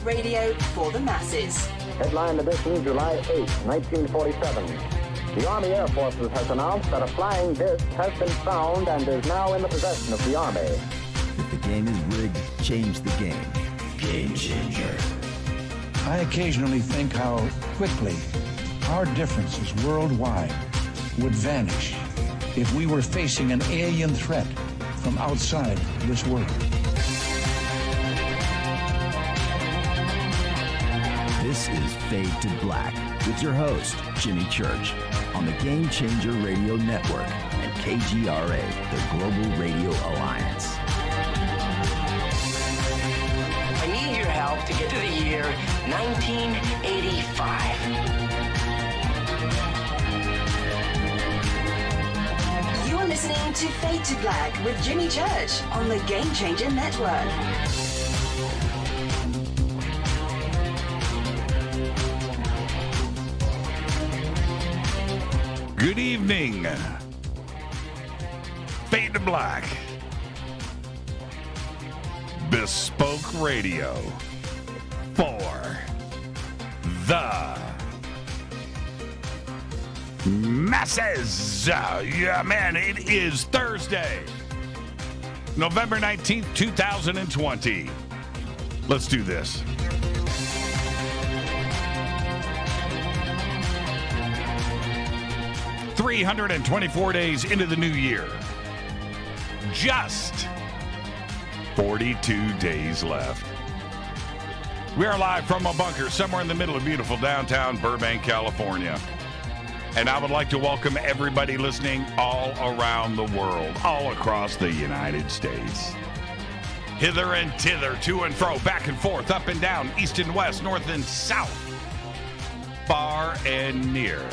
radio for the masses. Headline edition, July 8, 1947. The Army Air Forces has announced that a flying disc has been found and is now in the possession of the Army. If the game is rigged, change the game. Game changer. I occasionally think how quickly our differences worldwide would vanish if we were facing an alien threat from outside this world. This is Fade to Black with your host, Jimmy Church, on the Game Changer Radio Network and KGRA, the Global Radio Alliance. I need your help to get to the year 1985. You're listening to Fade to Black with Jimmy Church on the Game Changer Network. Good evening. Fade to Black. Bespoke radio for the masses. Yeah, man, it is Thursday, November 19th, 2020. Let's do this. $324 days into the new year. Just 42 days left. We are live from a bunker somewhere in the middle of beautiful downtown Burbank, California. And I would like to welcome everybody listening all around the world, all across the United States. Hither and thither, to and fro, back and forth, up and down, east and west, north and south, far and near.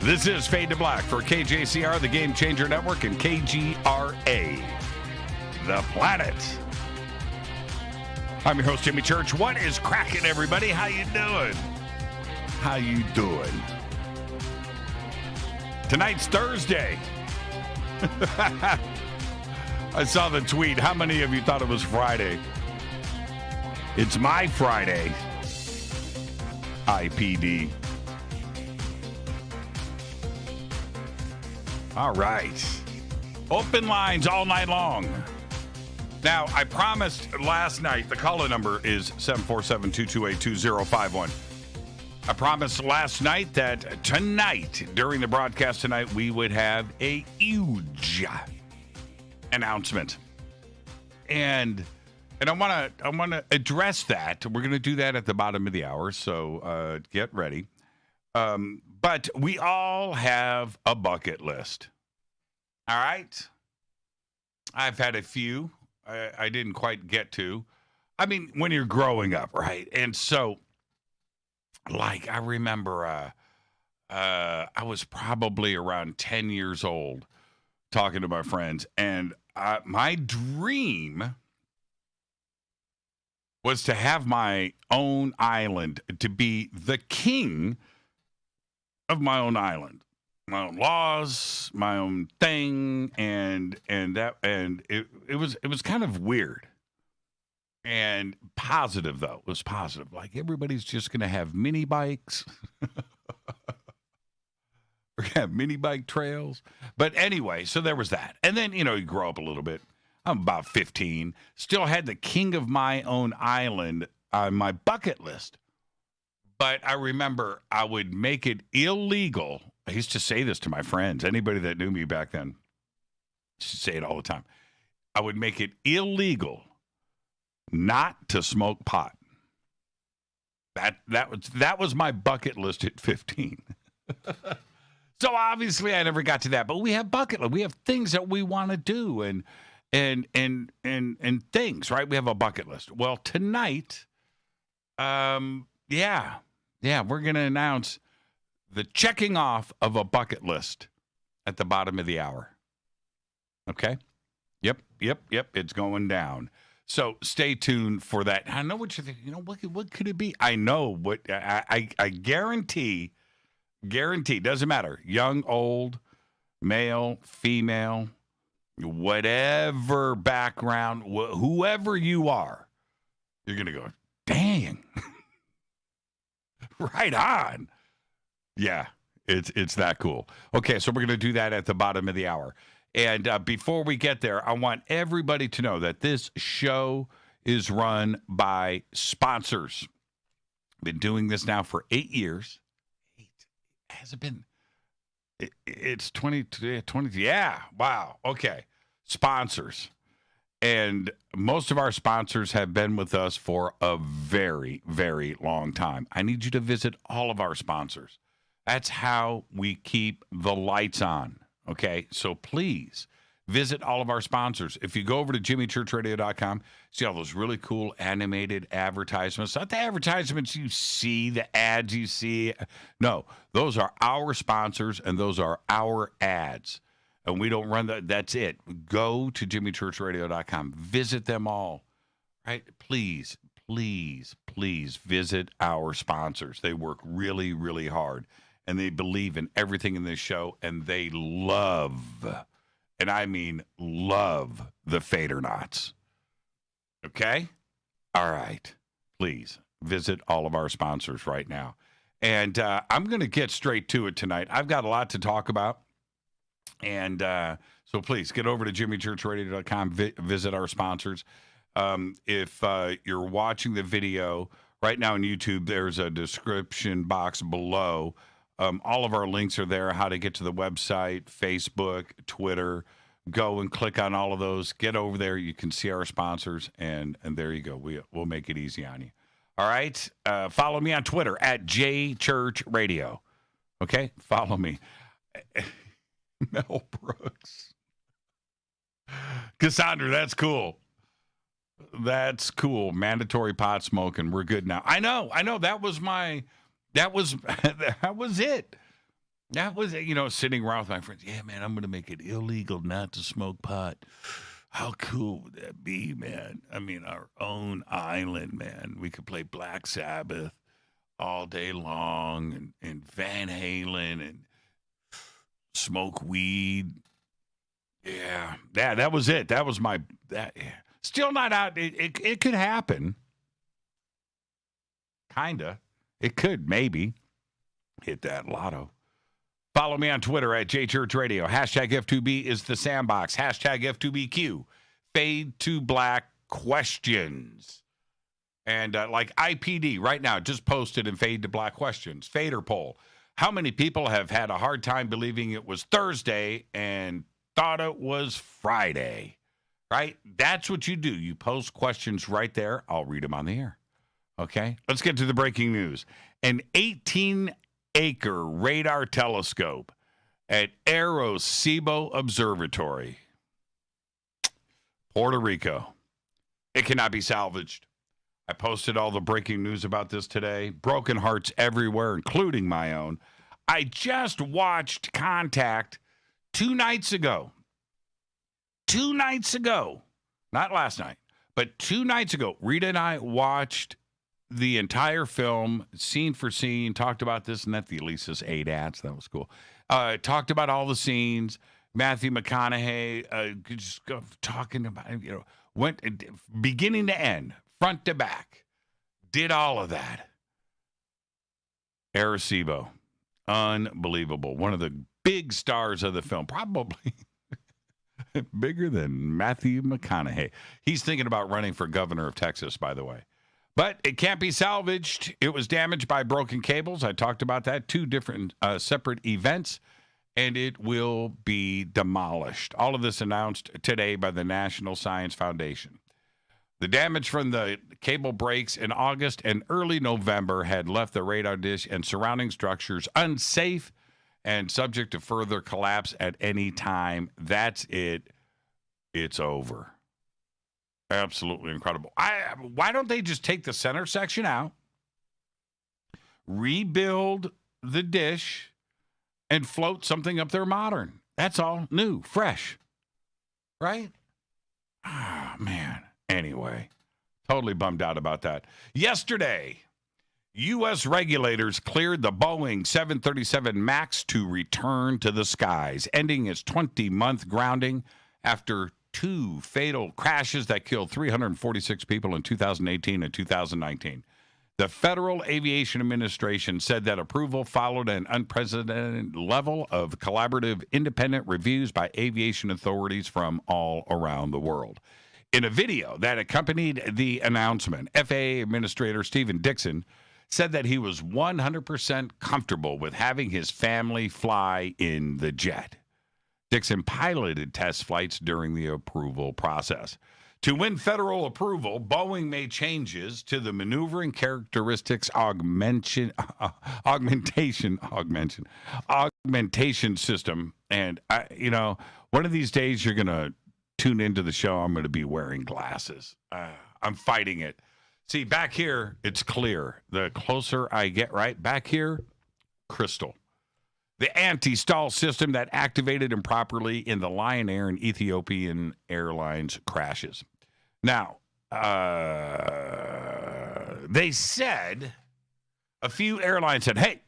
This is Fade to Black for KJCR, the Game Changer Network, and KGRA, the planet. I'm your host, Jimmy Church. What is cracking, everybody? How you doing? How you doing? Tonight's Thursday. I saw the tweet. How many of you thought it was Friday? It's my Friday. IPD. All right. Open lines all night long. Now, I promised last night, the call-in number is 747-228-2051. I promised last night that tonight, during the broadcast tonight, we would have a huge announcement. And I want to address that. We're going to do that at the bottom of the hour, so get ready. But we all have a bucket list. All right? I've had a few I didn't quite get to. I mean, when you're growing up, right? And so, like, I remember I was probably around 10 years old talking to my friends, and my dream was to have my own island, to be the king of my own island, my own laws, my own thing, and it was kind of weird and positive, though. It was positive. Like, everybody's just going to have mini bikes. We're going to have mini bike trails. But anyway, so there was that. And then, you grow up a little bit. I'm about 15. Still had the king of my own island on my bucket list. But I remember I would make it illegal. I used to say this to my friends. Anybody that knew me back then used to say it all the time. I would make it illegal not to smoke pot. That was my bucket list at 15. So obviously I never got to that. But we have bucket list. We have things that we want to do and things, right? We have a bucket list. Well, tonight, we're going to announce the checking off of a bucket list at the bottom of the hour. Okay? Yep. It's going down. So stay tuned for that. I know what you think. What could it be? I know what I guarantee, doesn't matter. Young, old, male, female, whatever background, whoever you are, You're going to go, dang. Right on. Yeah, it's that cool. Okay, so we're going to do that at the bottom of the hour. And before we get there, I want everybody to know that this show is run by sponsors. Been doing this now for 8 years. Has it been? It's 20, yeah, wow, okay. Sponsors. And most of our sponsors have been with us for a very, very long time. I need you to visit all of our sponsors. That's how we keep the lights on, okay? So please visit all of our sponsors. If you go over to jimmychurchradio.com, see all those really cool animated advertisements. Not the advertisements you see, the ads you see. No, those are our sponsors, and those are our ads. And we don't run that. That's it. Go to jimmychurchradio.com. Visit them all, right? Please, please, please visit our sponsors. They work really, really hard, and they believe in everything in this show, and they love, and I mean love, the Fadernauts. Okay? All right. Please visit all of our sponsors right now. And I'm going to get straight to it tonight. I've got a lot to talk about. And so please get over to jimmychurchradio.com, visit our sponsors. If you're watching the video right now on YouTube, there's a description box below. All of our links are there, how to get to the website, Facebook, Twitter. Go and click on all of those. Get over there. You can see our sponsors, and there you go. We'll make it easy on you. All right? Follow me on Twitter at JChurchRadio. Okay? Follow me. Mel Brooks. Cassandra, that's cool. That's cool. Mandatory pot smoking. We're good now. I know. That was it. That was, sitting around with my friends. Yeah, man, I'm going to make it illegal not to smoke pot. How cool would that be, man? I mean, our own island, man. We could play Black Sabbath all day long and Van Halen and smoke weed. Yeah, that was it. That was still not out. It could happen. Kinda. It could, maybe. Hit that lotto. Follow me on Twitter at JChurchRadio. Hashtag F2B is the sandbox. Hashtag F2BQ. Fade to Black questions. And like IPD right now just posted in Fade to Black questions. Fader poll. How many people have had a hard time believing it was Thursday and thought it was Friday? Right? That's what you do. You post questions right there. I'll read them on the air. Okay? Let's get to the breaking news. An 18-acre radar telescope at Arecibo Observatory, Puerto Rico. It cannot be salvaged. I posted all the breaking news about this today. Broken hearts everywhere, including my own. I just watched Contact 2 nights ago. 2 nights ago. Not last night, but 2 nights ago. Rita and I watched the entire film, scene for scene, talked about this and that. The Elisa's ADATs, that was cool. Talked about all the scenes. Matthew McConaughey, just talking about, went beginning to end, front to back. Did all of that. Arecibo. Unbelievable. One of the big stars of the film, probably bigger than Matthew McConaughey. He's thinking about running for governor of Texas, by the way. But it can't be salvaged. It was damaged by broken cables. I talked about that. 2 different separate events, and it will be demolished. All of this announced today by the National Science Foundation. The damage from the cable breaks in August and early November had left the radar dish and surrounding structures unsafe and subject to further collapse at any time. That's it. It's over. Absolutely incredible. Why don't they just take the center section out, rebuild the dish, and float something up there modern? That's all new, fresh, right? Ah, man. Anyway, totally bummed out about that. Yesterday, U.S. regulators cleared the Boeing 737 MAX to return to the skies, ending its 20-month grounding after two fatal crashes that killed 346 people in 2018 and 2019. The Federal Aviation Administration said that approval followed an unprecedented level of collaborative independent reviews by aviation authorities from all around the world. In a video that accompanied the announcement, FAA Administrator Stephen Dixon said that he was 100% comfortable with having his family fly in the jet. Dixon piloted test flights during the approval process. To win federal approval, Boeing made changes to the maneuvering characteristics augmentation system. And, one of these days you're going to tune into the show. I'm going to be wearing glasses. I'm fighting it. See, back here, it's clear. The closer I get right back here, crystal. The anti-stall system that activated improperly in the Lion Air and Ethiopian Airlines crashes. Now, they said, a few airlines said, hey,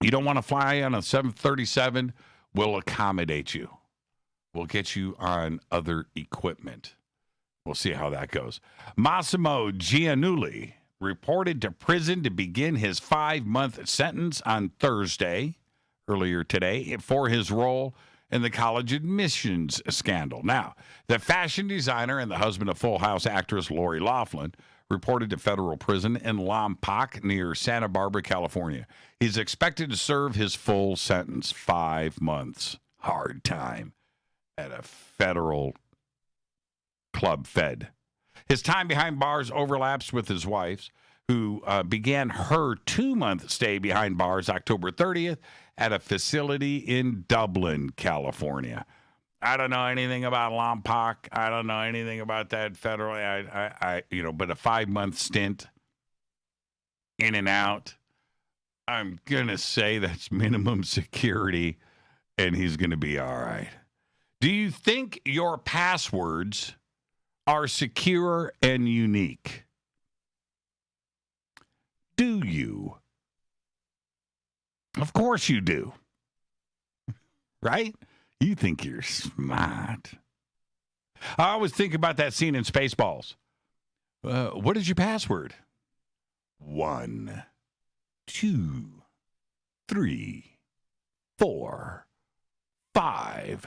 you don't want to fly on a 737? We'll accommodate you. We'll get you on other equipment. We'll see how that goes. Massimo Giannulli reported to prison to begin his 5-month sentence on Thursday, earlier today, for his role in the college admissions scandal. Now, the fashion designer and the husband of Full House actress Lori Loughlin reported to federal prison in Lompoc near Santa Barbara, California. He's expected to serve his full sentence, 5 months. Hard time at a federal club fed. His time behind bars overlaps with his wife's, who began her 2-month stay behind bars October 30th at a facility in Dublin, California. I don't know anything about Lompoc. I don't know anything about that federal. But a 5-month stint in and out. I'm gonna say that's minimum security, and he's gonna be all right. Do you think your passwords are secure and unique? Do you? Of course you do. Right? You think you're smart. I always think about that scene in Spaceballs. What is your password? 1, 2, 3, 4, 5.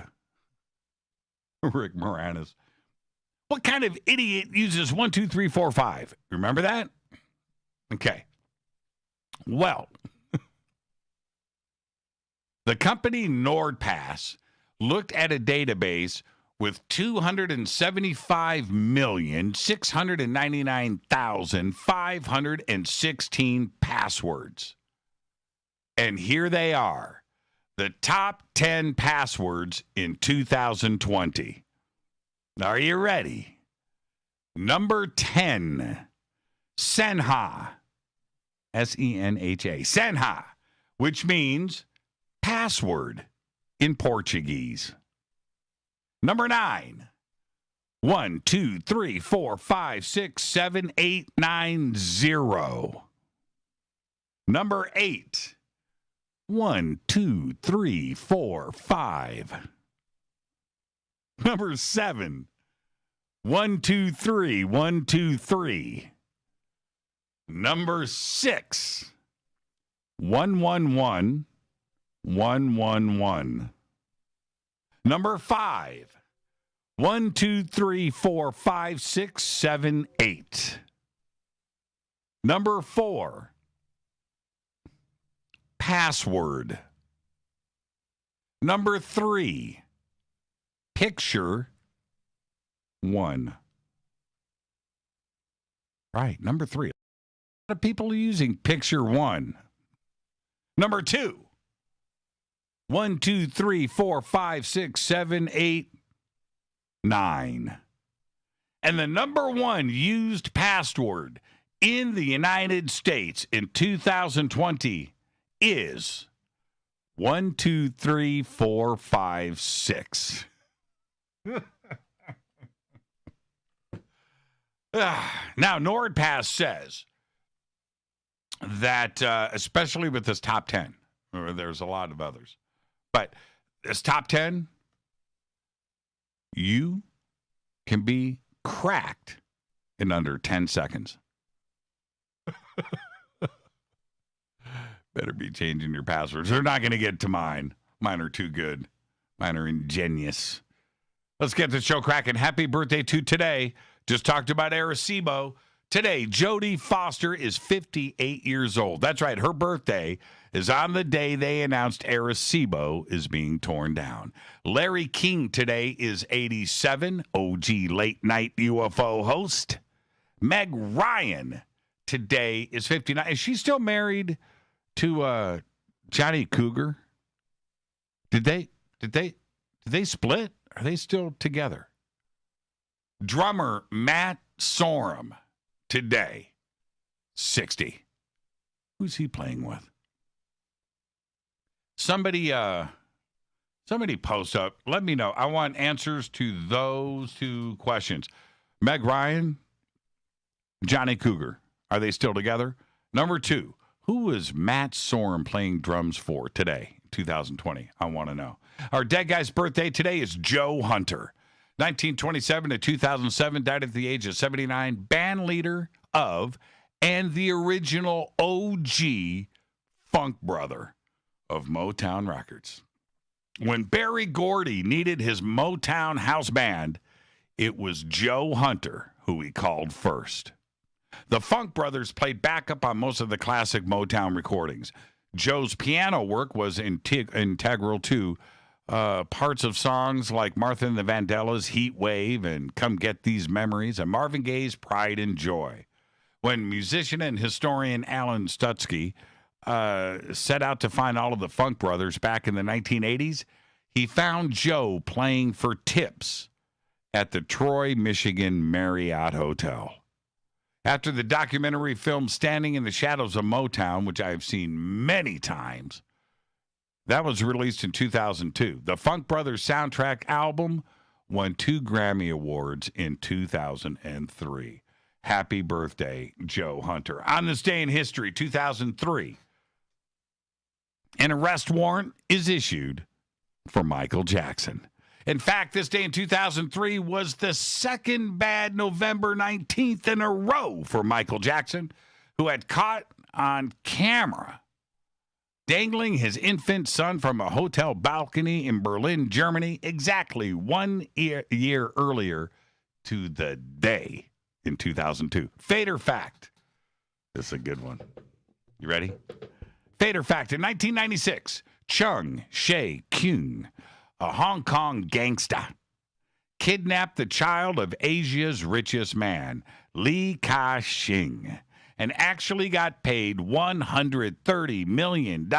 Rick Moranis. What kind of idiot uses 1, 2, 3, 4, 5? Remember that? Okay. Well, the company NordPass looked at a database with 275,699,516 passwords. And here they are, the top 10 passwords in 2020. Are you ready? Number 10, Senha. S-E-N-H-A. Senha, which means password in Portuguese. Number 9, 1, 2, 3, 4, 5, 6, 7, 8, 9, 0. Number 8, 1, 2, 3, 4, 5. Number 7, 1, 2, 3, 1, 2, 3. Number 6, 1, 1, 1, 1, 1, 1. Number 5, 1, 2, 3, 4, 5, 6, 7, 8. Number 4, password. Number 3, picture 1. Right, number 3. A lot of people are using picture 1. Number 2, 1, 2, 3, 4, 5, 6, 7, 8, 9. And the number 1 used password in the United States in 2020 is 1, 2, 3, 4, 5, 6. Now, NordPass says that, especially with this top 10, or there's a lot of others, but this top 10, you can be cracked in under 10 seconds. Better be changing your passwords. They're not going to get to mine. Mine are too good. Mine are ingenious. Let's get the show cracking. Happy birthday to today. Just talked about Arecibo. Today, Jodie Foster is 58 years old. That's right. Her birthday is on the day they announced Arecibo is being torn down. Larry King today is 87, OG late night UFO host. Meg Ryan today is 59. Is she still married to Johnny Cougar? Did they split? Are they still together? Drummer Matt Sorum today, 60. Who's he playing with? Somebody post up. Let me know. I want answers to those two questions. Meg Ryan, Johnny Cougar. Are they still together? Number 2, who is Matt Sorum playing drums for today, 2020? I want to know. Our dead guy's birthday today is Joe Hunter. 1927 to 2007, died at the age of 79, band leader of and the original OG funk brother of Motown Records. When Berry Gordy needed his Motown house band, it was Joe Hunter who he called first. The Funk Brothers played backup on most of the classic Motown recordings. Joe's piano work was integral to parts of songs like Martha and the Vandellas' Heat Wave and Come Get These Memories, and Marvin Gaye's Pride and Joy. When musician and historian Alan Stutzky set out to find all of the Funk Brothers back in the 1980s, he found Joe playing for tips at the Troy, Michigan Marriott Hotel. After the documentary film Standing in the Shadows of Motown, which I've seen many times, that was released in 2002. The Funk Brothers soundtrack album won 2 Grammy Awards in 2003. Happy birthday, Joe Hunter. On this day in history, 2003, an arrest warrant is issued for Michael Jackson. In fact, this day in 2003 was the second bad November 19th in a row for Michael Jackson, who had caught on camera dangling his infant son from a hotel balcony in Berlin, Germany, exactly 1 year earlier to the day in 2002. Fader fact. This is a good one. You ready? Fader fact. In 1996, Chung Shea-Kyung, a Hong Kong gangsta, kidnapped the child of Asia's richest man, Li Ka-shing, and actually got paid $130 million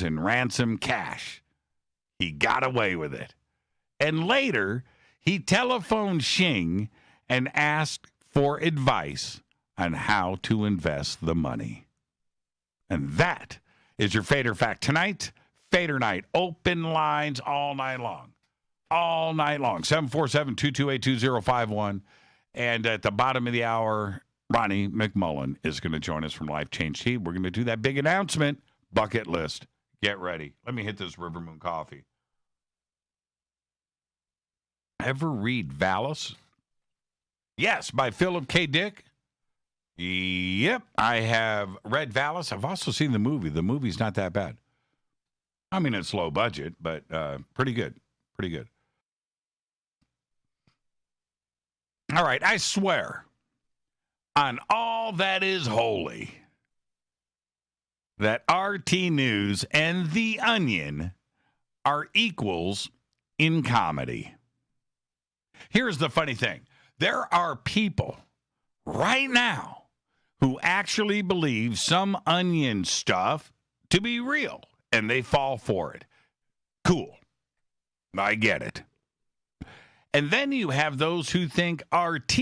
in ransom cash. He got away with it. And later, he telephoned Shing and asked for advice on how to invest the money. And that is your Fader Fact. Tonight, Fadernight. Open lines all night long. All night long. 747-228-2051. And at the bottom of the hour, Ronnie McMullen is going to join us from Life Change Tea. We're going to do that big announcement. Bucket list. Get ready. Let me hit this River Moon coffee. Ever read Valis? Yes, by Philip K. Dick. Yep, I have read Valis. I've also seen the movie. The movie's not that bad. I mean, it's low budget, but pretty good. Pretty good. All right, I swear on all that is holy that RT News and The Onion are equals in comedy. Here's the funny thing. There are people right now who actually believe some Onion stuff to be real, and they fall for it. Cool. I get it. And then you have those who think RT,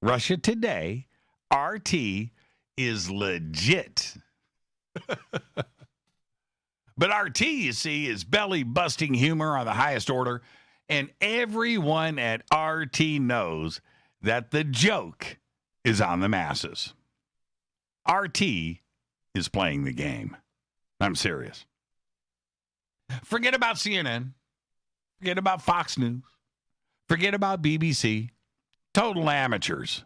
Russia Today, RT is legit. But RT, you see, is belly-busting humor on the highest order, and everyone at RT knows that the joke is on the masses. RT is playing the game. I'm serious. Forget about CNN. Forget about Fox News. Forget about BBC. Total amateurs.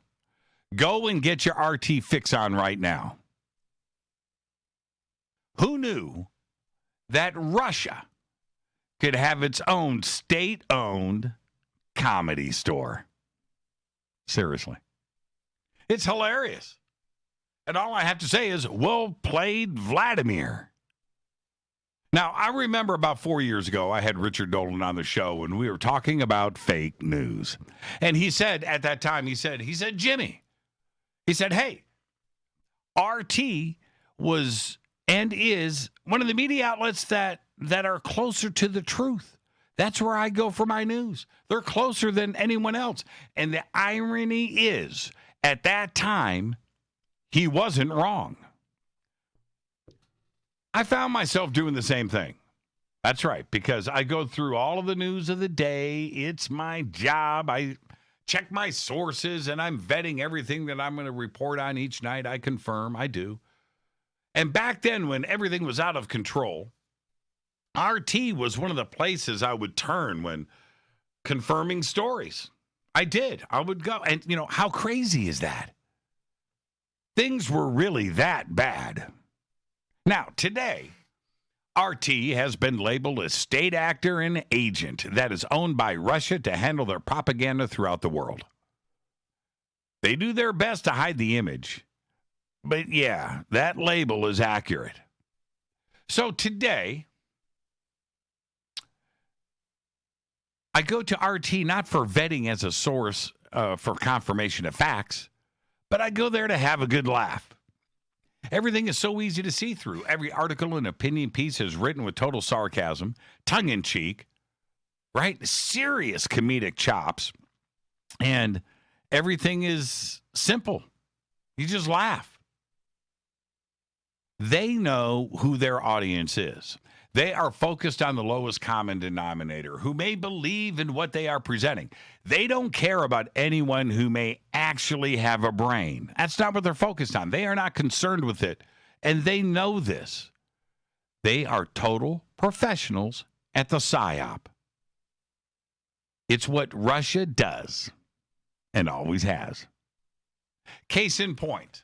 Go and get your RT fix on right now. Who knew that Russia could have its own state-owned comedy store? Seriously. It's hilarious. And all I have to say is, well played, Vladimir. Now, I remember about 4 years ago, I had Richard Dolan on the show, and we were talking about fake news. And he said, at that time, he said, Jimmy, he said, hey, RT was and is one of the media outlets that are closer to the truth. That's where I go for my news. They're closer than anyone else. And the irony is, at that time, he wasn't wrong. I found myself doing the same thing. That's right, because I go through all of the news of the day. It's my job. I check my sources, and I'm vetting everything that I'm going to report on each night. I confirm. I do. And back then, when everything was out of control, RT was one of the places I would turn when confirming stories. I did. I would go. And, how crazy is that? Things were really that bad. Now, today, RT has been labeled a state actor and agent that is owned by Russia to handle their propaganda throughout the world. They do their best to hide the image. But yeah, that label is accurate. So today, I go to RT not for vetting as a source for confirmation of facts, but I go there to have a good laugh. Everything is so easy to see through. Every article and opinion piece is written with total sarcasm, tongue-in-cheek, right? Serious comedic chops. And everything is simple. You just laugh. They know who their audience is. They are focused on the lowest common denominator, who may believe in what they are presenting. They don't care about anyone who may actually have a brain. That's not what they're focused on. They are not concerned with it, and they know this. They are total professionals at the PSYOP. It's what Russia does and always has. Case in point,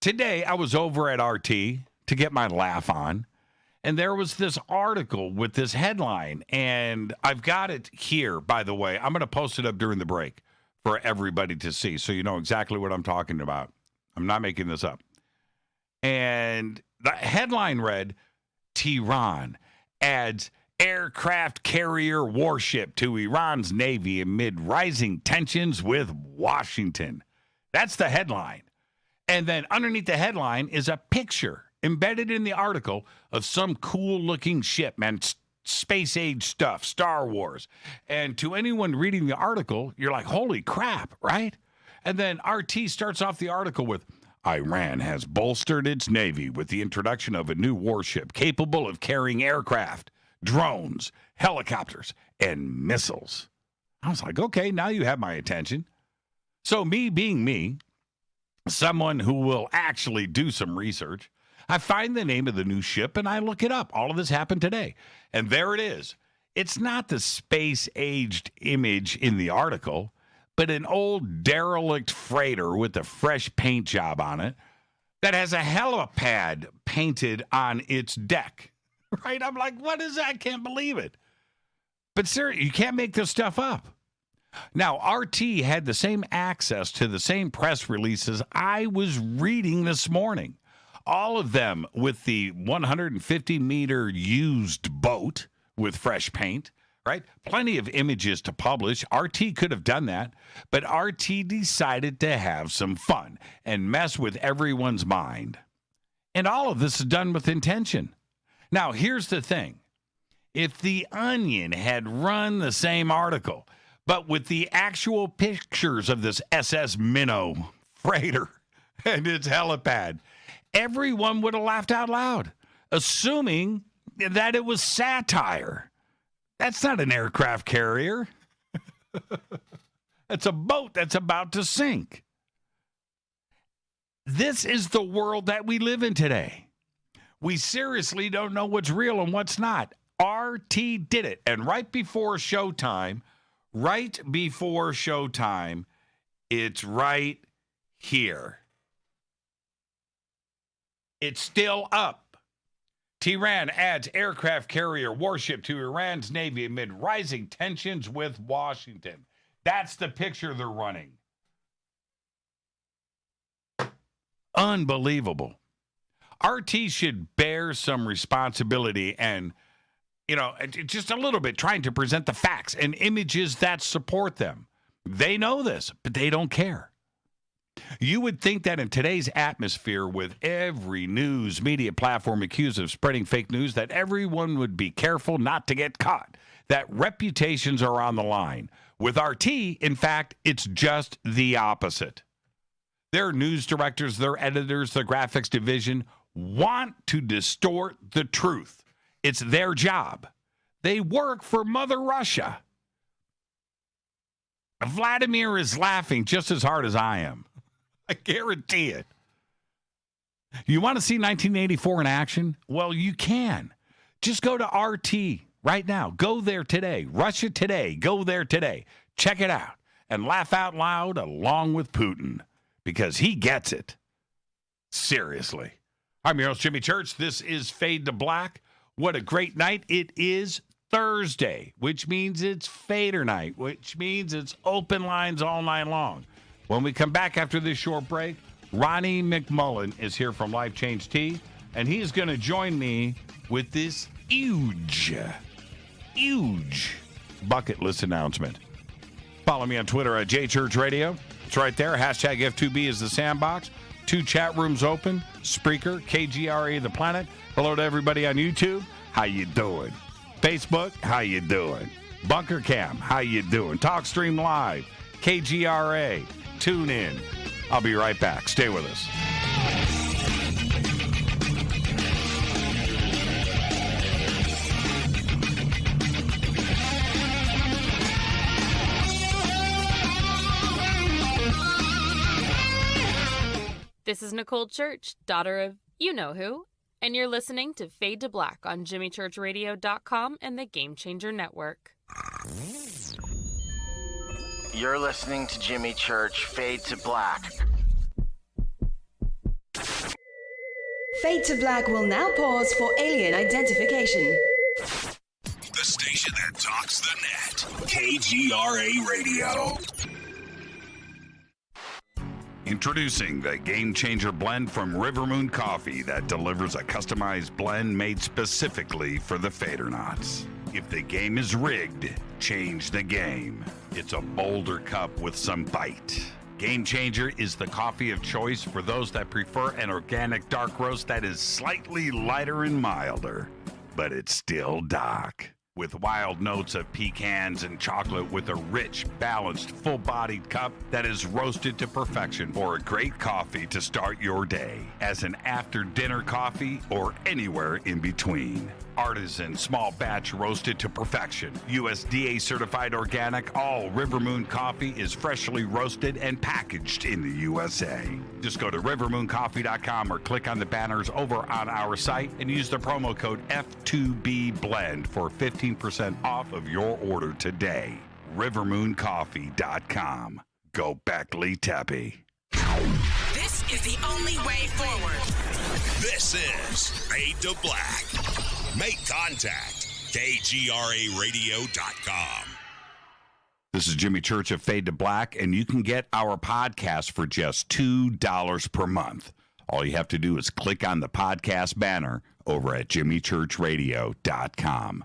today I was over at RT to get my laugh on. And there was this article with this headline, and I've got it here, by the way. I'm going to post it up during the break for everybody to see so you know exactly what I'm talking about. I'm not making this up. And the headline read, Tehran adds aircraft carrier warship to Iran's Navy amid rising tensions with Washington. That's the headline. And then underneath the headline is a picture embedded in the article of some cool-looking ship, man, space-age stuff, Star Wars. And to anyone reading the article, you're like, holy crap, right? And then RT starts off the article with, Iran has bolstered its Navy with the introduction of a new warship capable of carrying aircraft, drones, helicopters, and missiles. I was like, okay, now you have my attention. So me being me, someone who will actually do some research, I find the name of the new ship and I look it up. All of this happened today. And there it is. It's not the space-aged image in the article, but an old derelict freighter with a fresh paint job on it that has a helipad painted on its deck. Right? I'm like, what is that? I can't believe it. But seriously, you can't make this stuff up. Now, RT had the same access to the same press releases I was reading this morning. All of them with the 150-meter used boat with fresh paint, right? Plenty of images to publish. RT could have done that, but RT decided to have some fun and mess with everyone's mind. And all of this is done with intention. Now, here's the thing. If The Onion had run the same article, but with the actual pictures of this SS Minnow freighter and its helipad, everyone would have laughed out loud, assuming that it was satire. That's not an aircraft carrier. That's a boat that's about to sink. This is the world that we live in today. We seriously don't know what's real and what's not. RT did it. And right before showtime, right before showtime. It's right here. It's still up. Tehran adds aircraft carrier warship to Iran's Navy amid rising tensions with Washington. That's the picture they're running. Unbelievable. RT should bear some responsibility and, just a little bit trying to present the facts and images that support them. They know this, but they don't care. You would think that in today's atmosphere, with every news media platform accused of spreading fake news, that everyone would be careful not to get caught, that reputations are on the line. With RT, in fact, it's just the opposite. Their news directors, their editors, their graphics division want to distort the truth. It's their job. They work for Mother Russia. Vladimir is laughing just as hard as I am. I guarantee it. You want to see 1984 in action? Well, you can. Just go to RT right now. Go there today. Russia Today. Go there today. Check it out and laugh out loud along with Putin because he gets it. Seriously. I'm your host, Jimmy Church. This is Fade to Black. What a great night. It is Thursday, which means it's Fadernight, which means it's open lines all night long. When we come back after this short break, Ronnie McMullen is here from Life Change Tea, and he's going to join me with this huge bucket list announcement. Follow me on Twitter at JChurchRadio. It's right there. Hashtag F2B is the sandbox. 2 chat rooms open. Spreaker, KGRA The Planet. Hello to everybody on YouTube. How you doing? Facebook, how you doing? Bunker Cam, how you doing? TalkStream Live, KGRA. Tune in. I'll be right back. Stay with us. This is Nicole Church, daughter of you-know-who, and you're listening to Fade to Black on JimmyChurchRadio.com and the Game Changer Network. You're listening to Jimmy Church, Fade to Black. Fade to Black will now pause for alien identification. The station that talks the net. KGRA Radio. Introducing the Game Changer blend from River Moon Coffee that delivers a customized blend made specifically for the Fadernauts. If the game is rigged, change the game. It's a bolder cup with some bite. Game Changer is the coffee of choice for those that prefer an organic dark roast that is slightly lighter and milder, but it's still dark. With wild notes of pecans and chocolate with a rich, balanced, full-bodied cup that is roasted to perfection for a great coffee to start your day, as an after-dinner coffee or anywhere in between. Artisan, small batch roasted to perfection. USDA certified organic, all River Moon coffee is freshly roasted and packaged in the USA. Just go to rivermooncoffee.com or click on the banners over on our site and use the promo code F2BBLEND for 15% off of your order today. rivermooncoffee.com. Go Beckley Teppy. This is the only way forward. This is Fade to Black. Make contact. KGRARadio.com. This is Jimmy Church of Fade to Black, and you can get our podcast for just $2 per month. All you have to do is click on the podcast banner over at jimmychurchradio.com.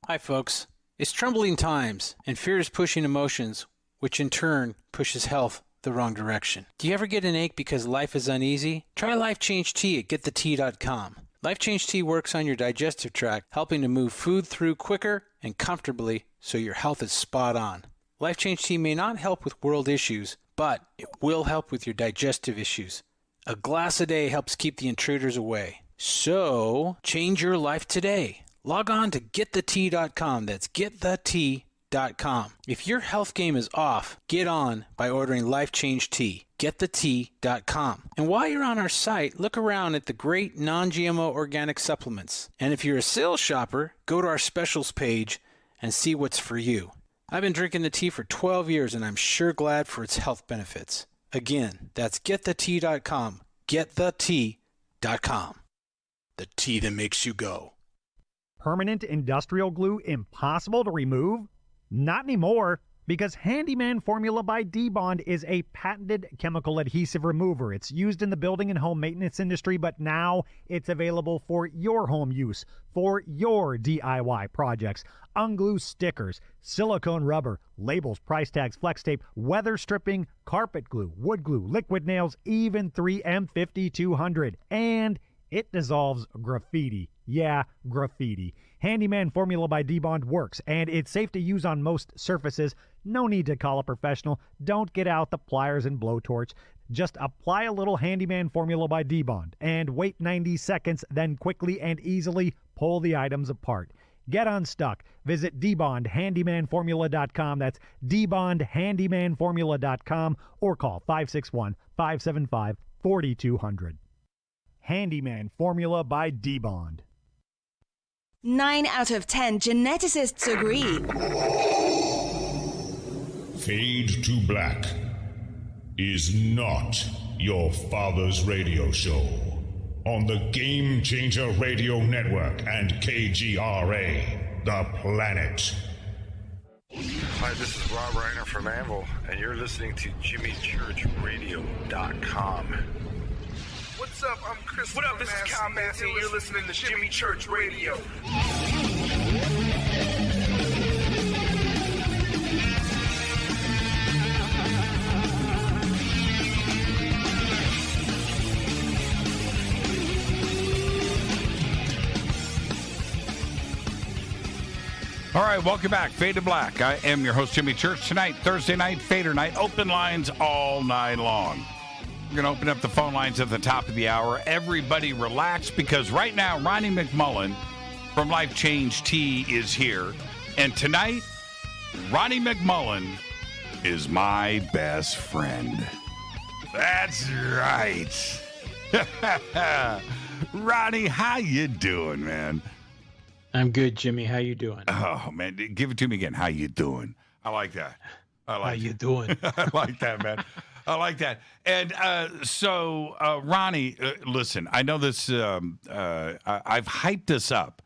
Hi, folks. It's troubling times, and fear is pushing emotions, which in turn pushes health the wrong direction. Do you ever get an ache because life is uneasy? Try Life Change Tea at getthetea.com. Life Change Tea works on your digestive tract, helping to move food through quicker and comfortably so your health is spot on. Life Change Tea may not help with world issues, but it will help with your digestive issues. A glass a day helps keep the intruders away. So, change your life today. Log on to getthetea.com. That's getthetea.com. If your health game is off, get on by ordering Life Change Tea. Getthetea.com. And while you're on our site, look around at the great non-GMO organic supplements. And if you're a sales shopper, go to our specials page and see what's for you. I've been drinking the tea for 12 years, and I'm sure glad for its health benefits. Again, that's getthetea.com. Getthetea.com. The tea that makes you go. Permanent industrial glue impossible to remove? Not anymore, because Handyman Formula by D-Bond is a patented chemical adhesive remover. It's used in the building and home maintenance industry, but now it's available for your home use, for your DIY projects. Unglue stickers, silicone rubber, labels, price tags, flex tape, weather stripping, carpet glue, wood glue, liquid nails, even 3M 5200. And it dissolves graffiti. Yeah, graffiti. Handyman Formula by D-Bond works, and it's safe to use on most surfaces. No need to call a professional. Don't get out the pliers and blowtorch. Just apply a little Handyman Formula by D-Bond and wait 90 seconds, then quickly and easily pull the items apart. Get unstuck. Visit dbondhandymanformula.com. That's dbondhandymanformula.com or call 561-575-4200. Handyman Formula by D-Bond. 9 out of 10 geneticists agree. Fade to Black is not your father's radio show on the Game Changer Radio Network and KGRA, The Planet. Hi, this is Rob Reiner from Anvil, and you're listening to JimmyChurchRadio.com. What's up? I'm Chris. What up? This is Kyle Massey, and you're listening to Jimmy Church Radio. All right, welcome back. Fade to Black. I am your host, Jimmy Church. Tonight, Thursday night, Fadernight. Open lines all night long. We're going to open up the phone lines at the top of the hour. Everybody relax, because right now, Ronnie McMullen from Life Change Tea is here. And tonight, Ronnie McMullen is my best friend. That's right. Ronnie, how you doing, man? I'm good, Jimmy. How you doing? Oh, man. Give it to me again. How you doing? I like that. How you doing? I like that, man. I like that. And so, Ronnie, listen, I know this, I've hyped this up,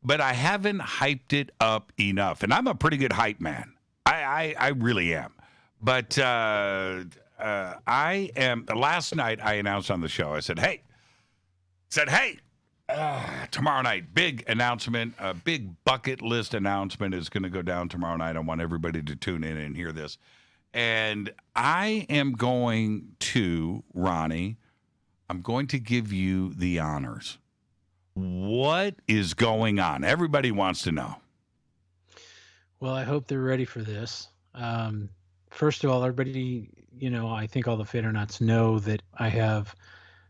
but I haven't hyped it up enough. And I'm a pretty good hype man. I really am. But last night I announced on the show, I said, hey, tomorrow night, big announcement, a big bucket list announcement is going to go down tomorrow night. I want everybody to tune in and hear this. And I am going to, Ronnie, I'm going to give you the honors. What is going on? Everybody wants to know. Well, I hope they're ready for this. First of all, everybody, I think all the Fadernauts know that I have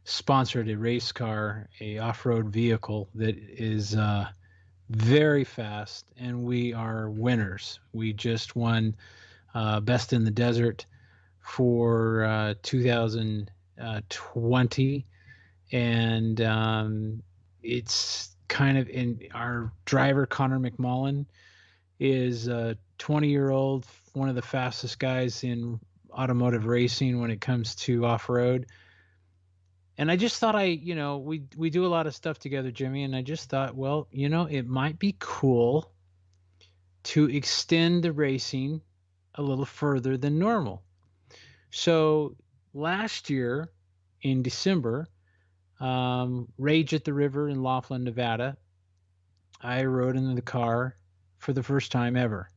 sponsored a race car, a off-road vehicle that is very fast, and we are winners. We just won Best in the Desert for 2020, and it's kind of in our driver, Connor McMullen, is a 20-year-old, one of the fastest guys in automotive racing when it comes to off-road. And I just thought we do a lot of stuff together, Jimmy, and I just thought, well, it might be cool to extend the racing a little further than normal. So last year in December, Rage at the River in Laughlin, Nevada, I rode in the car for the first time ever.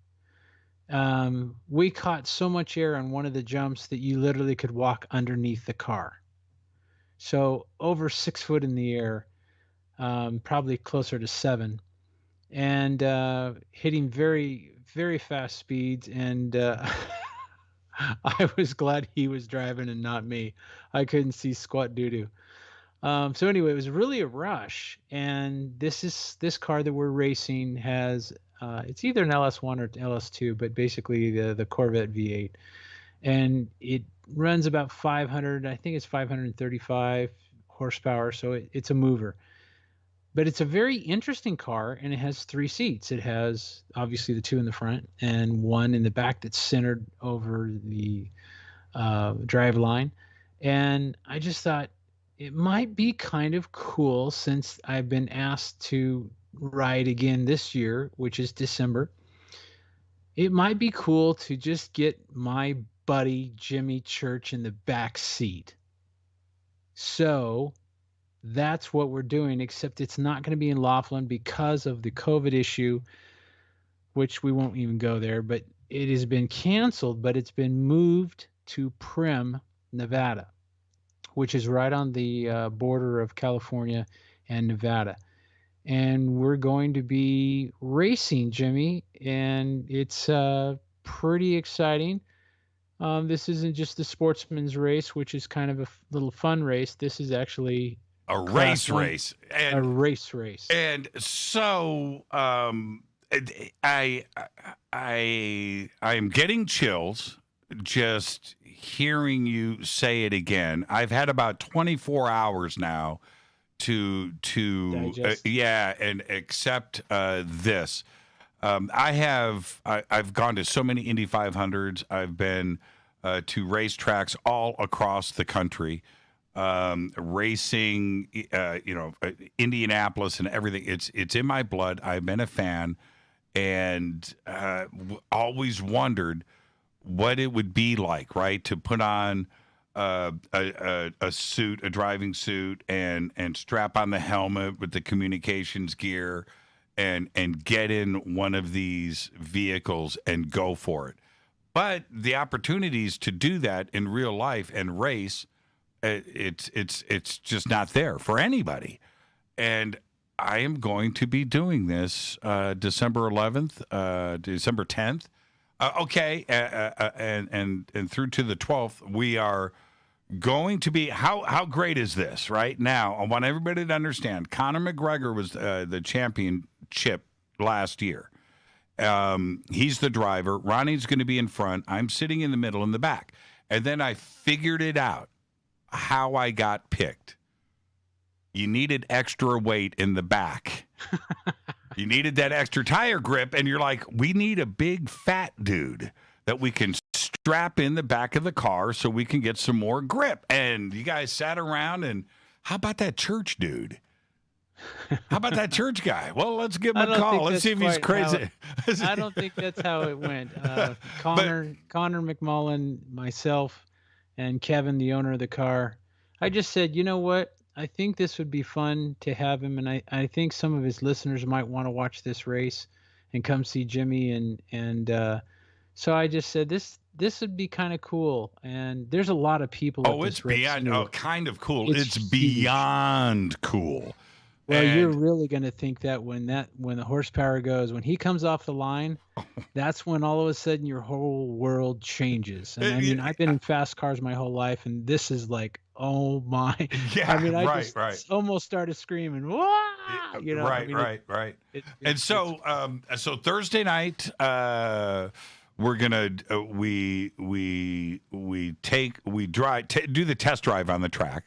We caught so much air on one of the jumps that you literally could walk underneath the car. So over 6 foot in the air, probably closer to 7, and hitting very, very fast speeds. And I was glad he was driving and not me. I couldn't see squat doo-doo. So anyway, it was really a rush. And this car that we're racing has, it's either an LS1 or LS2, but basically the Corvette V8. And it runs about 500, I think it's 535 horsepower, so it's a mover. But it's a very interesting car, and it has 3 seats. It has obviously the 2 in the front and 1 in the back that's centered over the drive line. And I just thought it might be kind of cool, since I've been asked to ride again this year, which is December. It might be cool to just get my buddy Jimmy Church in the back seat. So that's what we're doing, except it's not going to be in Laughlin because of the COVID issue, which we won't even go there, but it has been canceled, but it's been moved to Primm, Nevada, which is right on the border of California and Nevada. And we're going to be racing, Jimmy, and it's pretty exciting. This isn't just the sportsman's race, which is kind of a little fun race. This is actually a race. And a race. And so I am getting chills just hearing you say it again. I've had about 24 hours now to and accept this. I've gone to so many Indy 500s. I've been to racetracks all across the country, racing, Indianapolis and everything. It's in my blood. I've been a fan, and always wondered what it would be like, right, to put on a suit, a driving suit, and strap on the helmet with the communications gear, and get in one of these vehicles and go for it. But the opportunities to do that in real life and race, it's just not there for anybody. And I am going to be doing this December 11th, December 10th. And through to the 12th, we are going to be. How great is this right now? I want everybody to understand. Conor McGregor was the championship last year. He's the driver. Ronnie's going to be in front. I'm sitting in the middle in the back. And then I figured it out how I got picked. You needed extra weight in the back. You needed that extra tire grip, and you're like, we need a big fat dude that we can strap in the back of the car so we can get some more grip. And you guys sat around, and how about that church dude? How about that church guy? Well, let's give him a call. Let's see if he's crazy. I don't think that's how it went. Connor McMullen, myself, and Kevin, the owner of the car, I just said, you know what? I think this would be fun to have him, and I think some of his listeners might want to watch this race and come see Jimmy, and so I just said this would be kind of cool. And there's a lot of people. Oh, it's beyond kind of cool. It's beyond cool. Well, you're really going to think that when the horsepower goes, when he comes off the line, that's when all of a sudden your whole world changes. And I mean, I've been in fast cars my whole life, and this is like, oh my! Yeah, I mean, I just almost started screaming, "Wah!" You know, right. So Thursday night, we're gonna do the test drive on the track.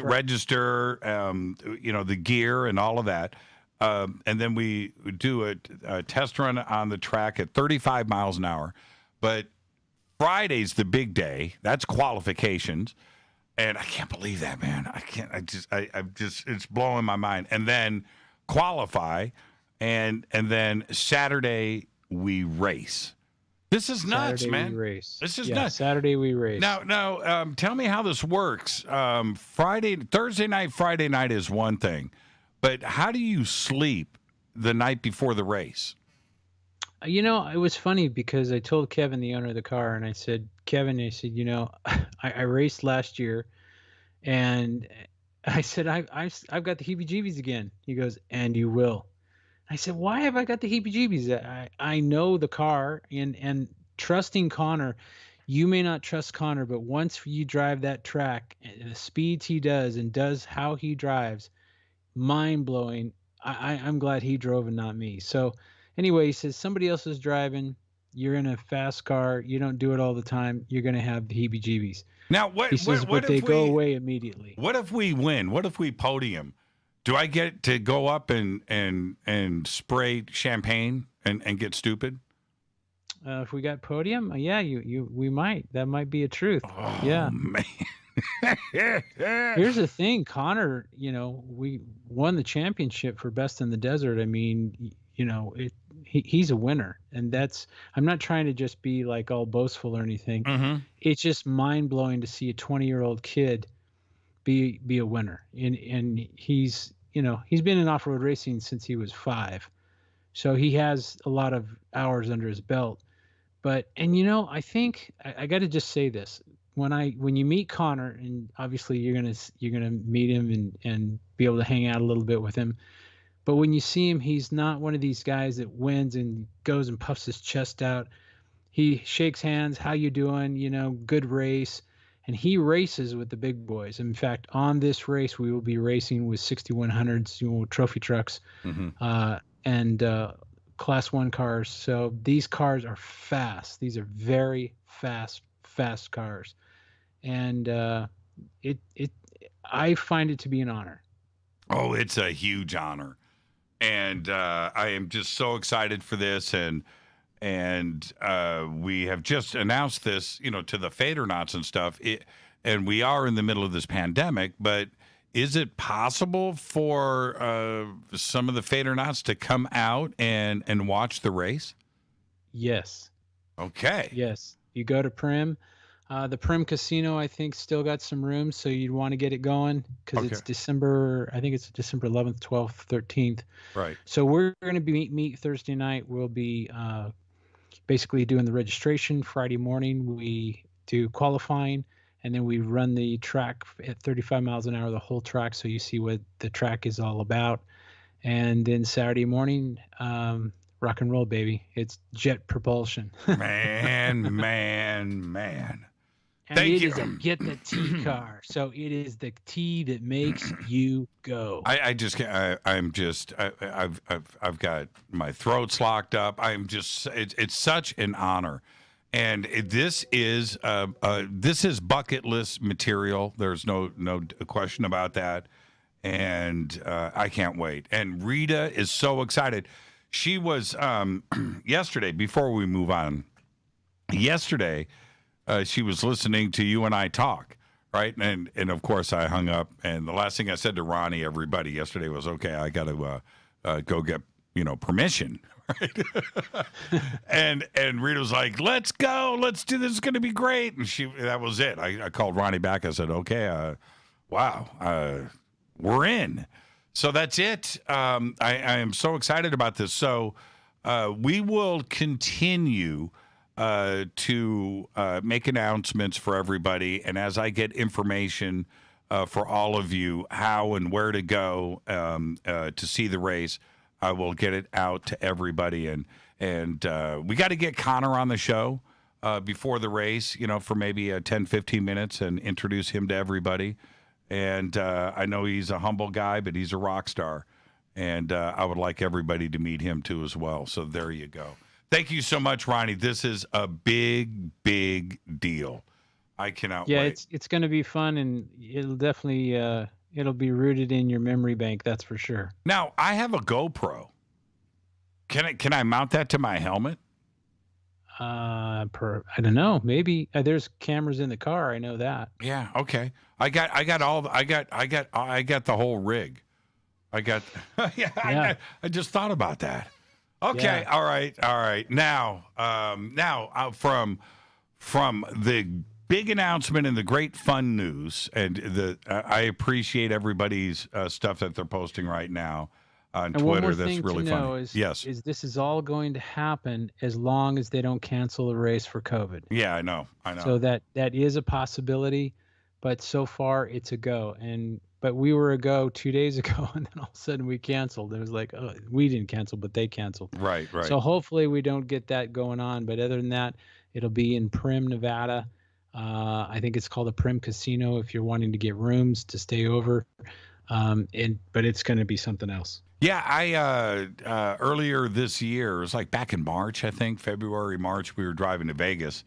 Register, the gear and all of that. And then we do a test run on the track at 35 miles an hour. But Friday's the big day. That's qualifications. And I can't believe that, man. It's blowing my mind. And then qualify. And then Saturday Saturday we race. This is nuts, man. This is nuts. Saturday we race. Now, tell me how this works. Thursday night, Friday night is one thing, but how do you sleep the night before the race? You know, it was funny because I told Kevin, the owner of the car, and I said, Kevin, I raced last year, and I said, I've got the heebie-jeebies again. He goes, and you will. I said, why have I got the heebie-jeebies? I know the car, and trusting Connor, you may not trust Connor, but once you drive that track, and the speeds he does and does how he drives, mind-blowing. I'm glad he drove and not me. So anyway, he says, somebody else is driving. You're in a fast car. You don't do it all the time. You're going to have the heebie-jeebies. Now, he says, but they go away immediately. What if we win? What if we podium? Do I get to go up and spray champagne and get stupid? If we got podium, we might. That might be a truth. Oh, yeah, man. Here's the thing, Connor. We won the championship for best in the desert. I mean, he's a winner, and I'm not trying to just be like all boastful or anything. Mm-hmm. It's just mind blowing to see a 20-year-old kid be a winner, and he's been in off-road racing since he was 5, so he has a lot of hours under his belt. But I think I got to just say this. When you meet Connor, and obviously you're gonna meet him and be able to hang out a little bit with him, but when you see him, he's not one of these guys that wins and goes and puffs his chest out. He shakes hands, how you doing? Good race, and he races with the big boys. In fact, on this race, we will be racing with 6100s, trophy trucks, and Class 1 cars. So these cars are fast. These are very fast cars. And I find it to be an honor. Oh, it's a huge honor. And I am just so excited for this. And we have just announced this, to the Fadernauts and stuff. And we are in the middle of this pandemic, but is it possible for some of the Fadernauts to come out and watch the race? Yes. Okay. Yes. You go to Prim. The Prim Casino, I think, still got some rooms, so you'd want to get it going because it's December 11th, 12th, 13th. Right. So we're going to be meet Thursday night. We'll be basically doing the registration. Friday morning, we do qualifying, and then we run the track at 35 miles an hour, the whole track, so you see what the track is all about. And then Saturday morning, rock and roll, baby. It's jet propulsion. Man. And Thank you. Is a get the T car. So it is the T that makes you go. I've got my throats locked up. It's such an honor. And this is bucket list material. There's no question about that. And I can't wait. And Rita is so excited. She was yesterday, before we move on, she was listening to you and I talk, right? And of course I hung up, and the last thing I said to Ronnie, everybody yesterday was, okay, I got to go get, permission. Right? and Rita was like, let's go, let's do this. It's going to be great. And that was it. I called Ronnie back. I said, okay, wow, we're in. So that's it. I am so excited about this. So we will continue to make announcements for everybody. And as I get information for all of you, how and where to go to see the race, I will get it out to everybody. And we got to get Connor on the show before the race, for maybe 10, 15 minutes and introduce him to everybody. And I know he's a humble guy, but he's a rock star. And I would like everybody to meet him, too, as well. So there you go. Thank you so much, Ronnie. This is a big, big deal. I cannot wait. Yeah, it's going to be fun, and it'll definitely it'll be rooted in your memory bank, that's for sure. Now, I have a GoPro. Can I mount that to my helmet? I don't know. Maybe there's cameras in the car. I know that. Yeah. Okay. I got the whole rig. I just thought about that. Okay. Yeah. All right. Now, from the big announcement and the great fun news, and I appreciate everybody's stuff that they're posting right now on Twitter. One more that's thing really to know funny. Is this is all going to happen as long as they don't cancel the race for COVID. Yeah, I know. So that is a possibility, but so far it's a go. But we were a go 2 days ago, and then all of a sudden we canceled. It was like, oh, we didn't cancel, but they canceled. Right. So hopefully we don't get that going on. But other than that, it'll be in Prim, Nevada. I think it's called the Prim Casino if you're wanting to get rooms to stay over. But it's going to be something else. Yeah, I earlier this year, it was like back in March, I think, February, March, we were driving to Vegas,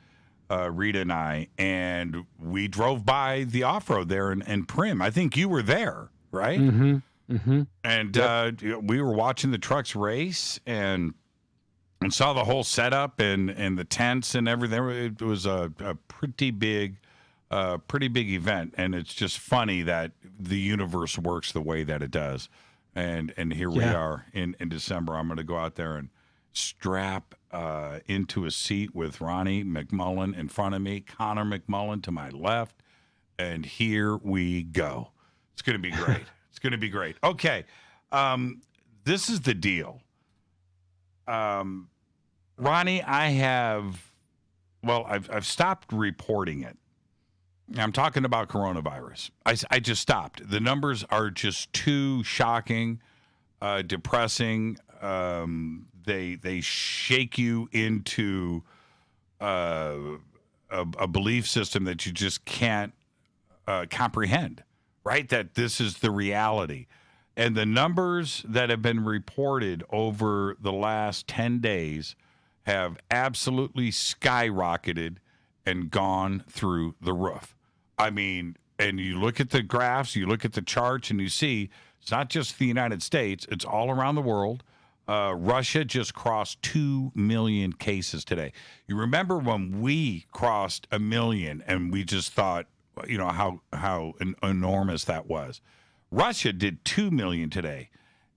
Rita and I, and we drove by the off-road there in Prim. I think you were there, right? Mm-hmm. Mm-hmm. And we were watching the trucks race and saw the whole setup and the tents and everything. It was a pretty big event, and it's just funny that the universe works the way that it does. And here we are in December. I'm going to go out there and strap into a seat with Ronnie McMullen in front of me, Connor McMullen to my left, and here we go. It's going to be great. It's going to be great. Okay, this is the deal. Ronnie, I've stopped reporting it. I'm talking about coronavirus. I just stopped. The numbers are just too shocking, depressing. They shake you into a belief system that you just can't comprehend, right? That this is the reality. And the numbers that have been reported over the last 10 days have absolutely skyrocketed and gone through the roof. I mean, and you look at the graphs, you look at the charts, and you see it's not just the United States, it's all around the world. Russia just crossed 2 million cases today. You remember when we crossed 1 million and we just thought, you know, how enormous that was. Russia did 2 million today.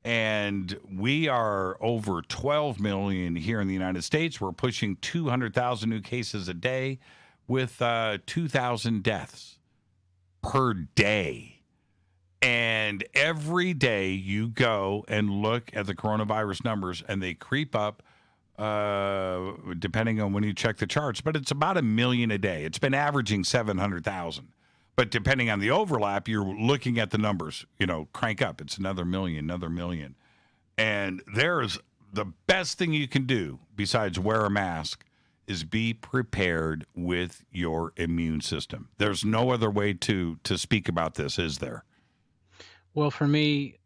And we are over 12 million here in the United States. We're pushing 200,000 new cases a day with 2,000 deaths per day. And every day you go and look at the coronavirus numbers, and they creep up depending on when you check the charts. But it's about 1 million a day. It's been averaging 700,000. But depending on the overlap, you're looking at the numbers, you know, crank up. It's another million. And there's the best thing you can do besides wear a mask is be prepared with your immune system. There's no other way to speak about this, is there? Well, for me,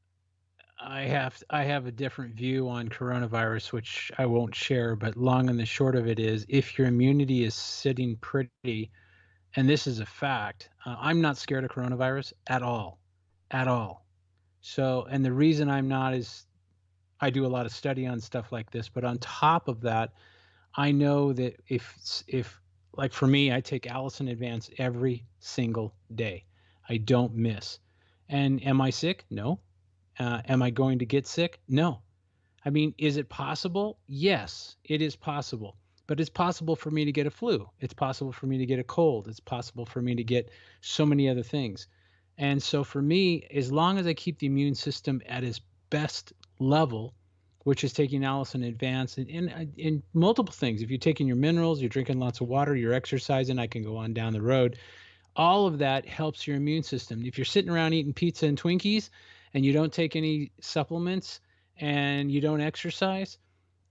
I have a different view on coronavirus, which I won't share, but long and the short of it is, if your immunity is sitting pretty, and this is a fact, I'm not scared of coronavirus at all. So, and the reason I'm not is I do a lot of study on stuff like this, but on top of that, I know that if like for me, I take Allison Advance every single day. I don't miss. And am I sick? No. Am I going to get sick? No. I mean, is it possible? Yes, it is possible. But it's possible for me to get a flu. It's possible for me to get a cold. It's possible for me to get so many other things. And so for me, as long as I keep the immune system at its best level, which is taking Allison Advance in multiple things. If you're taking your minerals, you're drinking lots of water, you're exercising, I can go on down the road. All of that helps your immune system. If you're sitting around eating pizza and Twinkies and you don't take any supplements and you don't exercise,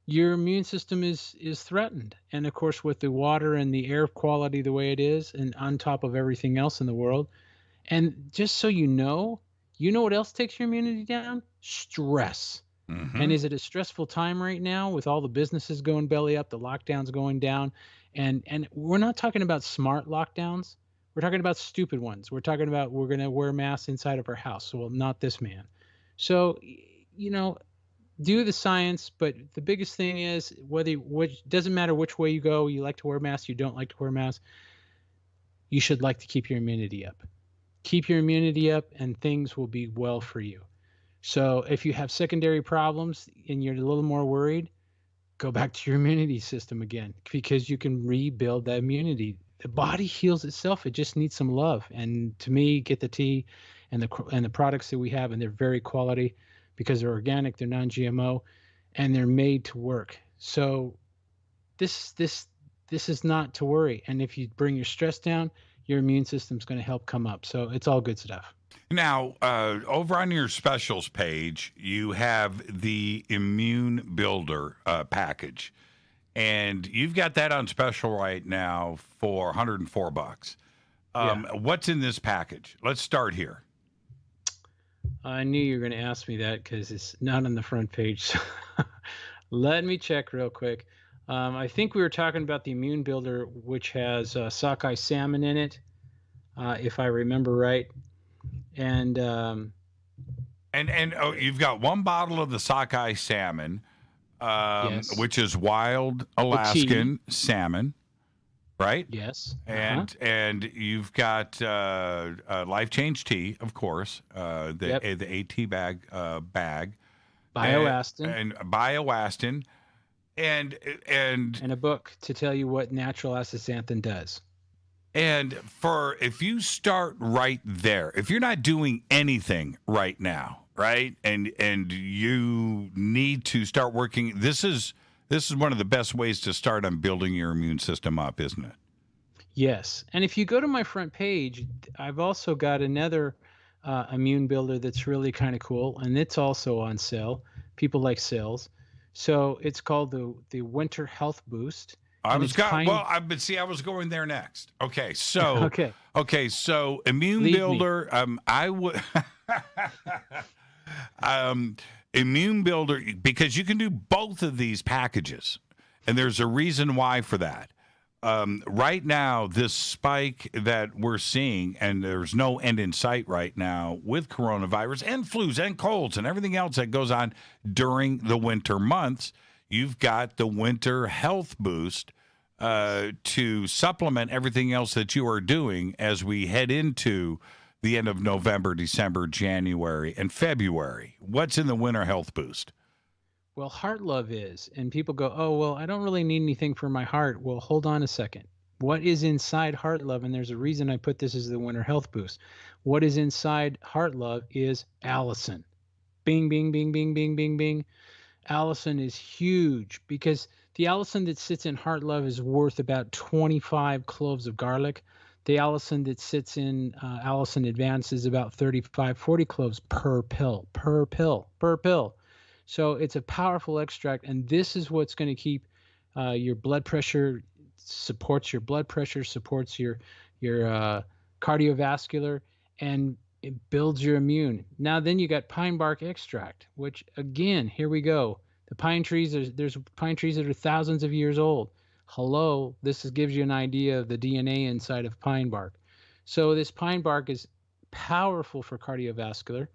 your immune system is threatened. And of course, with the water and the air quality the way it is, and on top of everything else in the world. And just so you know what else takes your immunity down? Stress. Mm-hmm. And is it a stressful time right now with all the businesses going belly up, the lockdowns going down? And we're not talking about smart lockdowns. We're talking about stupid ones. We're talking about we're going to wear masks inside of our house. Well, not this man. So, you know, do the science, but the biggest thing is doesn't matter which way you go. You like to wear masks, you don't like to wear masks. You should like to keep your immunity up. Keep your immunity up and things will be well for you. So if you have secondary problems and you're a little more worried, go back to your immunity system again, because you can rebuild that immunity. The body heals itself. It just needs some love. And to me, get the tea and the products that we have, and they're very quality because they're organic, they're non-GMO, and they're made to work. So this is not to worry. And if you bring your stress down, your immune system's going to help come up. So it's all good stuff. Now, over on your specials page, you have the Immune Builder package, and you've got that on special right now for $104. What's in this package? Let's start here. I knew you were going to ask me that because it's not on the front page. So let me check real quick. I think we were talking about the Immune Builder, which has sockeye salmon in it, if I remember right. And And you've got one bottle of the sockeye salmon, Yes. which is wild Alaskan salmon, right? Yes. And you've got Life Change tea, of course, the AT bag, Bioastin. and Bioastin, and a book to tell you what natural astaxanthin does. And if you start right there, if you're not doing anything right now, right, and you need to start working, this is one of the best ways to start on building your immune system up, isn't it? Yes. And if you go to my front page, I've also got another immune builder that's really kind of cool, and it's also on sale. People like sales. So it's called the Winter Health Boost. I was going there next. Okay, so so immune builder. I would immune builder, because you can do both of these packages, and there's a reason why for that. Right now, this spike that we're seeing, and there's no end in sight right now with coronavirus and flus and colds and everything else that goes on during the winter months. You've got the Winter Health Boost to supplement everything else that you are doing as we head into the end of November, December, January, and February. What's in the Winter Health Boost? Well, Heart Love is. And people go, oh, well, I don't really need anything for my heart. Well, hold on a second. What is inside Heart Love? And there's a reason I put this as the Winter Health Boost. What is inside Heart Love is Allison. Bing, bing, bing, bing, bing, bing, bing. Allison is huge, because the Allison that sits in Heart Love is worth about 25 cloves of garlic. The Allison that sits in Allison Advance is about 35, 40 cloves per pill. So it's a powerful extract, and this is what's going to keep your blood pressure, supports your blood pressure, supports your cardiovascular, and it builds your immune. Now, then you got pine bark extract, which, again, here we go. The pine trees, there's pine trees that are thousands of years old. Hello, gives you an idea of the DNA inside of pine bark. So this pine bark is powerful for cardiovascular.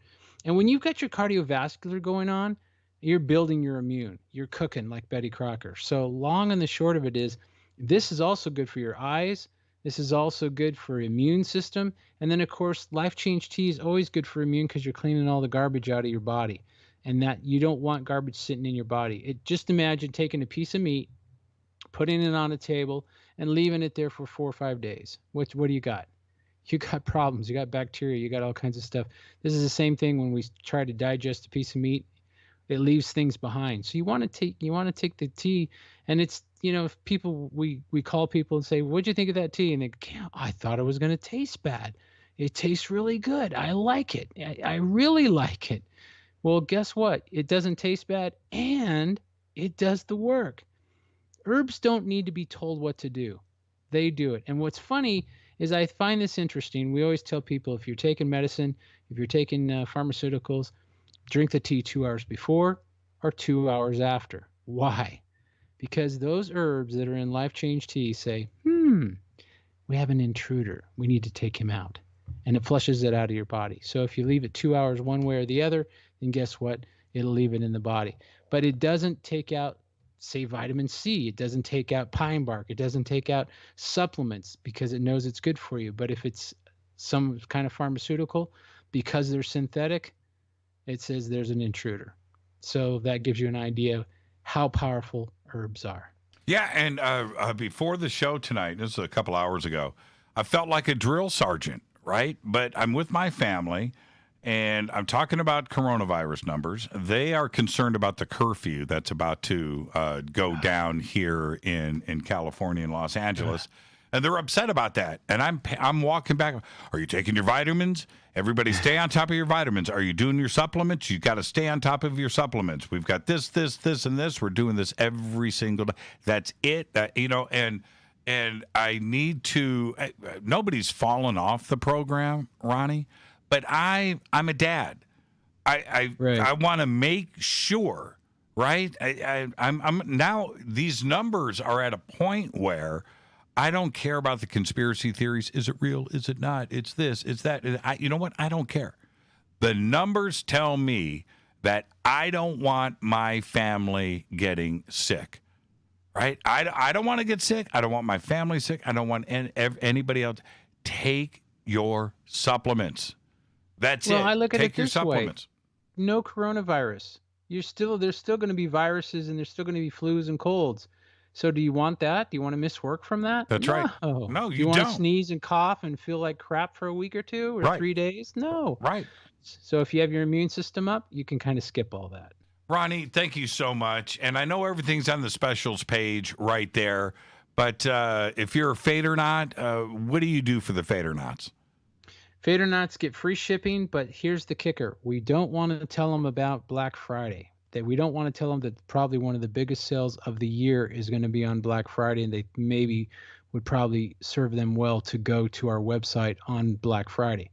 And when you've got your cardiovascular going on, you're building your immune. You're cooking like Betty Crocker. So long and the short of it is, this is also good for your eyes. This is also good for immune system. And then, of course, Life Change Tea is always good for immune, because you're cleaning all the garbage out of your body. And that you don't want garbage sitting in your body. Just imagine taking a piece of meat, putting it on a table, and leaving it there for 4 or 5 days. What do you got? You got problems. You got bacteria. You got all kinds of stuff. This is the same thing when we try to digest a piece of meat. It leaves things behind. So you want to take the tea, and it's, if people, we call people and say, what'd you think of that tea? And they go, I thought it was going to taste bad. It tastes really good. I like it. I really like it. Well, guess what? It doesn't taste bad, and it does the work. Herbs don't need to be told what to do. They do it. And what's funny is, I find this interesting. We always tell people, if you're taking medicine, if you're taking pharmaceuticals, drink the tea 2 hours before or 2 hours after. Why? Because those herbs that are in Life Change Tea say, we have an intruder. We need to take him out. And it flushes it out of your body. So if you leave it 2 hours one way or the other, then guess what? It'll leave it in the body. But it doesn't take out, say, vitamin C. It doesn't take out pine bark. It doesn't take out supplements, because it knows it's good for you. But if it's some kind of pharmaceutical, because they're synthetic, it says there's an intruder. So that gives you an idea how powerful herbs are. Yeah, and before the show tonight, this is a couple hours ago, I felt like a drill sergeant, right? But I'm with my family, and I'm talking about coronavirus numbers. They are concerned about the curfew that's about to go down here in California and Los Angeles. And they're upset about that. And I'm walking back. Are you taking your vitamins? Everybody stay on top of your vitamins. Are you doing your supplements? You got to stay on top of your supplements. We've got this, and this. We're doing this every single day. That's it. And I need to, nobody's fallen off the program, Ronnie, but I'm a dad. I want to make sure, right? I'm now, these numbers are at a point where I don't care about the conspiracy theories. Is it real? Is it not? It's this, it's that. You know what? I don't care. The numbers tell me that I don't want my family getting sick, right? I don't want to get sick. I don't want my family sick. I don't want anybody else. Take your supplements. That's it. Well, I look at Take it your this supplements. way. No coronavirus. There's still going to be viruses, and there's still going to be flus and colds. So do you want that? Do you want to miss work from that? That's right. No, Do you want don't. to sneeze and cough and feel like crap for a week or two or Right. 3 days? No. Right. So if you have your immune system up, you can kind of skip all that. Ronnie, thank you so much. And I know everything's on the specials page right there. But if you're a Fadernight, what do you do for the Fadernauts? Fadernauts get free shipping, but here's the kicker. We don't want to tell them about Black Friday. That we don't want to tell them that probably one of the biggest sales of the year is going to be on Black Friday, and they maybe would probably serve them well to go to our website on Black Friday.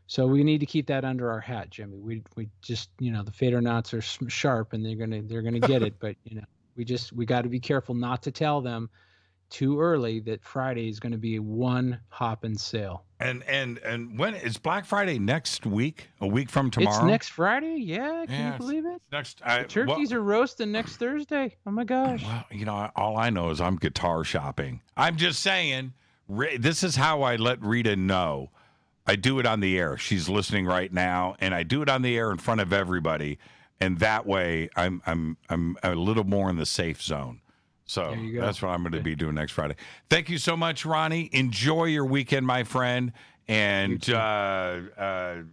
So we need to keep that under our hat, Jimmy. We just, the Fadernauts are sharp, and they're gonna get it, but we got to be careful not to tell them too early that Friday is going to be a one hopping sale. And when is Black Friday next week? A week from tomorrow? It's next Friday? Yeah, can you believe it? The turkeys are roasting next Thursday. Oh my gosh. Well, all I know is I'm guitar shopping. I'm just saying, this is how I let Rita know. I do it on the air. She's listening right now, and I do it on the air in front of everybody, and that way I'm a little more in the safe zone. So that's what I'm going to be doing next Friday. Thank you so much, Ronnie. Enjoy your weekend, my friend. And how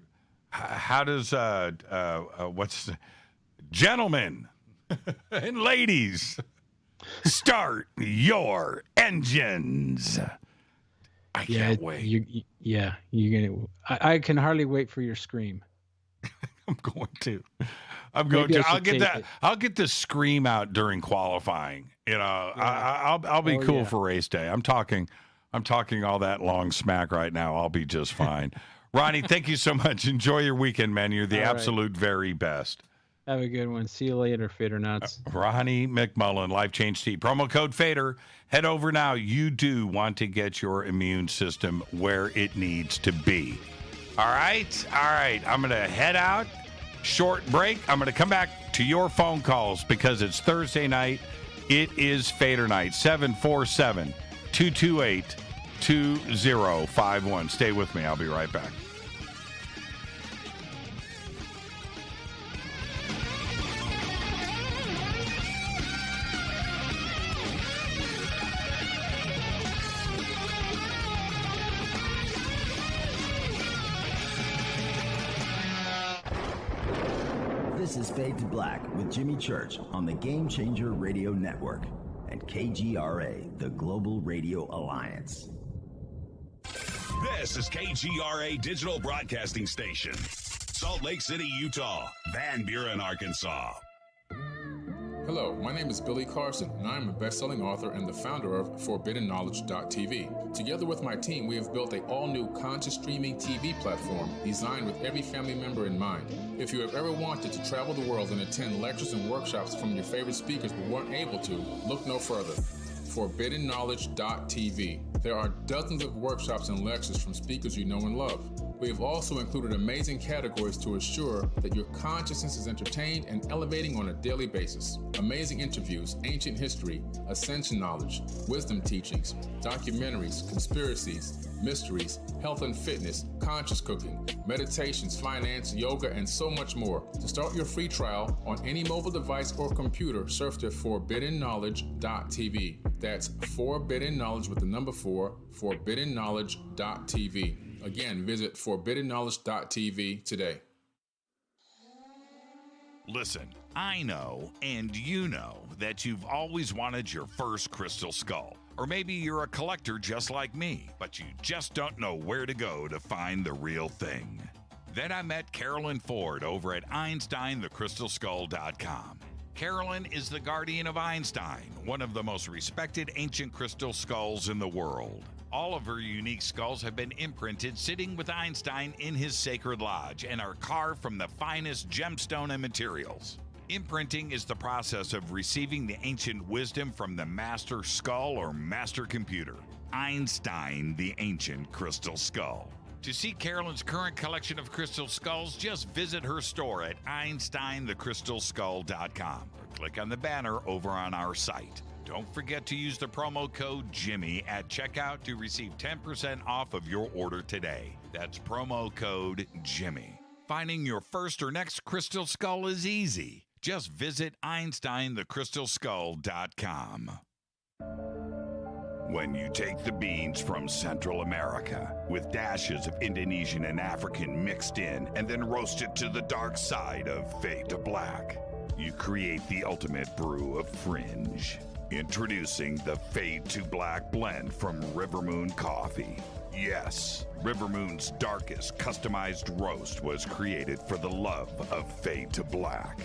does gentlemen and ladies, start your engines? I can't wait. You're gonna. I can hardly wait for your scream. I'm going to. I'll get the scream out during qualifying. I'll be cool for race day. I'm talking all that long smack right now. I'll be just fine. Ronnie, thank you so much. Enjoy your weekend, man. You're the absolute very best. Have a good one. See you later, Fadernauts. Ronnie McMullen, Life Change Tea. Promo code Fader. Head over now. You do want to get your immune system where it needs to be. All right. I'm going to head out. Short break. I'm going to come back to your phone calls because it's Thursday night. It is Fader Night. 747-228-2051. Stay with me. I'll be right back. This is Fade to Black with Jimmy Church on the Game Changer Radio Network and KGRA, the Global Radio Alliance. This is KGRA Digital Broadcasting Station, Salt Lake City, Utah, Van Buren, Arkansas. Hello, my name is Billy Carson, and I am a best-selling author and the founder of ForbiddenKnowledge.tv. Together with my team, we have built an all-new conscious streaming TV platform designed with every family member in mind. If you have ever wanted to travel the world and attend lectures and workshops from your favorite speakers but weren't able to, look no further. ForbiddenKnowledge.tv. There are dozens of workshops and lectures from speakers you know and love. We have also included amazing categories to assure that your consciousness is entertained and elevating on a daily basis. Amazing interviews, ancient history, ascension knowledge, wisdom teachings, documentaries, conspiracies, mysteries, health and fitness, conscious cooking, meditations, finance, yoga, and so much more. To start your free trial on any mobile device or computer, surf to ForbiddenKnowledge.tv. That's Forbidden Knowledge with the number 4, ForbiddenKnowledge.tv. Again, visit ForbiddenKnowledge.tv today. Listen, I know, and you know, that you've always wanted your first crystal skull. Or maybe you're a collector just like me, but you just don't know where to go to find the real thing. Then I met Carolyn Ford over at EinsteinTheCrystalSkull.com. Carolyn is the guardian of Einstein, one of the most respected ancient crystal skulls in the world. All of her unique skulls have been imprinted sitting with Einstein in his sacred lodge and are carved from the finest gemstone and materials. Imprinting is the process of receiving the ancient wisdom from the master skull or master computer. Einstein, the ancient crystal skull. To see Carolyn's current collection of crystal skulls, just visit her store at EinsteinTheCrystalSkull.com or click on the banner over on our site. Don't forget to use the promo code Jimmy at checkout to receive 10% off of your order today. That's promo code Jimmy. Finding your first or next crystal skull is easy. Just visit EinsteinTheCrystalSkull.com. When you take the beans from Central America with dashes of Indonesian and African mixed in and then roast it to the dark side of Fade to Black, you create the ultimate brew of fringe. Introducing the Fade to Black blend from River Moon Coffee. Yes, River Moon's darkest customized roast was created for the love of Fade to Black.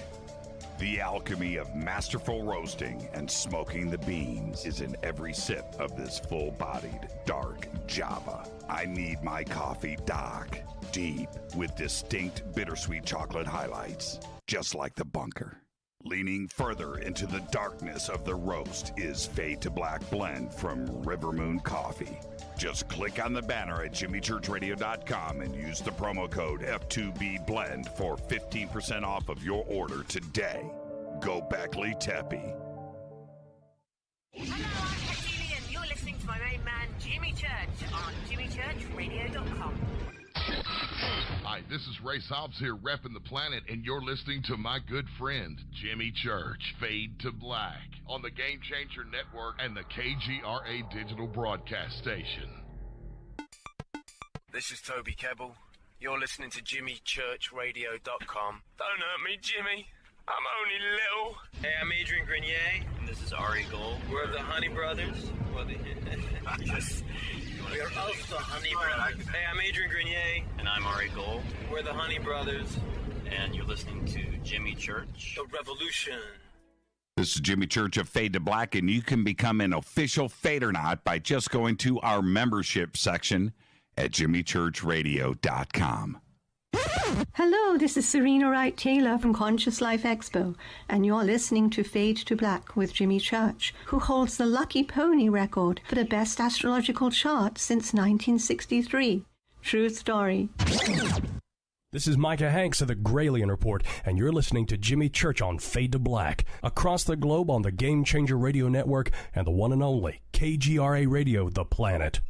The alchemy of masterful roasting and smoking the beans is in every sip of this full-bodied, dark Java. I need my coffee dark, deep, with distinct bittersweet chocolate highlights, just like the bunker. Leaning further into the darkness of the roast is Fade to Black blend from River Moon Coffee. Just click on the banner at jimmychurchradio.com and use the promo code F2BBLEND for 15% off of your order today. Go Beckley Teppy. Hello, I'm Katie, and you're listening to my main man, Jimmy Church, on jimmychurchradio.com. Hi, this is Ray Hobbs here, repping the planet, and you're listening to my good friend, Jimmy Church, Fade to Black, on the Game Changer Network and the KGRA Digital Broadcast Station. This is Toby Kebbell. You're listening to jimmychurchradio.com. Don't hurt me, Jimmy. I'm only little. Hey, I'm Adrian Grenier. And this is Ari Gold. We're the Honey Brothers. Yes. We are of the Honey Brothers. Hey, I'm Adrian Grenier. And I'm Ari Gold. We're the Honey Brothers. And you're listening to Jimmy Church. The Revolution. This is Jimmy Church of Fade to Black, and you can become an official Fadernight by just going to our membership section at jimmychurchradio.com. Hello, this is Serena Wright Taylor from Conscious Life Expo, and you're listening to Fade to Black with Jimmy Church, who holds the Lucky Pony record for the best astrological chart since 1963. True story. This is Micah Hanks of the Gralien Report, and you're listening to Jimmy Church on Fade to Black, across the globe on the Game Changer Radio Network and the one and only KGRA Radio, The Planet.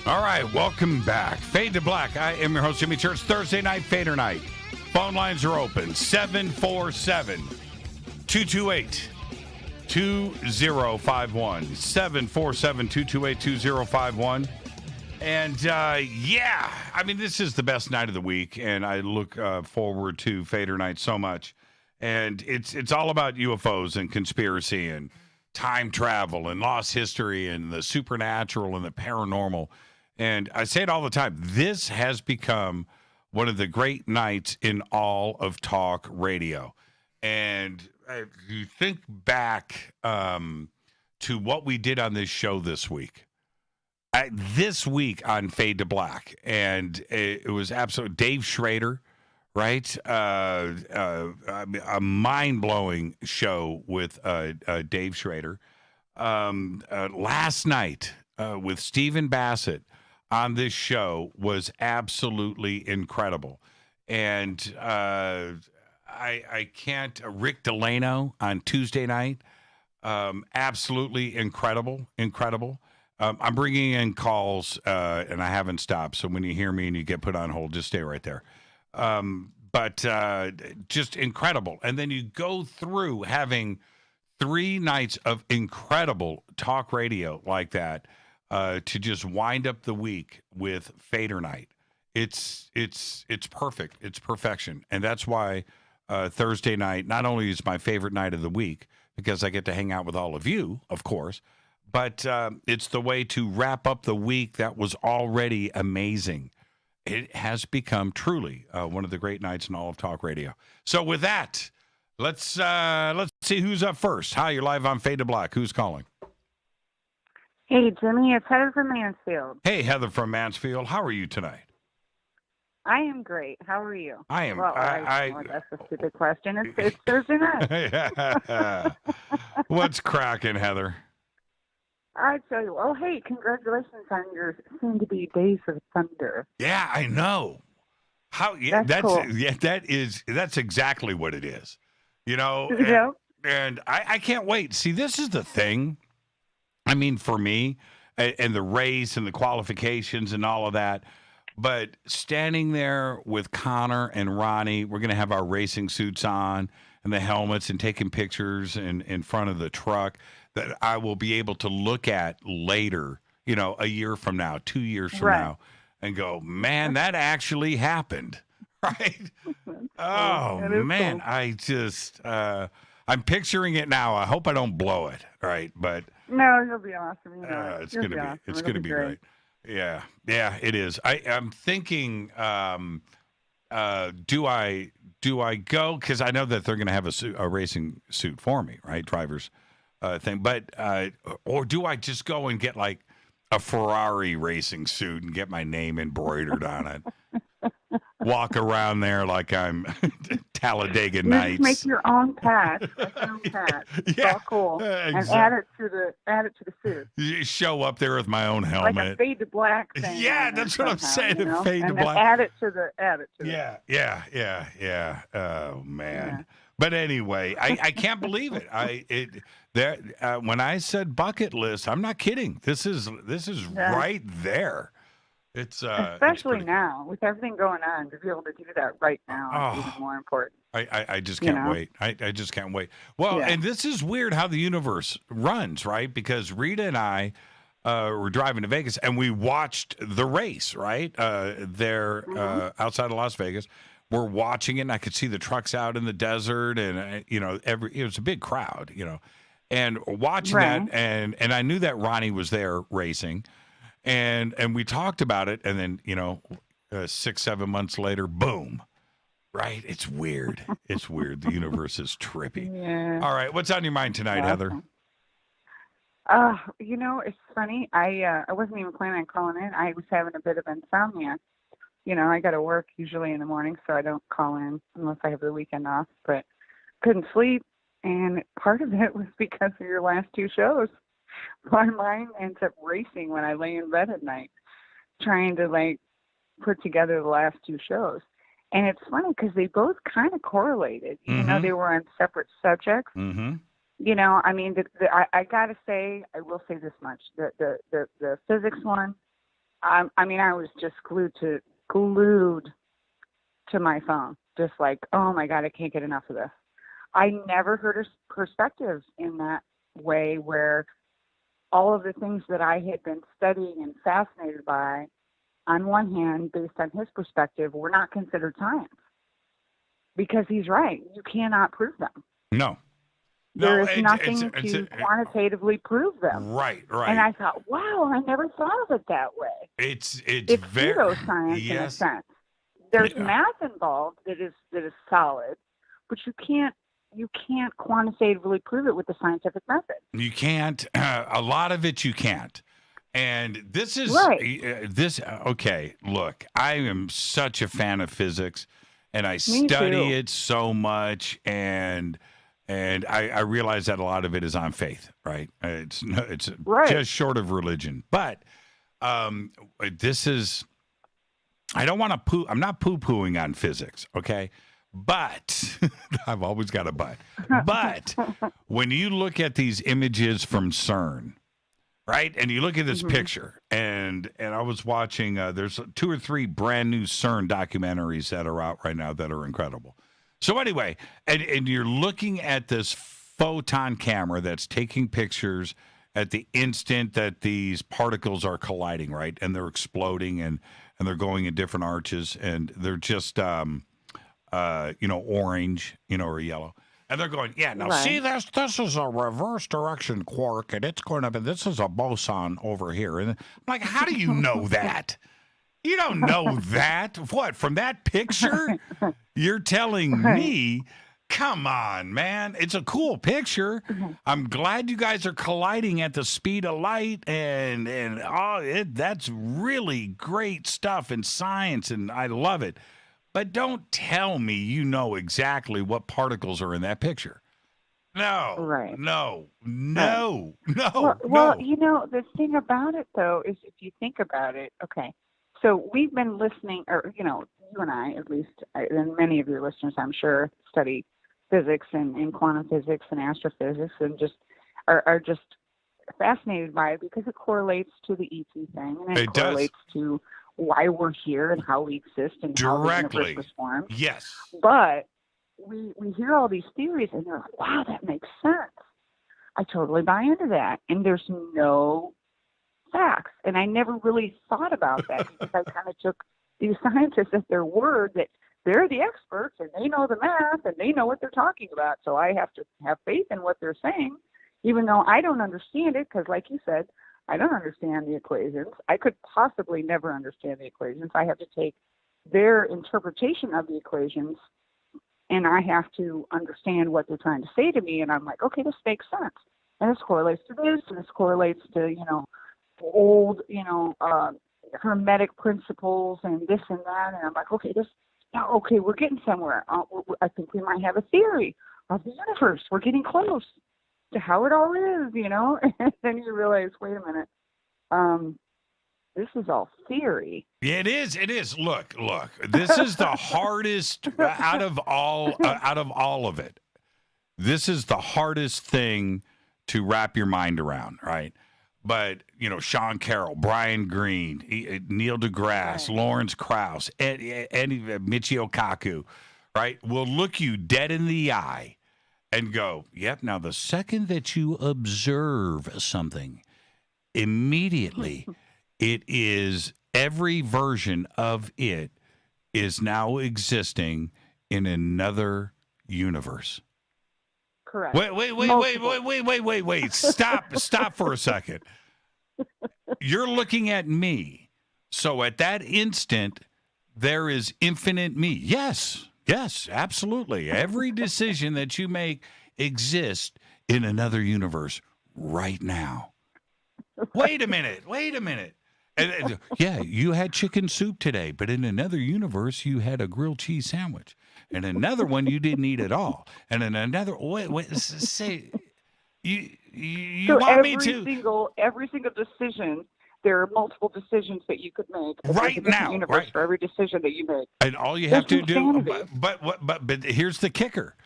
All right, welcome back. Fade to Black. I am your host, Jimmy Church. Thursday night, Fader Night. Phone lines are open. 747-228-2051. 747-228-2051. And, yeah, I mean, this is the best night of the week, and I look forward to Fader Night so much. And it's all about UFOs and conspiracy and time travel and lost history and the supernatural and the paranormal. And I say it all the time. This has become one of the great nights in all of talk radio. And if you think back to what we did on this show this week, this week on Fade to Black, and it was absolute Dave Schrader, right? A mind-blowing show with Dave Schrader. Last night with Stephen Bassett on this show was absolutely incredible. And I can't, Rick Delano on Tuesday night, absolutely incredible. I'm bringing in calls, and I haven't stopped. So when you hear me and you get put on hold, just stay right there. But just incredible. And then you go through having 3 nights of incredible talk radio like that to just wind up the week with Fader Night. It's perfect. It's perfection. And that's why Thursday night not only is my favorite night of the week, because I get to hang out with all of you, of course, but it's the way to wrap up the week that was already amazing. It has become truly one of the great nights in all of talk radio. So with that, let's see who's up first. Hi, you're live on Fade to Black. Who's calling? Hey, Jimmy, it's Heather from Mansfield. Hey, Heather from Mansfield. How are you tonight? I am great. How are you? I am. Well, that's a stupid question. It's Thursday night. What's cracking, Heather? I tell you. Oh, hey, congratulations on your soon-to-be Days of Thunder. Yeah, I know. That's cool. Yeah, that's exactly what it is. You know, and I can't wait. See, this is the thing. I mean, for me, and the race and the qualifications and all of that. But standing there with Connor and Ronnie, we're going to have our racing suits on and the helmets and taking pictures in front of the truck that I will be able to look at later, you know, a year from now, 2 years from now, and go, man, that actually happened, right? Oh, man, cool. I just, I'm picturing it now. I hope I don't blow it, right? But no, it'll be awesome. You know, it's going to be, awesome. It's going to be great. Yeah, it is. I'm thinking, do I go? Because I know that they're going to have a racing suit for me, right? Driver's thing. But or do I just go and get like a Ferrari racing suit and get my name embroidered on it? Walk around there like I'm Talladega Nights. Just make your own patch. Yeah. It's all cool. Exactly. And add it to the suit. You show up there with my own helmet. Like a fade to black thing. Yeah, that's what I'm saying. You know? Fade to black. Add it to the. Yeah. Oh man. Yeah. But anyway, I can't believe it. When I said bucket list, I'm not kidding. This is right there. It's especially now with everything going on, to be able to do that right now is even more important. I just can't wait. I just can't wait. Well, and this is weird how the universe runs, right? Because Rita and I were driving to Vegas and we watched the race, right? There outside of Las Vegas. We're watching it and I could see the trucks out in the desert and it was a big crowd, and watching that and I knew that Ronnie was there racing. And we talked about it, and then 6-7 months later, boom! Right? It's weird. It's weird. The universe is trippy. Yeah. All right, what's on your mind tonight, Heather? It's funny. I wasn't even planning on calling in. I was having a bit of insomnia. I got to work usually in the morning, so I don't call in unless I have the weekend off. But couldn't sleep, and part of it was because of your last two shows. My mind ends up racing when I lay in bed at night, trying to put together the last two shows. And it's funny because they both kind of correlated, even though they were on separate subjects. Mm-hmm. I mean, I gotta say, I will say this much: the physics one. I was just glued to my phone, just like, oh my God, I can't get enough of this. I never heard a perspective in that way where all of the things that I had been studying and fascinated by, on one hand, based on his perspective, were not considered science. Because he's right. You cannot prove them. No. There is nothing to quantitatively prove them. Right. And I thought, wow, I never thought of it that way. It's very pseudoscience in a sense. There's math involved that is solid, but you can't quantitatively prove it with the scientific method. You can't. A lot of it you can't. And this is okay, look, I am such a fan of physics and I study it so much and I realize that a lot of it is on faith, right? It's just short of religion. But this is I'm not poo-pooing on physics, okay? But I've always got a but. But when you look at these images from CERN, right, and you look at this picture, and I was watching, there's 2 or 3 brand new CERN documentaries that are out right now that are incredible. So anyway, and you're looking at this photon camera that's taking pictures at the instant that these particles are colliding, right, and they're exploding and they're going in different arches, and they're just orange, or yellow. And they're going, see, this is a reverse direction quark, and this is a boson over here. And I'm like, how do you know that? You don't know that. What, from that picture? You're telling me Come on, man. It's a cool picture. I'm glad you guys are colliding at the speed of light, and that's really great stuff in science, and I love it. But don't tell me you know exactly what particles are in that picture. No. Right. No. Well, the thing about it, though, is if you think about it, okay, so we've been listening, or, you and I, at least, and many of your listeners, I'm sure, study physics and quantum physics and astrophysics and just are just fascinated by it because it correlates to the ET thing, and it correlates to why we're here and how we exist and how the universe was formed. Yes. But we hear all these theories and they're like, wow, that makes sense. I totally buy into that. And there's no facts. And I never really thought about that because I kind of took these scientists at their word that they're the experts and they know the math and they know what they're talking about. So I have to have faith in what they're saying, even though I don't understand it because, like you said, I don't understand the equations. I could possibly never understand the equations. I have to take their interpretation of the equations and I have to understand what they're trying to say to me. And I'm like, okay, this makes sense. And this correlates to this, and this correlates to, old, hermetic principles and this and that. And I'm like, okay, we're getting somewhere. I think we might have a theory of the universe. We're getting close to how it all is, And then you realize, wait a minute, this is all theory. It is. Look. This is the hardest out of all of it. This is the hardest thing to wrap your mind around, right? But, Sean Carroll, Brian Greene, Neil deGrasse, Lawrence Krauss, Michio Kaku, right, will look you dead in the eye and go, yep, now the second that you observe something, immediately it is every version of it is now existing in another universe. Correct. Wait. Stop for a second. You're looking at me. So at that instant, there is infinite me. Yes, absolutely. Every decision that you make exists in another universe right now. Wait a minute. And, yeah, you had chicken soup today, but in another universe, you had a grilled cheese sandwich. And another one you didn't eat at all. And in another, say, you so want me to? Every single decision, there are multiple decisions that you could make right now, universe for every decision that you make. And all you have to do, but here's the kicker: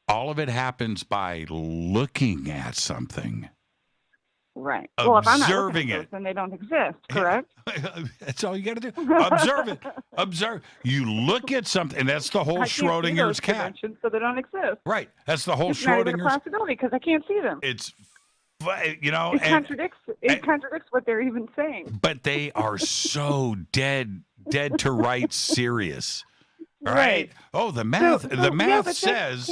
all of it happens by looking at something. Right. Observing well, if I'm not looking at those, then they don't exist, correct? That's all you got to do. Observe it. Observe. You look at something, and that's the whole Schrodinger's cat. So they don't exist. Right. That's the whole it's Schrodinger's. It's not even a possibility because I can't see them. It's, It contradicts what they're even saying. But they are so dead to rights serious. Right. Oh, the math. The math says.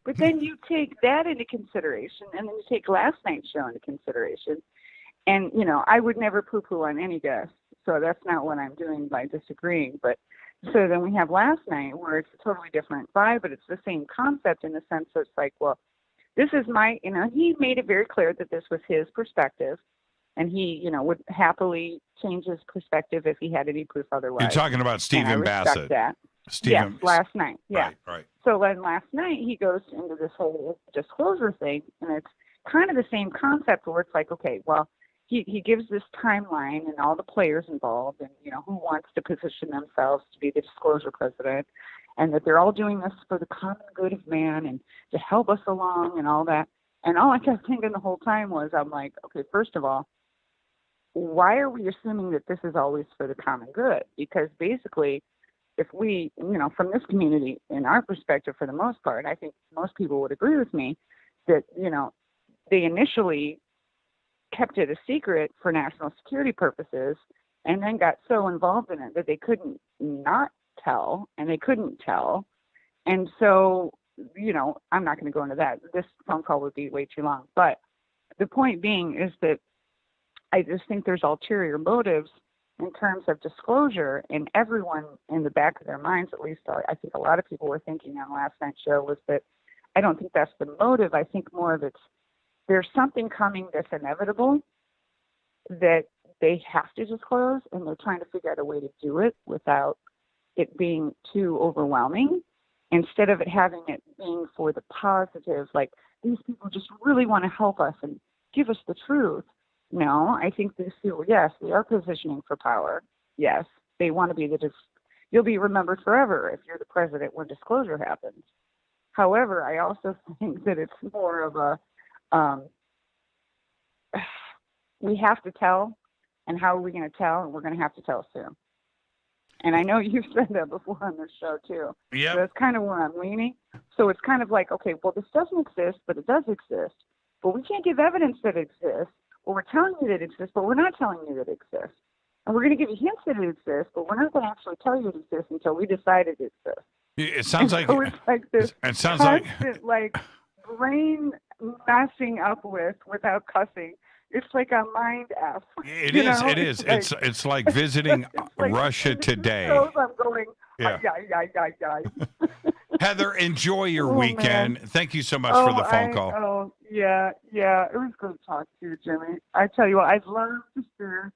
But then you take that into consideration, and then you take last night's show into consideration. And, I would never poo-poo on any guest, so that's not what I'm doing by disagreeing. But so then we have last night where it's a totally different vibe, but it's the same concept in the sense that it's like, well, this is my, he made it very clear that this was his perspective, and he, would happily change his perspective if he had any proof otherwise. You're talking about Stephen Bassett. That. Yes, last night. Yeah. Right. So then last night he goes into this whole disclosure thing, and it's kind of the same concept where it's like, okay, well, he gives this timeline and all the players involved and, who wants to position themselves to be the disclosure president, and that they're all doing this for the common good of man and to help us along and all that. And all I kept thinking the whole time was, I'm like, okay, first of all, why are we assuming that this is always for the common good? Because basically, if we, from this community, in our perspective, for the most part, I think most people would agree with me that, they initially kept it a secret for national security purposes and then got so involved in it that they couldn't not tell, and they couldn't tell. And so, I'm not going to go into that. This phone call would be way too long. But the point being is that I just think there's ulterior motives in terms of disclosure, and everyone in the back of their minds, at least I think a lot of people were thinking on last night's show, was that I don't think that's the motive. I think more of it's there's something coming that's inevitable that they have to disclose, and they're trying to figure out a way to do it without it being too overwhelming, instead of it having it being for the positive, like these people just really want to help us and give us the truth. No, I think they feel, yes, they are positioning for power. Yes, they want to be you'll be remembered forever if you're the president when disclosure happens. However, I also think that it's more of a, we have to tell, and how are we going to tell? And we're going to have to tell soon. And I know you've said that before on this show too. Yeah. So that's kind of where I'm leaning. So it's kind of like, okay, well, this doesn't exist, but it does exist. But we can't give evidence that it exists. Well, we're telling you that it exists, but we're not telling you that it exists. And we're going to give you hints that it exists, but we're not going to actually tell you it exists until we decide it exists. It sounds like so it's like this it sounds constant, like brain messing up without cussing. It's like a mind F. It is. It is. It's like visiting like Russia today. Shows I'm going. Yeah. Heather, enjoy your weekend. Man. Thank you so much for the phone call. Oh, yeah. It was good to talk to you, Jimmy. I tell you what, I'd love to hear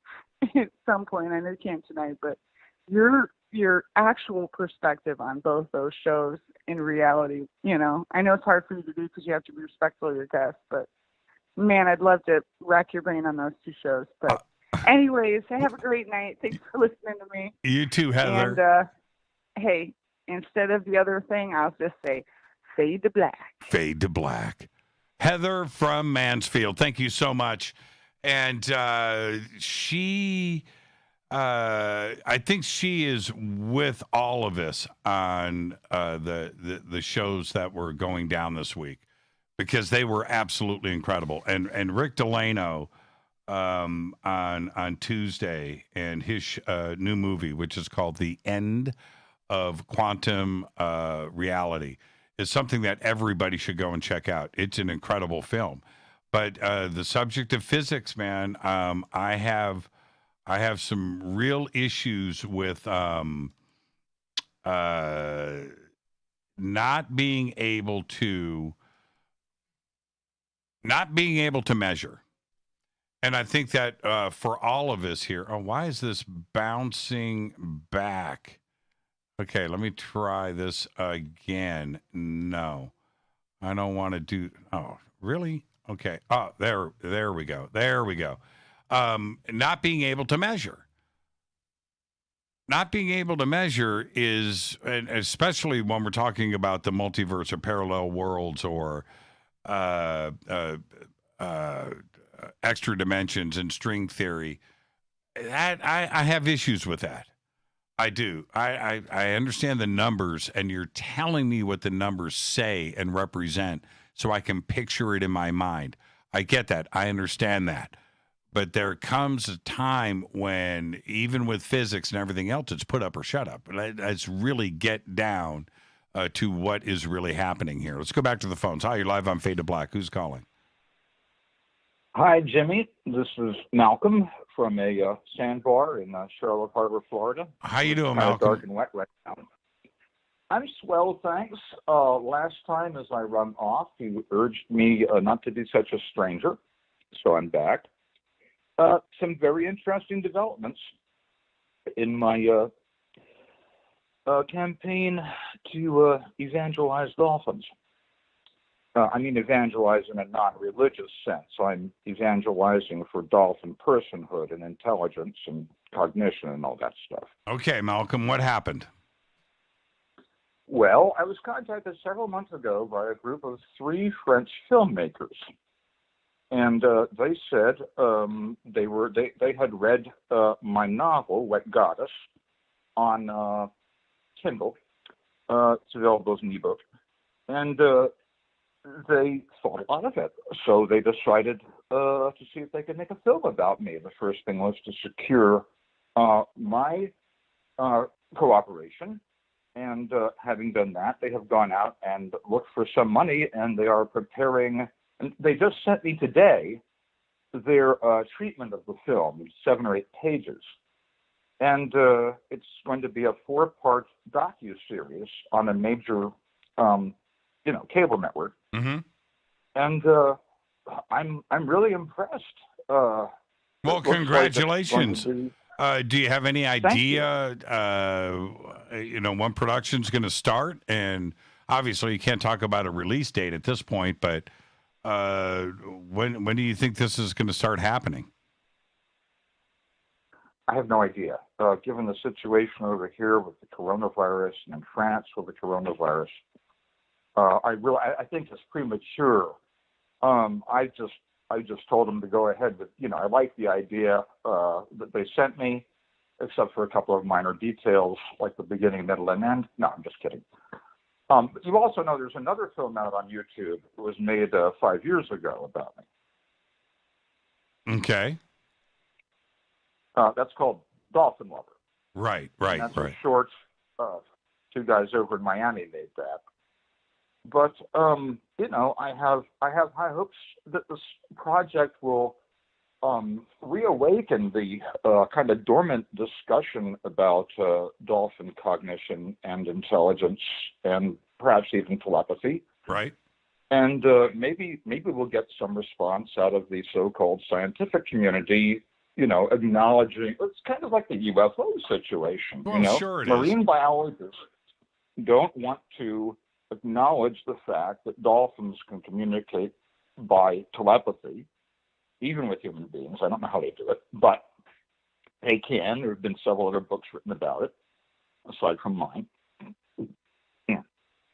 at some point. I know you can't tonight, but your actual perspective on both those shows in reality. I know it's hard for you to do because you have to be respectful of your guests, but man, I'd love to rack your brain on those two shows. But anyways, have a great night. Thanks for listening to me. You too, Heather. And hey, instead of the other thing, I'll just say, fade to black. Fade to black. Heather from Mansfield, thank you so much. And she, I think she is with all of us on the shows that were going down this week, because they were absolutely incredible. And Rick Delano on Tuesday, and his new movie, which is called The End of Quantum Reality, is something that everybody should go and check out. It's an incredible film. But the subject of physics, man, I have some real issues with not being able to measure. And I think that for all of us here, why is this bouncing back? Okay, let me try this again. No, I don't want to do. Oh, really? Okay. Oh, there we go. There we go. Not being able to measure. Not being able to measure is, and especially when we're talking about the multiverse or parallel worlds or extra dimensions and string theory. That I have issues with that. I do. I understand the numbers, and you're telling me what the numbers say and represent so I can picture it in my mind. I get that. I understand that. But there comes a time when, even with physics and everything else, it's put up or shut up. Let's really get down to what is really happening here. Let's go back to the phones. Hi, you're live on Fade to Black. Who's calling? Hi, Jimmy. This is Malcolm from a sandbar in Charlotte Harbor, Florida. How you doing, Malcolm? Malcolm? Dark and wet right now. I'm swell, thanks. Last time, as I run off, you urged me not to be such a stranger, so I'm back. Some very interesting developments in my campaign to evangelize dolphins. I mean, evangelize in a non-religious sense. I'm evangelizing for dolphin personhood and intelligence and cognition and all that stuff. Okay, Malcolm, what happened? Well, I was contacted several months ago by a group of 3 French filmmakers. And they said they had read my novel, Wet Goddess, on Kindle. It's available as an ebook. And they thought a lot of it. So they decided to see if they could make a film about me. The first thing was to secure my cooperation. And having done that, they have gone out and looked for some money, and they are preparing. And they just sent me today their treatment of the film, 7 or 8 pages. and it's going to be a 4-part docu-series on a major, cable network. Mm-hmm. And I'm really impressed. Well, congratulations. Do you have any idea, when production's going to start? And obviously, you can't talk about a release date at this point, but when do you think this is going to start happening? I have no idea. Given the situation over here with the coronavirus and in France with the coronavirus, I think it's premature. I just told them to go ahead with, I like the idea that they sent me, except for a couple of minor details like the beginning, middle, and end. No, I'm just kidding. But you also know there's another film out on YouTube that was made 5 years ago about me. Okay. That's called Dolphin Lover. Right. And that's a short. 2 guys over in Miami made that. But I have high hopes that this project will reawaken the kind of dormant discussion about dolphin cognition and intelligence, and perhaps even telepathy. Right. And maybe we'll get some response out of the so-called scientific community. Acknowledging it's kind of like the UFO situation. Well, sure it Marine biologists don't want to acknowledge the fact that dolphins can communicate by telepathy, even with human beings. I don't know how they do it, but they can. There have been several other books written about it, aside from mine. Yeah.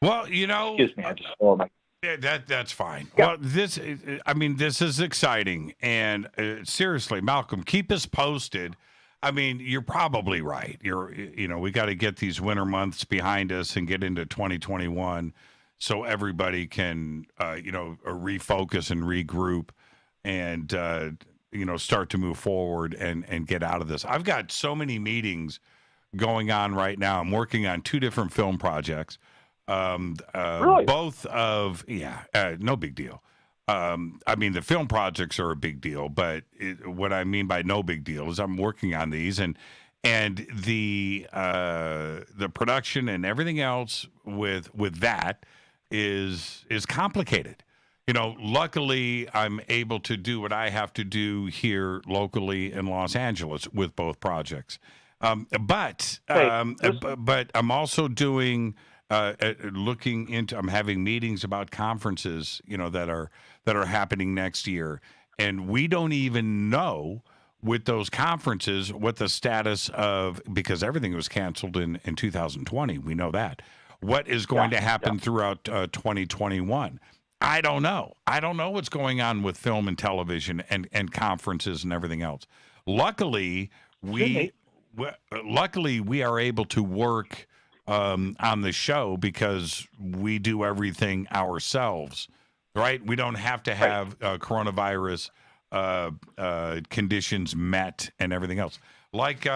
Well, Excuse me, I just saw my... Yeah, that's fine. Yeah. Well, this is exciting, and seriously, Malcolm, keep us posted. I mean, you're probably right. We got to get these winter months behind us and get into 2021, so everybody can, refocus and regroup, and start to move forward and get out of this. I've got so many meetings going on right now. I'm working on 2 different film projects. Really? Both of, no big deal. The film projects are a big deal, but what I mean by no big deal is I'm working on these, and the production and everything else with that is complicated. Luckily I'm able to do what I have to do here locally in Los Angeles with both projects. But I'm also doing. I'm having meetings about conferences, that are happening next year, and we don't even know with those conferences what the status of, because everything was canceled in 2020. We know that. What is going to happen throughout 2021? I don't know. I don't know what's going on with film and television and conferences and everything else. Luckily, we are able to work on the show because we do everything ourselves, right? We don't have to have coronavirus conditions met and everything else. Like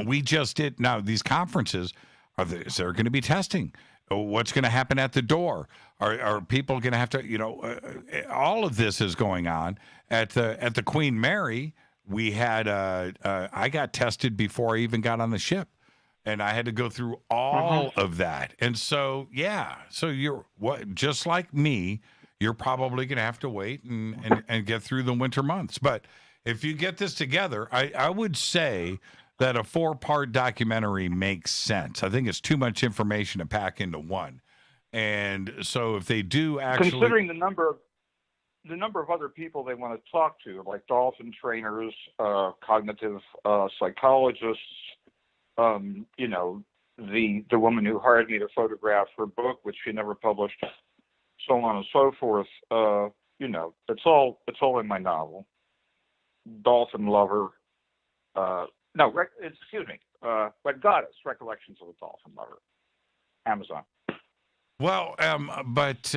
we just did. Now, these conferences, is there going to be testing? What's going to happen at the door? Are people going to have to, all of this is going on. At the Queen Mary, we had, I got tested before I even got on the ship. And I had to go through all of that. And so, so you're just like me, you're probably going to have to wait and get through the winter months. But if you get this together, I would say that a 4-part documentary makes sense. I think it's too much information to pack into one. And so if they do actually... Considering the number of other people they want to talk to, like dolphin trainers, cognitive psychologists, the woman who hired me to photograph her book, which she never published, so on and so forth. It's all in my novel. Dolphin Lover. But Goddess, Recollections of a Dolphin Lover. Amazon. Well, but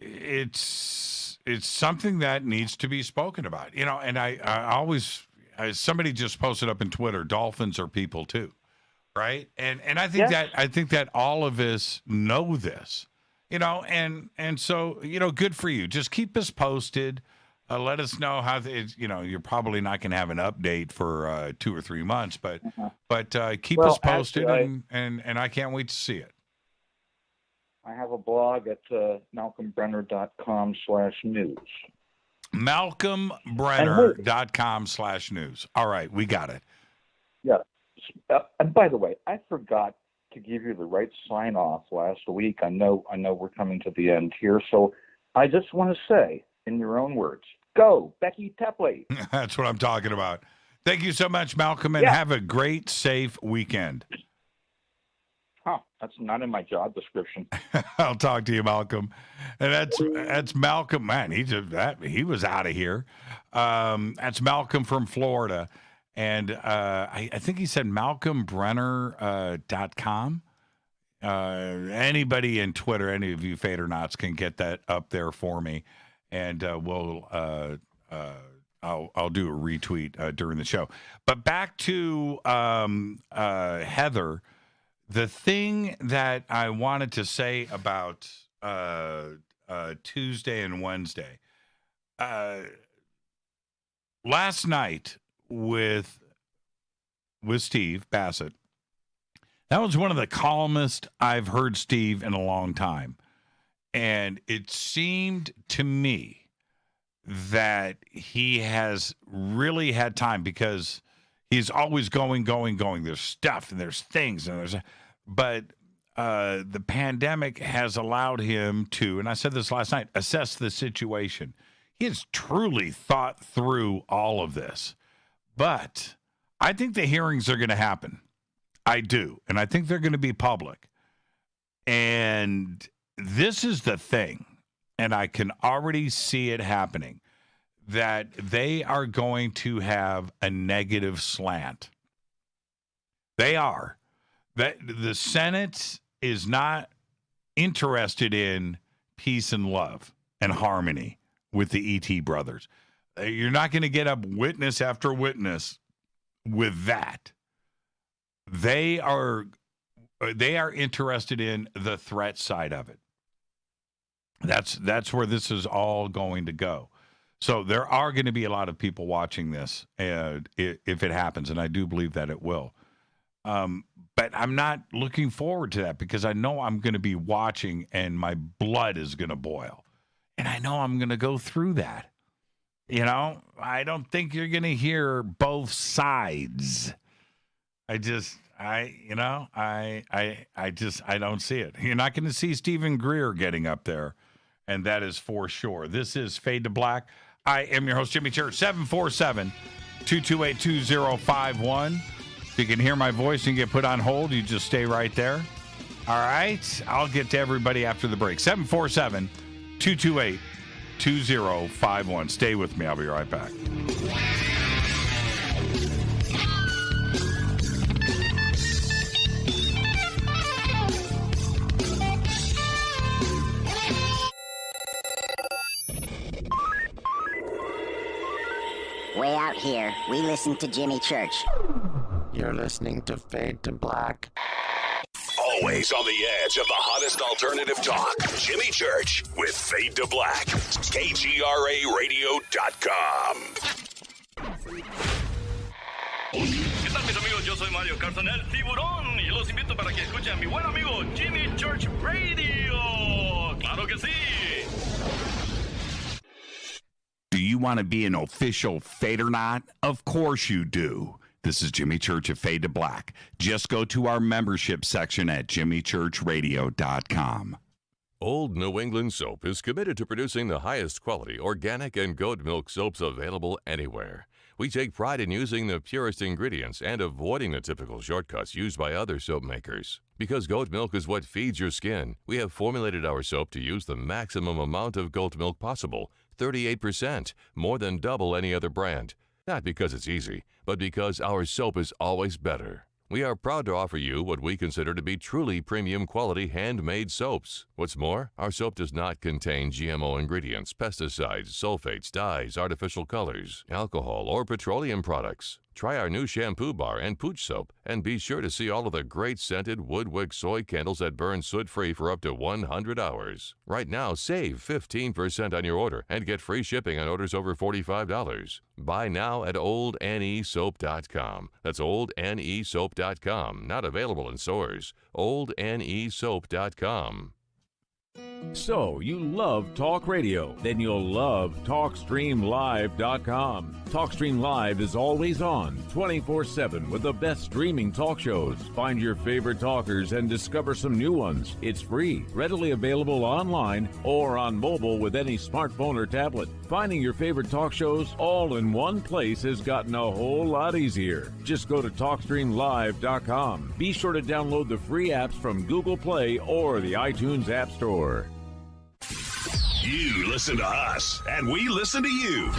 it's something that needs to be spoken about, and I always. Somebody just posted up in Twitter, dolphins are people too, right? And I think that all of us know this, and so, good for you. Just keep us posted. let us know how you're probably not going to have an update for 2 or 3 months, but keep us posted, and I can't wait to see it. I have a blog at malcolmbrenner.com/news. malcolmbrenner.com/news. All right, we got it. Yeah. And by the way, I forgot to give you the right sign off last week. I know we're coming to the end here, so I just want to say, in your own words, go Becky Tepley. That's what I'm talking about. Thank you so much, Malcolm, and have a great, safe weekend. Huh, that's not in my job description. I'll talk to you, Malcolm. And that's Malcolm. Man, he was out of here. That's Malcolm from Florida. And I think he said malcolmbrenner.com. Anybody in Twitter, any of you Fadernauts can get that up there for me. And I'll do a retweet during the show. But back to Heather. The thing that I wanted to say about Tuesday and Wednesday, last night with Steve Bassett, that was one of the calmest I've heard Steve in a long time. And it seemed to me that he has really had time because he's always going. There's stuff and there's things but the pandemic has allowed him to, and I said this last night, assess the situation. He has truly thought through all of this. But I think the hearings are going to happen. I do. And I think they're going to be public. And this is the thing, and I can already see it happening, that they are going to have a negative slant. They are. That the Senate is not interested in peace and love and harmony with the E.T. brothers. You're not going to get up witness after witness with that. They are interested in the threat side of it. That's where this is all going to go. So there are going to be a lot of people watching this if it happens, and I do believe that it will. But I'm not looking forward to that because I know I'm going to be watching and my blood is going to boil. And I know I'm going to go through that. I don't think you're going to hear both sides. I don't see it. You're not going to see Stephen Greer getting up there, and that is for sure. This is Fade to Black. I am your host, Jimmy Church, 747-228-2051. If you can hear my voice and get put on hold, you just stay right there. All right? I'll get to everybody after the break. 747-228-2051. Stay with me. I'll be right back. Way out here, we listen to Jimmy Church. You're listening to Fade to Black. Always on the edge of the hottest alternative talk. Jimmy Church with Fade to Black. KGRARadio.com. ¿Qué tal, mis amigos? Yo soy Mario Carson, el tiburón, y los invito para que escuchen a mi buen amigo Jimmy Church Radio. ¡Claro que sí! Do you want to be an official Fadernight? Of course you do. This is Jimmy Church of Fade to Black. Just go to our membership section at jimmychurchradio.com. Old New England Soap is committed to producing the highest quality organic and goat milk soaps available anywhere. We take pride in using the purest ingredients and avoiding the typical shortcuts used by other soap makers. Because goat milk is what feeds your skin, we have formulated our soap to use the maximum amount of goat milk possible, 38%, more than double any other brand. Not because it's easy, but because our soap is always better. We are proud to offer you what we consider to be truly premium quality handmade soaps. What's more, our soap does not contain GMO ingredients, pesticides, sulfates, dyes, artificial colors, alcohol, or petroleum products. Try our new shampoo bar and pooch soap, and be sure to see all of the great scented Woodwick soy candles that burn soot-free for up to 100 hours. Right now, save 15% on your order and get free shipping on orders over $45. Buy now at oldnesoap.com. That's oldnesoap.com. Not available in stores. oldnesoap.com. So, you love talk radio? Then you'll love TalkStreamLive.com. TalkStream Live is always on, 24/7, with the best streaming talk shows. Find your favorite talkers and discover some new ones. It's free, readily available online or on mobile with any smartphone or tablet. Finding your favorite talk shows all in one place has gotten a whole lot easier. Just go to TalkStreamLive.com. Be sure to download the free apps from Google Play or the iTunes App Store. You listen to us, and we listen to you.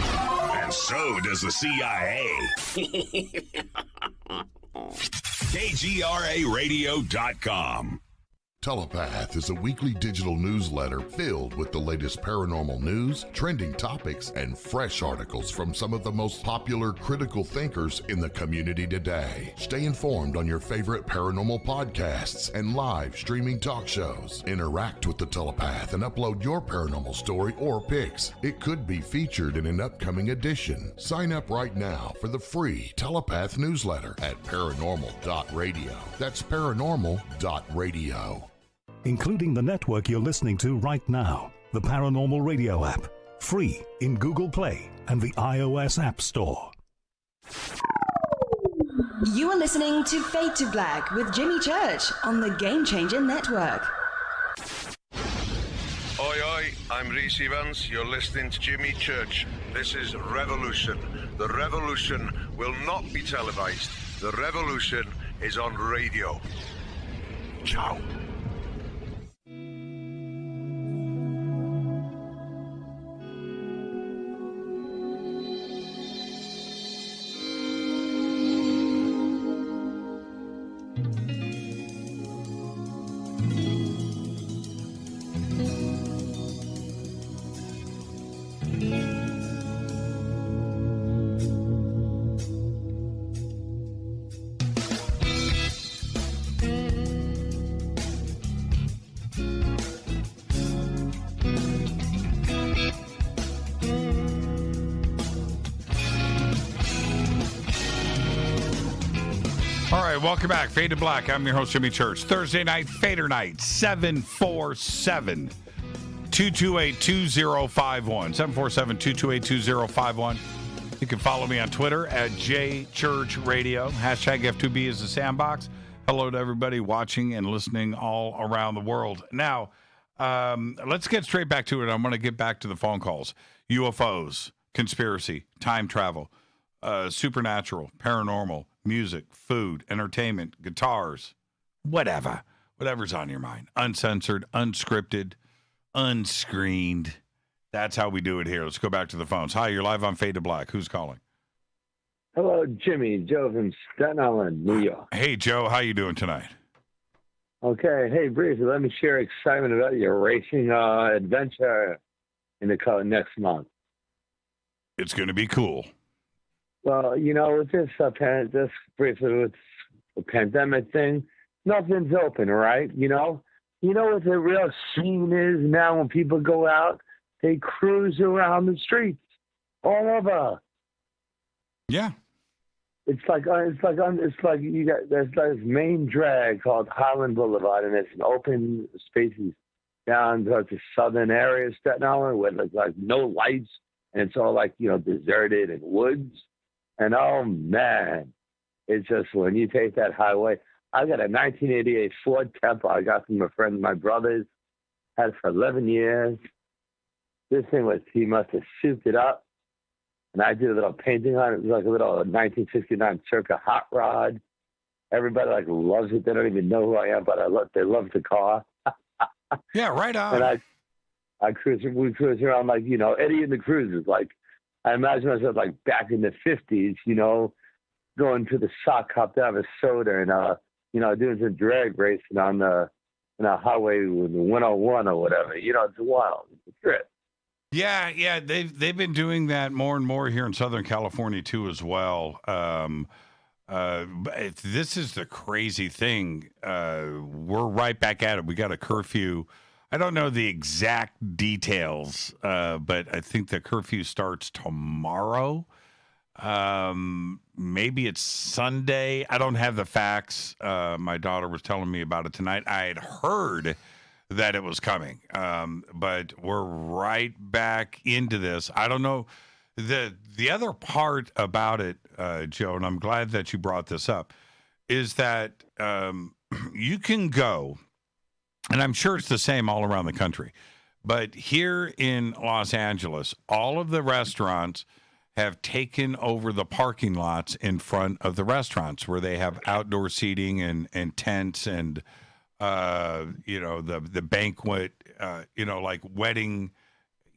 And so does the CIA. KGRARadio.com. Telepath is a weekly digital newsletter filled with the latest paranormal news, trending topics, and fresh articles from some of the most popular critical thinkers in the community today. Stay informed on your favorite paranormal podcasts and live streaming talk shows. Interact with the Telepath and upload your paranormal story or pics. It could be featured in an upcoming edition. Sign up right now for the free Telepath newsletter at paranormal.radio. That's paranormal.radio. Including the network you're listening to right now, the Paranormal Radio app, free in Google Play and the iOS App Store. You are listening to Fade to Black with Jimmy Church on the Game Changer Network. Oi, oi, I'm Reese Evans. You're listening to Jimmy Church. This is Revolution. The revolution will not be televised. The revolution is on radio. Ciao. All right, welcome back. Fade to Black. I'm your host, Jimmy Church. Thursday night, Fadernight, 747-228-2051. 747-228-2051. You can follow me on Twitter at JChurchRadio. Hashtag F2B is the sandbox. Hello to everybody watching and listening all around the world. Now, let's get straight back to it. I'm going to get back to the phone calls. UFOs, conspiracy, time travel, supernatural, paranormal, music, food, entertainment, guitars, whatever's on your mind. Uncensored, unscripted, unscreened. That's how we do it here. Let's go back to the phones. Hi, you're live on Fade to Black. Who's calling? Hello, Jimmy. Joe from Staten Island, New York. Hey, Joe. How you doing tonight? Okay. Hey, briefly, let me share excitement about your racing adventure in the next month. It's going to be cool. Well, you know, with this briefly with the pandemic thing, nothing's open, right? You know what the real scene is now when people go out? They cruise around the streets all over. Yeah. It's like you got there's this main drag called Highland Boulevard, and it's an open spaces down to the southern area of Staten Island where there's like no lights, and it's all like deserted and woods. And oh man, it's just when you take that highway. I got a 1988 Ford Tempo I got from a friend of my brother's. Had it for 11 years. This thing he must have souped it up. And I did a little painting on it. It was like a little 1969 Circa hot rod. Everybody loves it. They don't even know who I am, but they love the car. Yeah, right on. And we cruise around like, Eddie and the Cruisers. Like, I imagine myself back in the 50s, going to the sock hop to have a soda and, doing some drag racing on the highway with the 101 or whatever. It's wild. It's a trip. Yeah, they've been doing that more and more here in Southern California too, as well. But this is the crazy thing. We're right back at it. We got a curfew. I don't know the exact details, but I think the curfew starts tomorrow. Maybe it's Sunday. I don't have the facts. My daughter was telling me about it tonight. I had heard that it was coming, but we're right back into this. I don't know. The other part about it, Joe, and I'm glad that you brought this up, is that you can go, and I'm sure it's the same all around the country, but here in Los Angeles, all of the restaurants have taken over the parking lots in front of the restaurants where they have outdoor seating and tents and, the banquet, like wedding,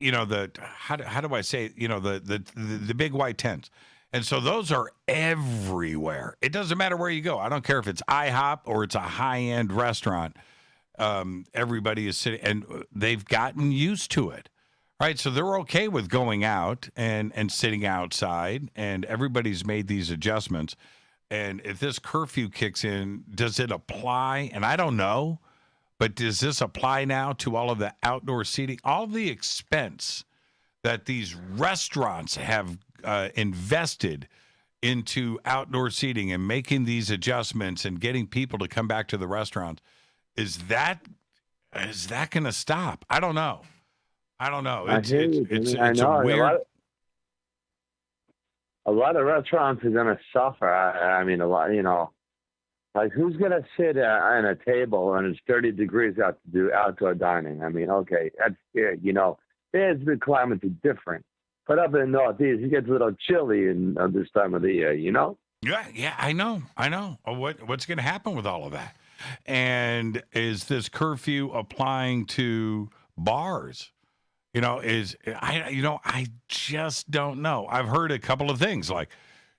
how do I say, the big white tents. And so those are everywhere. It doesn't matter where you go. I don't care if it's IHOP or it's a high-end restaurant. Everybody is sitting, and they've gotten used to it. Right, so they're okay with going out and sitting outside, and everybody's made these adjustments. And if this curfew kicks in, does it apply? And I don't know, but does this apply now to all of the outdoor seating? All the expense that these restaurants have invested into outdoor seating and making these adjustments and getting people to come back to the restaurants, is that going to stop? I don't know. It's weird. A lot of restaurants are going to suffer. I mean, a lot, like who's going to sit at a table and it's 30 degrees out to do outdoor dining? I mean, okay, that's weird. There's the climate is different. But up in the Northeast, it gets a little chilly this time of the year, Yeah, I know. What's going to happen with all of that? And is this curfew applying to bars? I just don't know. I've heard a couple of things like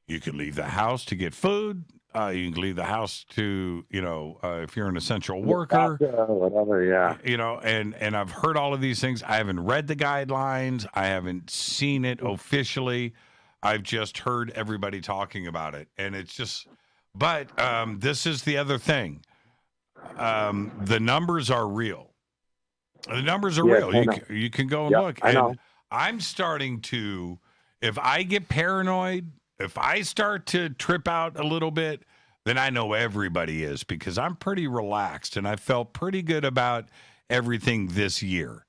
you can leave the house to get food. You can leave the house to, if you're an essential worker, whatever. Yeah. And I've heard all of these things. I haven't read the guidelines. I haven't seen it officially. I've just heard everybody talking about it. And it's just, but this is the other thing. The numbers are real. The numbers are real. You can go and look. And I'm starting to, if I get paranoid, if I start to trip out a little bit, then I know everybody is, because I'm pretty relaxed and I felt pretty good about everything this year,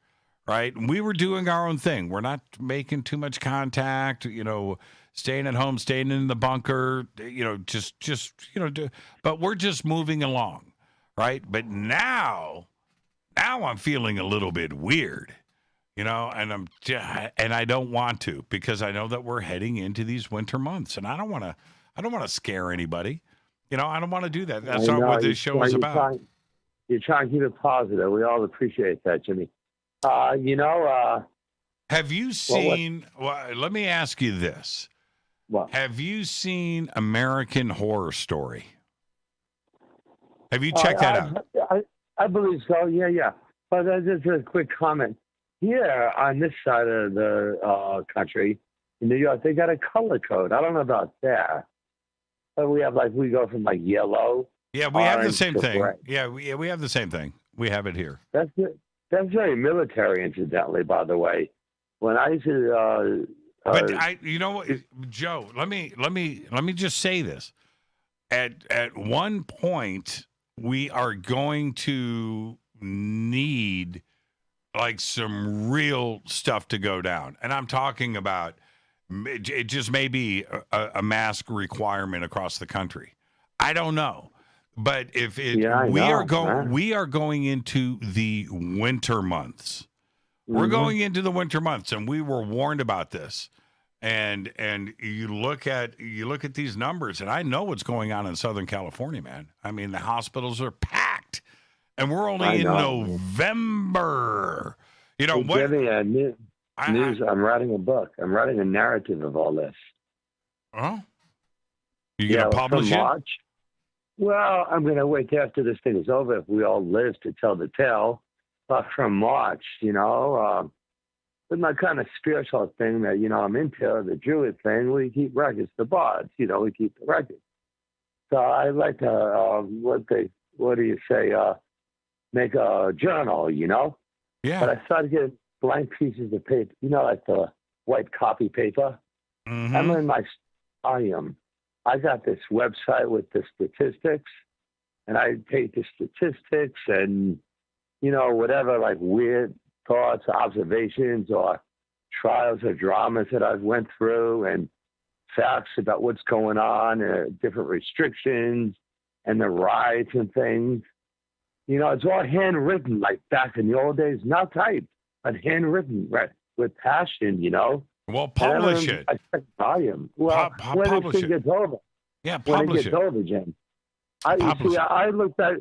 right? We were doing our own thing. We're not making too much contact, staying at home, staying in the bunker, but we're just moving along, right? But now I'm feeling a little bit weird, and I don't want to, because I know that we're heading into these winter months, and I don't want to scare anybody. I don't want to do that. That's not what this show is about. You're trying to keep it positive. We all appreciate that, Jimmy. Have you seen? Well, let me ask you this: have you seen American Horror Story? Have you checked that out? I believe so. Yeah. But just a quick comment. Here on this side of the country, in New York, they got a color code. I don't know about that. But we go from yellow. Yeah, we have the same thing. Gray. Yeah, we have the same thing. We have it here. That's very military, incidentally, by the way. When I used to, Joe, let me just say this. At one point, we are going to need some real stuff to go down. And I'm talking about, it just may be a mask requirement across the country. I don't know. But if we are going into the winter months. Mm-hmm. We're going into the winter months, and we were warned about this. And you look at these numbers, and I know what's going on in Southern California, man. I mean, the hospitals are packed, and we're only in November. News. I'm writing a book. I'm writing a narrative of all this. Oh, you gonna publish it? March. Well, I'm gonna wait after this thing is over, if we all live to tell the tale. But from March, with my kind of spiritual thing that, I'm into, the Jewish thing, we keep records, the bards, we keep the records. So I like to, what do you say, make a journal, Yeah. But I started getting blank pieces of paper, like the white copy paper. Mm-hmm. I'm in my volume. I got this website with the statistics, and I take the statistics and, whatever, like weird thoughts, observations, or trials or dramas that I've went through, and facts about what's going on, different restrictions, and the riots and things. It's all handwritten, like back in the old days, not typed, but handwritten, right, with passion, Well, publish it. I check volume. Well, when publish it gets over. Yeah, when publish it gets over, Jim. I looked back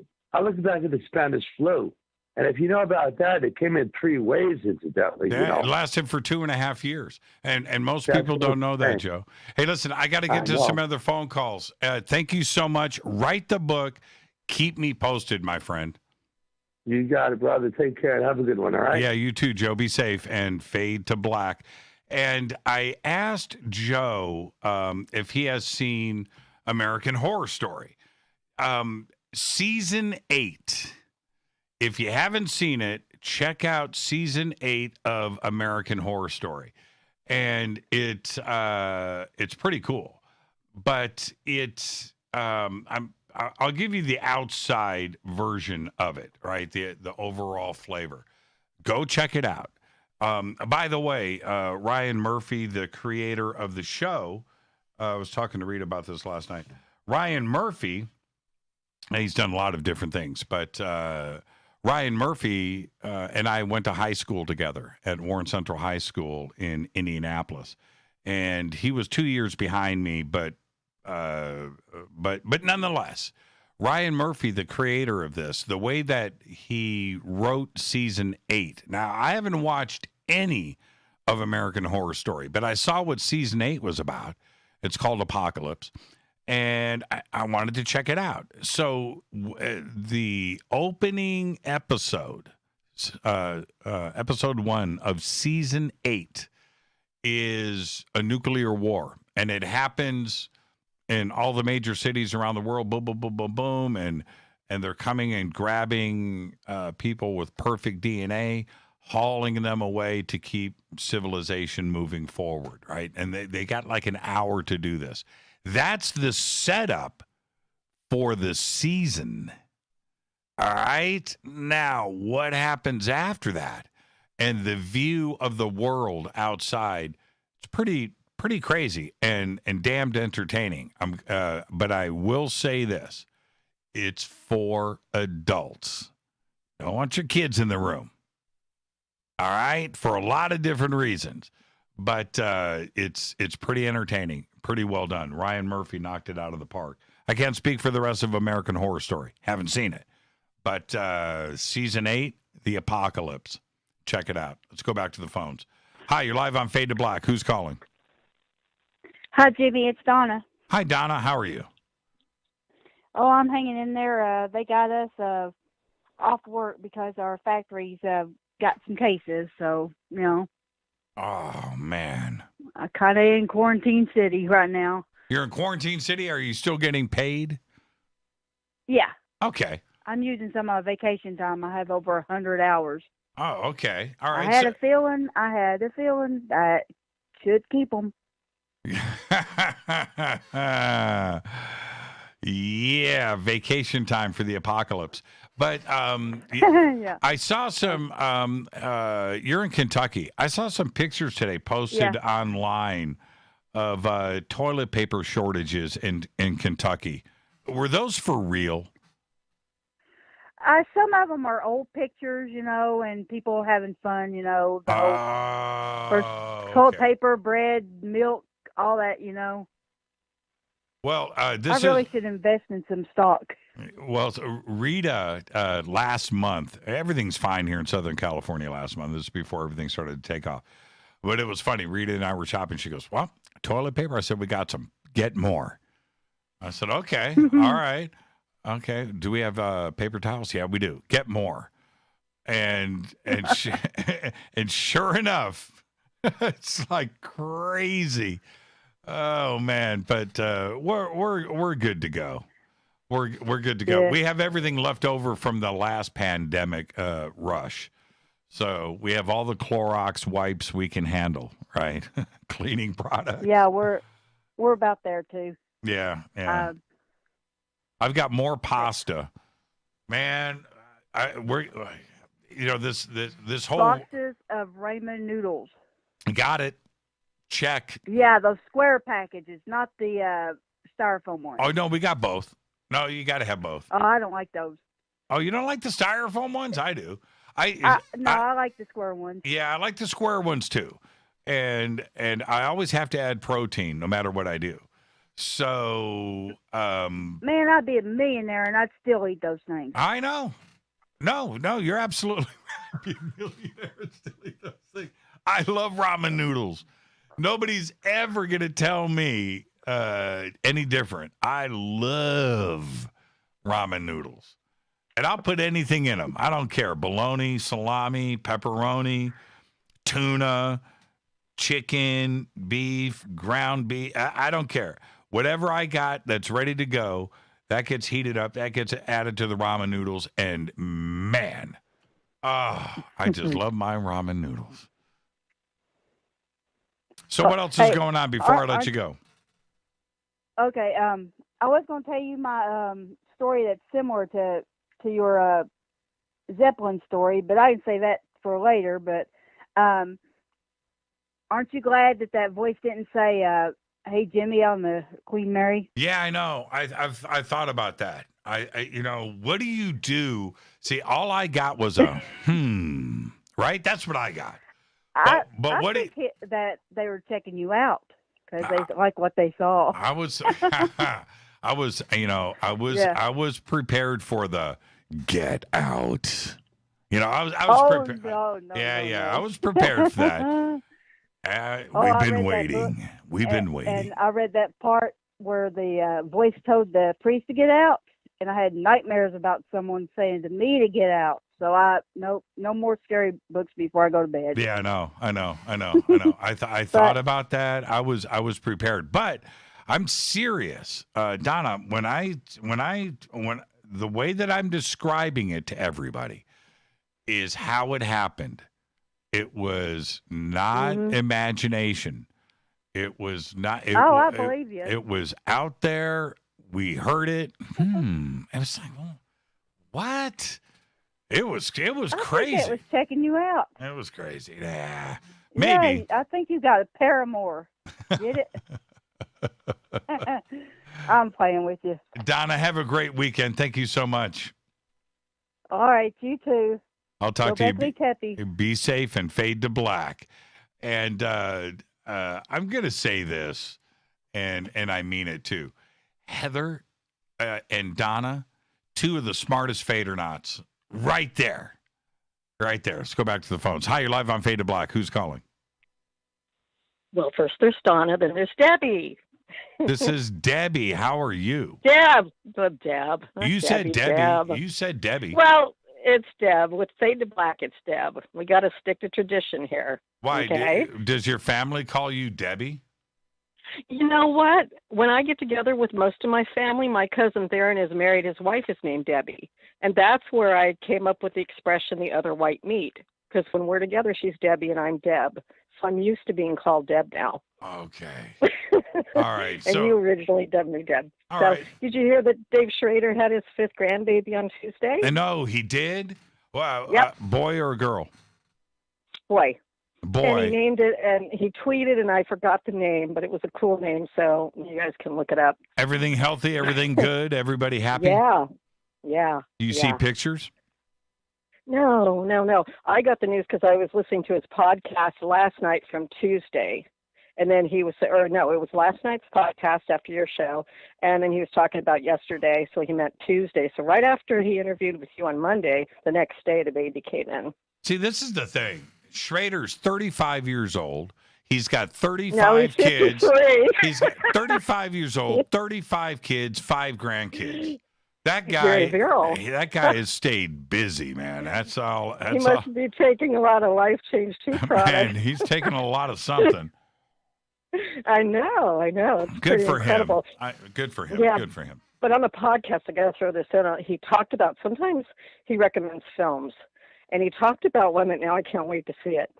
at the Spanish flu. And if you know about that, it came in 3 waves, incidentally. It lasted for 2.5 years. And most people don't know that, Joe. Hey, listen, I got to get to some other phone calls. Thank you so much. Write the book. Keep me posted, my friend. You got it, brother. Take care and have a good one, all right? Yeah, you too, Joe. Be safe and fade to black. And I asked Joe if he has seen American Horror Story. Season 8. If you haven't seen it, check out Season 8 of American Horror Story. And it's pretty cool. But it's I'll give you the outside version of it, right? The overall flavor. Go check it out. By the way, Ryan Murphy, the creator of the show, I was talking to Rita about this last night. Ryan Murphy, he's done a lot of different things, but Ryan Murphy and I went to high school together at Warren Central High School in Indianapolis, and he was 2 years behind me, but nonetheless, Ryan Murphy, the creator of this, the way that he wrote Season 8. Now, I haven't watched any of American Horror Story, but I saw what Season 8 was about. It's called Apocalypse, and I wanted to check it out. So the opening episode, episode 1 of Season 8, is a nuclear war, and it happens in all the major cities around the world, boom, boom, boom, boom, boom, and they're coming and grabbing people with perfect DNA, hauling them away to keep civilization moving forward, right? And they got like an hour to do this. That's the setup for the season. All right? Now, what happens after that? And the view of the world outside, it's pretty crazy and damned entertaining. But I will say this. It's for adults. Don't want your kids in the room. All right? For a lot of different reasons. But it's pretty entertaining. Pretty well done. Ryan Murphy knocked it out of the park. I can't speak for the rest of American Horror Story. Haven't seen it. But Season 8, The Apocalypse. Check it out. Let's go back to the phones. Hi, you're live on Fade to Black. Who's calling? Hi, Jimmy. It's Donna. Hi, Donna. How are you? Oh, I'm hanging in there. They got us off work because our factories got some cases. So, Oh, man. I'm kind of in quarantine city right now. You're in quarantine city? Are you still getting paid? Yeah. Okay. I'm using some of my vacation time. I have over 100 hours. Oh, okay. All right. I had a feeling that should keep them. Yeah, vacation time for the apocalypse. But yeah. I saw some, you're in Kentucky. I saw some pictures today posted online of toilet paper shortages in Kentucky. Were those for real? Some of them are old pictures, and people having fun, toilet paper, bread, milk, all that, Well, I really should invest in some stock. Well, Rita, last month, everything's fine here in Southern California last month. This is before everything started to take off. But it was funny. Rita and I were shopping. She goes, well, toilet paper? I said, we got some. Get more. I said, okay. All right. Okay. Do we have paper towels? Yeah, we do. Get more. And and sure enough, It's like crazy. Oh man, but we're good to go. We're good to go. Yeah. We have everything left over from the last pandemic rush. So we have all the Clorox wipes we can handle, right? Cleaning products. Yeah, we're about there too. Yeah. I've got more pasta. Man, we're this whole Boxes of ramen noodles. Got it. Check. Yeah, those square packages, not the styrofoam ones. Oh no, we got both. No, you got to have both. Oh, I don't like those. Oh, you don't like the styrofoam ones? I do. I like the square ones. Yeah, I like the square ones too. And I always have to add protein no matter what I do. So, man, I'd be a millionaire and I'd still eat those things. I know. No, you're absolutely right. Be a millionaire and still eat those things. I love ramen noodles. Nobody's ever going to tell me any different. I love ramen noodles. And I'll put anything in them. I don't care. Bologna, salami, pepperoni, tuna, chicken, beef, ground beef. I don't care. Whatever I got that's ready to go, that gets heated up. That gets added to the ramen noodles. And, man, I just love my ramen noodles. So what else is going on before I let you go? Okay. I was going to tell you my story that's similar to your Zeppelin story, but I can say that for later. But aren't you glad that voice didn't say, "Hey Jimmy" on the Queen Mary? Yeah, I know. I've thought about that. What do you do? See, all I got was a right? That's what I got. I think that they were checking you out because they like what they saw. I was prepared for for get out. I was prepared. No, I was prepared for that. We've been waiting. We've been waiting. And I read that part where the voice told the priest to get out, and I had nightmares about someone saying to me to get out. So no more scary books before I go to bed. Yeah, I know. I thought about that. I was prepared, but I'm serious, Donna. When the way that I'm describing it to everybody is how it happened. It was not imagination. It was not. I believe you. It was out there. We heard it. It was like, what? It was crazy. It was checking you out. It was crazy. Yeah, maybe. Yeah, I think you got a Paramore. Get it? I'm playing with you. Donna, have a great weekend. Thank you so much. All right, you too. I'll talk to you. Be safe and fade to black. And I'm going to say this, and I mean it too. Heather and Donna, two of the smartest Fadernauts. Right there. Let's go back to the phones. Hi, you're live on Fade to Black. Who's calling? Well, first there's Donna, then there's Debbie. This is Debbie. How are you? Deb. You said Debbie. You said Debbie. Well, it's Deb. With Fade to Black, it's Deb. We got to stick to tradition here. Why? Okay? Does your family call you Debbie? You know what? When I get together with most of my family, my cousin Theron is married. His wife is named Debbie. And that's where I came up with the expression, the other white meat. Because when we're together, she's Debbie and I'm Deb. So I'm used to being called Deb now. Okay. All right. And you originally dubbed me Deb. Right. Did you hear that Dave Schrader had his 5th grandbaby on Tuesday? No, he did? Wow. Yep. Boy or girl? Boy. Boy. And he named it, and he tweeted, and I forgot the name, but it was a cool name, so you guys can look it up. Everything healthy? Everything good? Everybody happy? Yeah. Do you see pictures? No. I got the news because I was listening to his podcast last night from Tuesday. And then it was last night's podcast after your show. And then he was talking about yesterday, so he meant Tuesday. So right after he interviewed with you on Monday, the next day the baby came in. See, this is the thing. Schrader's 35 years old. He's got 35 kids. He's 35 years old, 35 kids, 5 grandkids. That He's very guy, virile. that guy has stayed busy, man. That's all. He must be taking a lot of Life Change 2 products. Man, he's taking a lot of something. I know. It's Good pretty for incredible. him. Good for him. Yeah. Good for him. But on the podcast, I got to throw this in. He talked about, sometimes he recommends films, and he talked about one that now I can't wait to see it.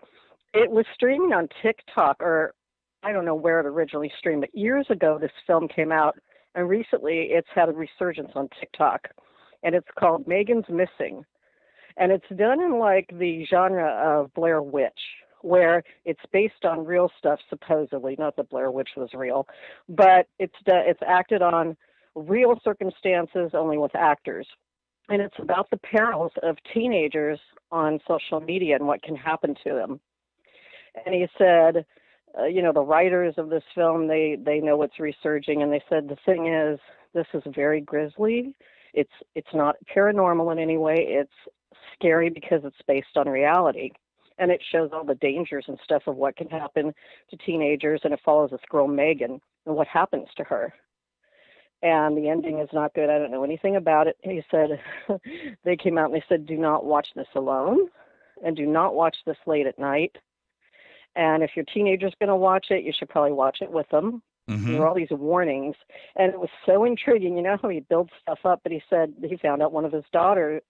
It was streaming on TikTok, or I don't know where it originally streamed, but years ago this film came out, and recently it's had a resurgence on TikTok, and it's called Megan's Missing. And it's done in like the genre of Blair Witch, where it's based on real stuff, supposedly. Not that Blair Witch was real, but it's acted on real circumstances, only with actors. And it's about the perils of teenagers on social media and what can happen to them. And he said, the writers of this film, they know it's resurging, and they said the thing is, this is very grisly. It's not paranormal in any way. It's scary because it's based on reality, and it shows all the dangers and stuff of what can happen to teenagers, and it follows this girl Megan and what happens to her. And the ending is not good. I don't know anything about it. He said they came out and they said, do not watch this alone, and do not watch this late at night. And if your teenager's going to watch it, you should probably watch it with them. Mm-hmm. There were all these warnings. And it was so intriguing. You know how he builds stuff up, but he said he found out one of his daughters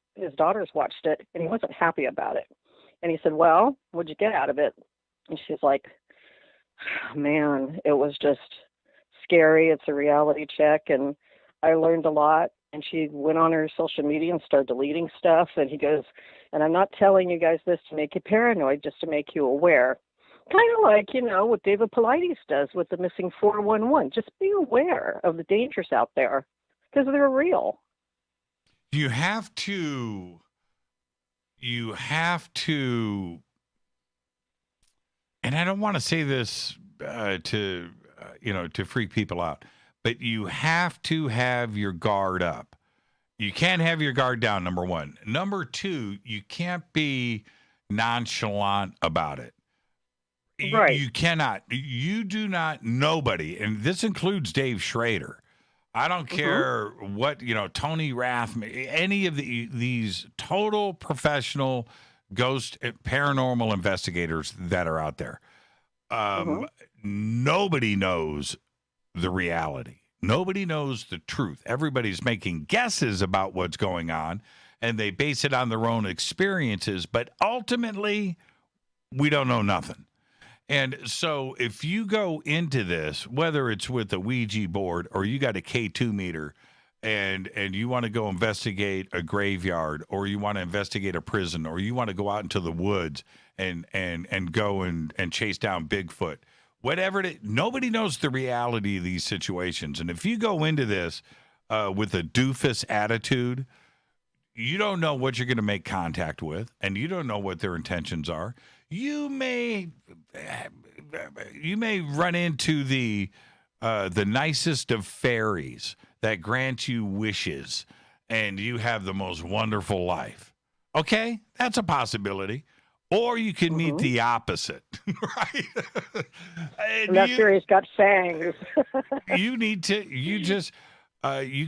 watched it, and he wasn't happy about it. And he said, well, what'd you get out of it? And she's like, man, it was just scary. It's a reality check, and I learned a lot. And she went on her social media and started deleting stuff. And he goes, and I'm not telling you guys this to make you paranoid, just to make you aware. Kind of like, what David Paulides does with the missing 411. Just be aware of the dangers out there because they're real. You have to, and I don't want to say this to freak people out, but you have to have your guard up. You can't have your guard down, number one. Number two, you can't be nonchalant about it. Right. You cannot. You do not, nobody, and this includes Dave Schrader. I don't care what, Tony Rathman, any of these total professional ghost paranormal investigators that are out there. Nobody knows the reality. Nobody knows the truth. Everybody's making guesses about what's going on, and they base it on their own experiences. But ultimately, we don't know nothing. And so if you go into this, whether it's with a Ouija board or you got a K2 meter and you want to go investigate a graveyard, or you want to investigate a prison, or you want to go out into the woods and go and chase down Bigfoot, whatever it is, nobody knows the reality of these situations. And if you go into this with a doofus attitude, you don't know what you're going to make contact with, and you don't know what their intentions are. You may run into the nicest of fairies that grant you wishes, and you have the most wonderful life. Okay, that's a possibility. Or you can meet the opposite, right? And that fairy's got fangs. You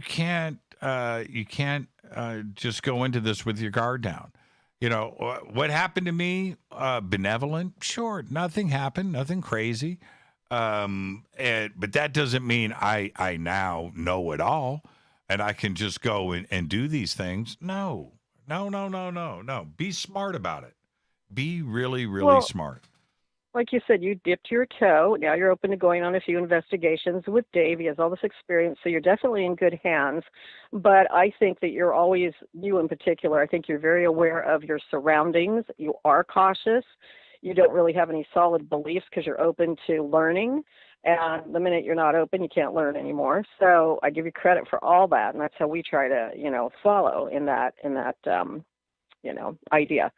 can't just go into this with your guard down. What happened to me? Benevolent? Sure, nothing happened, nothing crazy. But that doesn't mean I now know it all, and I can just go and do these things. No. Be smart about it. Be really, really smart. Like you said, you dipped your toe. Now you're open to going on a few investigations with Dave. He has all this experience, so you're definitely in good hands. But I think that you're always, you in particular, I think you're very aware of your surroundings. You are cautious. You don't really have any solid beliefs because you're open to learning. And the minute you're not open, you can't learn anymore. So I give you credit for all that, and that's how we try to, follow in that idea.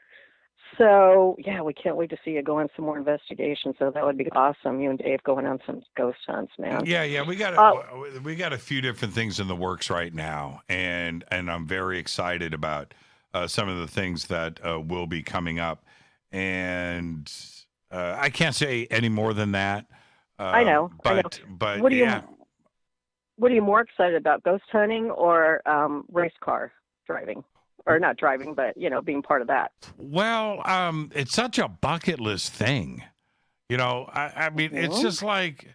So, yeah, we can't wait to see you go on some more investigations. So that would be awesome. You and Dave going on some ghost hunts, man. Yeah. We got a few different things in the works right now, and I'm very excited about some of the things that will be coming up. And I can't say any more than that. I know. But what do you? What are you more excited about, ghost hunting or race car driving? Or not driving, but, being part of that. Well, it's such a bucket list thing. I mean, it's just like...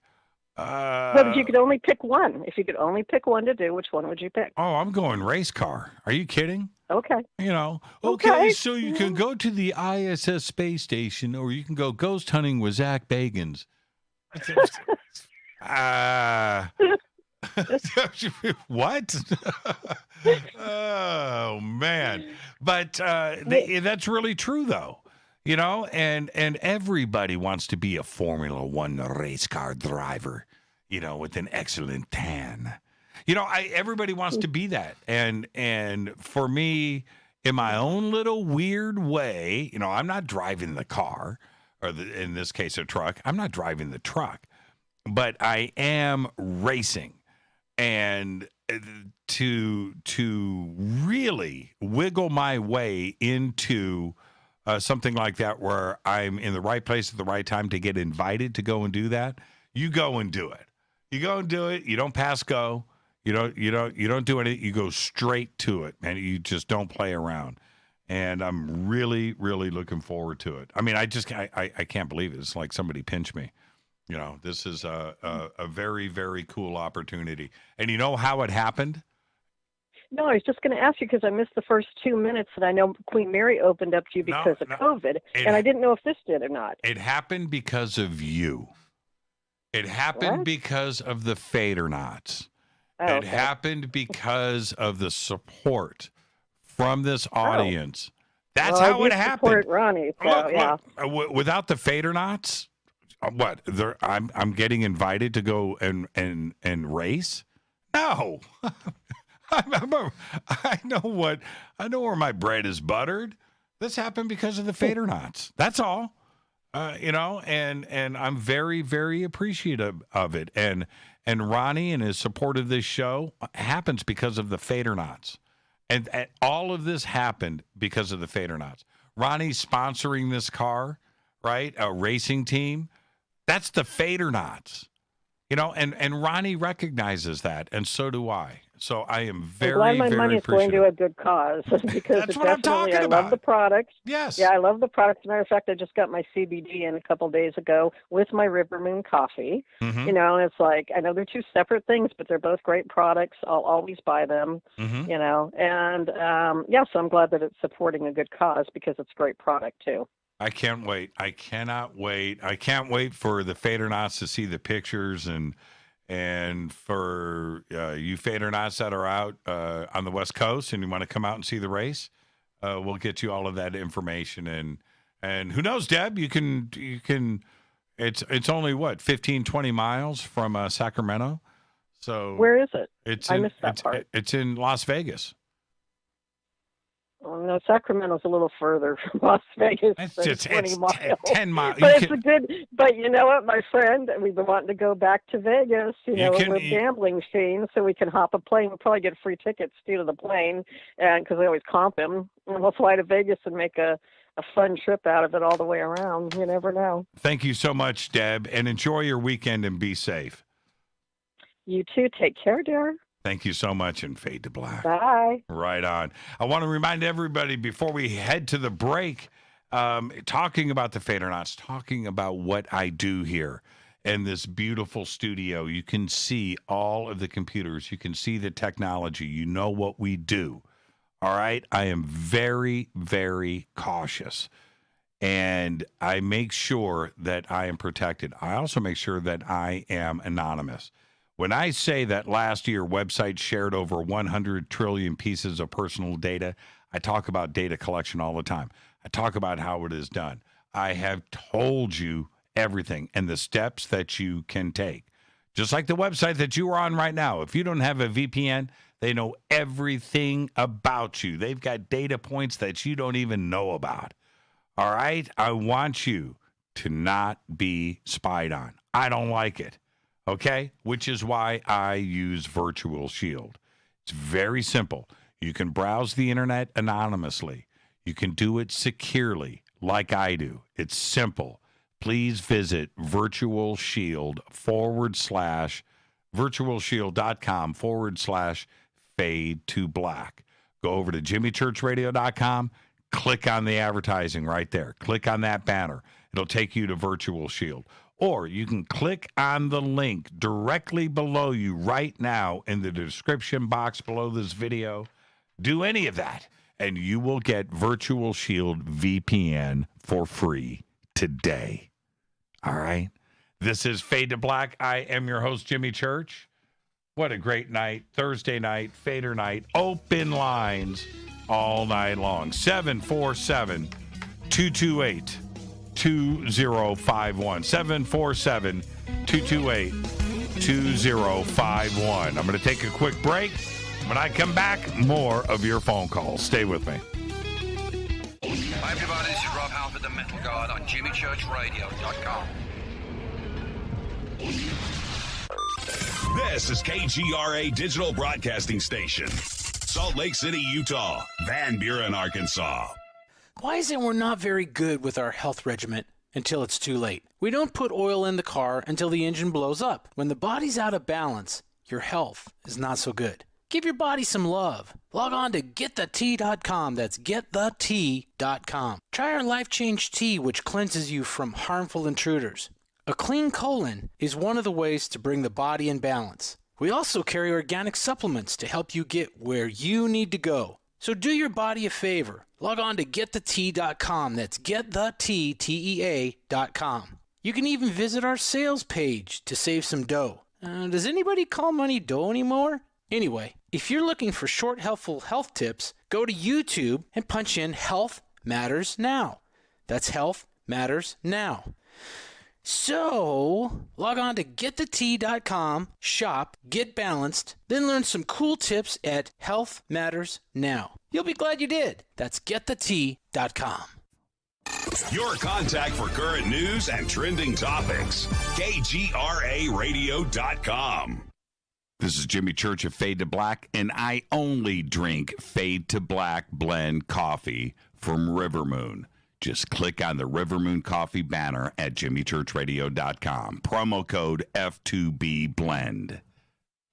But if you could only pick one, to do, which one would you pick? Oh, I'm going race car. Are you kidding? Okay. Okay, so you can go to the ISS space station, or you can go ghost hunting with Zach Bagans. What? Oh, man. But that's really true, though. And everybody wants to be a Formula One race car driver, with an excellent tan. Everybody wants to be that. And for me, in my own little weird way, I'm not driving the car, or in this case, a truck. I'm not driving the truck, but I am racing. And to really wiggle my way into something like that, where I'm in the right place at the right time to get invited to go and do that, you go and do it. You go and do it. You don't pass go. You don't do anything. You go straight to it, and you just don't play around. And I'm really, really looking forward to it. I mean, I can't believe it. It's like somebody pinched me. This is a very, very cool opportunity. And you know how it happened? No, I was just going to ask you because I missed the first 2 minutes, and I know Queen Mary opened up to you because of COVID, and I didn't know if this did or not. It happened because of you. It happened because of the Fadernauts. Oh, it happened because of the support from this audience. That's how it happened. Support Ronnie, so, Look, without the Fadernauts, what? I'm getting invited to go and race? No. I know where my bread is buttered. This happened because of the Fadernauts. That's all. And I'm very, very appreciative of it. And Ronnie and his support of this show happens because of the Fadernauts. And all of this happened because of the Fadernauts. Ronnie's sponsoring this car, right? A racing team. That's the Fadernauts. And Ronnie recognizes that, and so do I. So I am very, I'm glad my very money is going to a good cause because That's what I'm talking I love the product. Yes. Yeah, I love the product. As a matter of fact, I just got my CBD in a couple days ago with my Rivermoon coffee. Mm-hmm. And it's like, I know they're two separate things, but they're both great products. I'll always buy them, Mm-hmm. And so I'm glad that it's supporting a good cause because it's a great product too. I can't wait. I cannot wait. I can't wait for the Fadernauts to see the pictures and for you Fadernauts that are out on the West Coast and you want to come out and see the race, we'll get you all of that information. And who knows, Deb, you can it's only 15, 20 miles from Sacramento. So where is it? I missed that part. It's in Las Vegas. Oh, no, Sacramento's a little further from Las Vegas. It's 20 miles. 10 miles. But but you know what, my friend? We've been wanting to go back to Vegas, we're gambling machines, so we can hop a plane. We'll probably get free tickets to the plane, and because we always comp them. And we'll fly to Vegas and make a fun trip out of it all the way around. You never know. Thank you so much, Deb, and enjoy your weekend and be safe. You too. Take care, dear. Thank you so much, and fade to black. Bye. Right on. I want to remind everybody before we head to the break, talking about the Fadernauts, talking about what I do here in this beautiful studio. You can see all of the computers. You can see the technology. You know what we do. All right? I am very, very cautious, and I make sure that I am protected. I also make sure that I am anonymous. When I say that last year websites shared over 100 trillion pieces of personal data, I talk about data collection all the time. I talk about how it is done. I have told you everything and the steps that you can take. Just like the website that you are on right now. If you don't have a VPN, they know everything about you. They've got data points that you don't even know about. All right? I want you to not be spied on. I don't like it. Okay, which is why I use Virtual Shield. It's very simple. You can browse the internet anonymously. You can do it securely, like I do. It's simple. Please visit Virtual Shield virtualshield.com/fade to black. Go over to jimmychurchradio.com, click on the advertising right there. Click on that banner. It'll take you to Virtual Shield. Or you can click on the link directly below you right now in the description box below this video. Do any of that, and you will get Virtual Shield VPN for free today. All right? This is Fade to Black. I am your host, Jimmy Church. What a great night. Thursday night, Fader night. Open lines all night long. 747-228-2051. 747-228-2051. I'm going to take a quick break. When I come back, more of your phone calls. Stay with me. Hi, everybody. This is Rob Halford, the Metal Guard on JimmyChurchRadio.com. This is KGRA Digital Broadcasting Station. Salt Lake City, Utah. Van Buren, Arkansas. Why is it we're not very good with our health regimen until it's too late? We don't put oil in the car until the engine blows up. When the body's out of balance, your health is not so good. Give your body some love. Log on to GetTheT.com. That's GetTheT.com. Try our Life Change Tea, which cleanses you from harmful intruders. A clean colon is one of the ways to bring the body in balance. We also carry organic supplements to help you get where you need to go. So do your body a favor. Log on to GetTheT.com. That's GetTheT.com. You can even visit our sales page to save some dough. Does anybody call money dough anymore? Anyway, if you're looking for short, helpful health tips, go to YouTube and punch in Health Matters Now. That's Health Matters Now. So, log on to GetTheT.com, shop, get balanced, then learn some cool tips at Health Matters Now. You'll be glad you did. That's GetTheT.com. Your contact for current news and trending topics. KGRARadio.com. This is Jimmy Church of Fade to Black, and I only drink Fade to Black blend coffee from River Moon. Just click on the River Moon Coffee banner at jimmychurchradio.com. Promo code F2B Blend.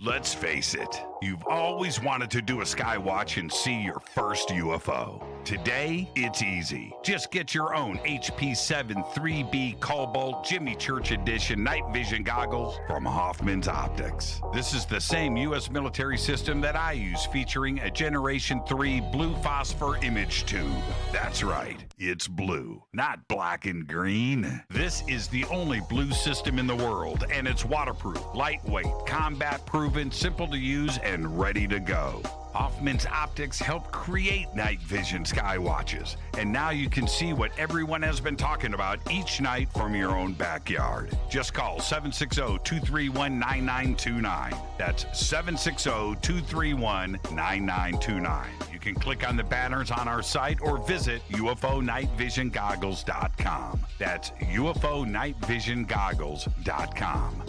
Let's face it, you've always wanted to do a sky watch and see your first UFO. Today, it's easy. Just get your own HP7 3B Cobalt Jimmy Church Edition night vision goggles from Hoffman's Optics. This is the same U.S. military system that I use, featuring a Generation 3 blue phosphor image tube. That's right, it's blue, not black and green. This is the only blue system in the world, and it's waterproof, lightweight, combat-proof, simple to use, and ready to go. Hoffman's Optics help create night vision sky watches, and now you can see what everyone has been talking about each night from your own backyard. Just call 760-231-9929. That's 760-231-9929. You can click on the banners on our site or visit UFONightVisionGoggles.com. That's UFONightVisionGoggles.com.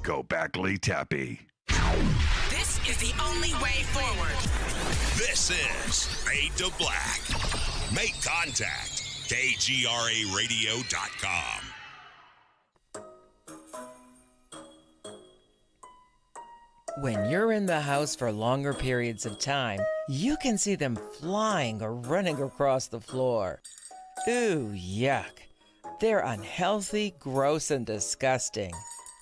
Go back, Lee Tappy. This is the only way forward. This is Fade to Black. Make contact. KGRARadio.com. When you're in the house for longer periods of time, you can see them flying or running across the floor. Ooh, yuck. They're unhealthy, gross, and disgusting.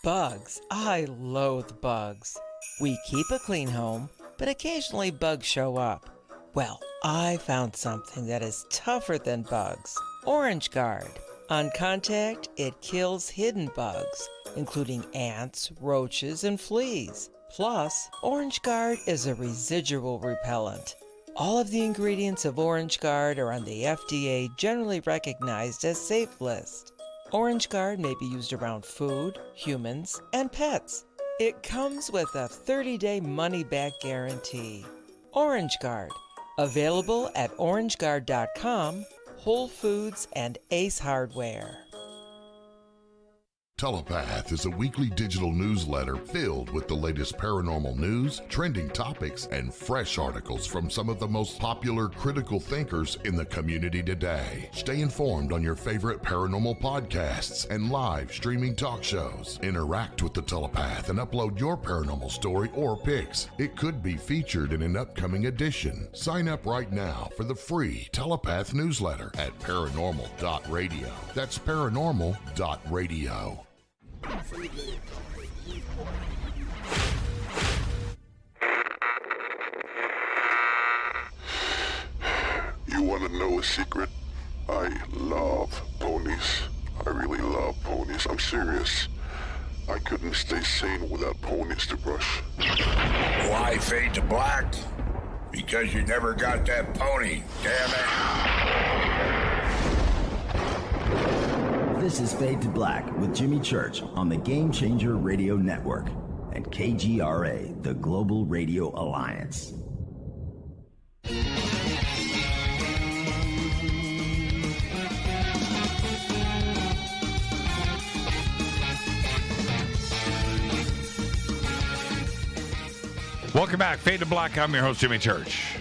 Bugs. I loathe bugs. We keep a clean home, but occasionally bugs show up. Well, I found something that is tougher than bugs. Orange Guard. On contact, it kills hidden bugs, including ants, roaches, and fleas. Plus, Orange Guard is a residual repellent. All of the ingredients of Orange Guard are on the FDA generally recognized as safe list. Orange Guard may be used around food, humans, and pets. It comes with a 30-day money-back guarantee. Orange Guard, available at orangeguard.com, Whole Foods, and Ace Hardware. Telepath is a weekly digital newsletter filled with the latest paranormal news, trending topics, and fresh articles from some of the most popular critical thinkers in the community today. Stay informed on your favorite paranormal podcasts and live streaming talk shows. Interact with the Telepath and upload your paranormal story or pics. It could be featured in an upcoming edition. Sign up right now for the free Telepath newsletter at paranormal.radio. That's paranormal.radio. You want to know a secret? I love ponies. I really love ponies. I'm serious. I couldn't stay sane without ponies to brush. Why fade to black? Because you never got that pony, damn it. This is Fade to Black with Jimmy Church on the Game Changer Radio Network and KGRA, the Global Radio Alliance. Welcome back. Fade to Black. I'm your host, Jimmy Church.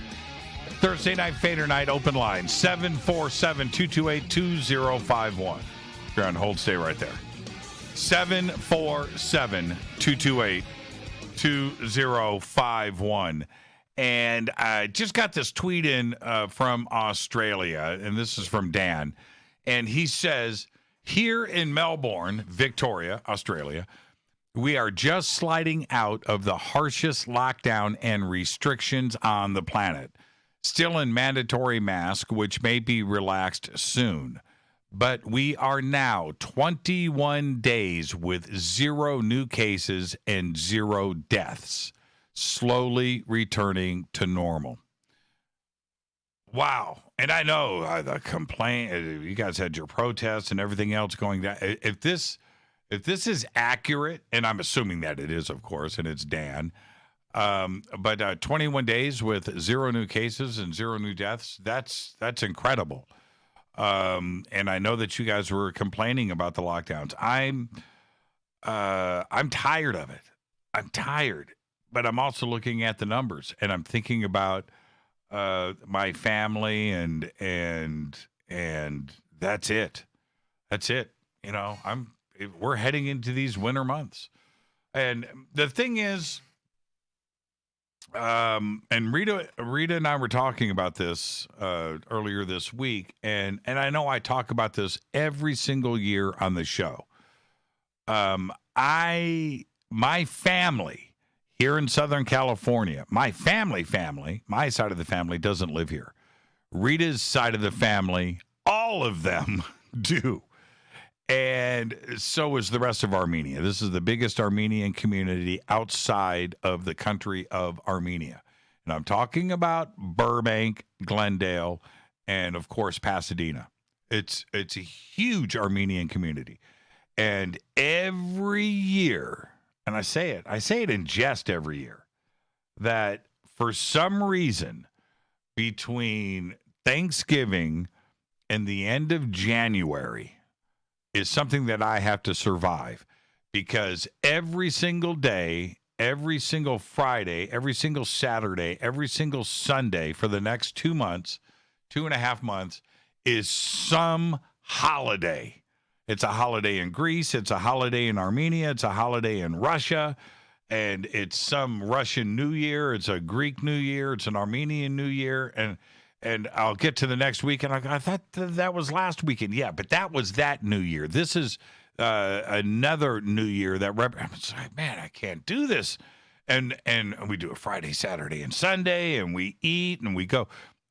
Thursday night, Fadernight, open line, 747-228-2051. You're on hold, stay right there. 747-228-2051. And I just got this tweet in from Australia, and this is from Dan. And he says, here in Melbourne, Victoria, Australia, we are just sliding out of the harshest lockdown and restrictions on the planet. Still in mandatory mask, which may be relaxed soon. But we are now 21 days with 0 new cases and 0 deaths, slowly returning to normal. Wow. And I know the complaint, you guys had your protests and everything else going down. If this is accurate, and I'm assuming that it is, of course, and it's Dan, but 21 days with 0 new cases and 0 new deaths, that's incredible. And I know that you guys were complaining about the lockdowns. I'm tired of it. I'm tired, but I'm also looking at the numbers, and I'm thinking about my family, and that's it. That's it. You know, we're heading into these winter months, and the thing is, and Rita and I were talking about this earlier this week, and I know I talk about this every single year on the show. My family here in Southern California, my family, my side of the family doesn't live here. Rita's side of the family, all of them do. And so is the rest of Armenia. This is the biggest Armenian community outside of the country of Armenia. And I'm talking about Burbank, Glendale, and, of course, Pasadena. It's a huge Armenian community. And every year, and I say it in jest every year, that for some reason between Thanksgiving and the end of January is something that I have to survive, because every single day, every single Friday, every single Saturday, every single Sunday for the next 2 months, 2.5 months, is some holiday. It's a holiday in Greece. It's a holiday in Armenia. It's a holiday in Russia. And it's some Russian New Year. It's a Greek New Year. It's an Armenian New Year. And I'll get to the next week, and I thought that was last weekend. Yeah, but that was that New Year. This is another New Year that it's like, man, I can't do this. And we do a Friday, Saturday, and Sunday, and we eat, and we go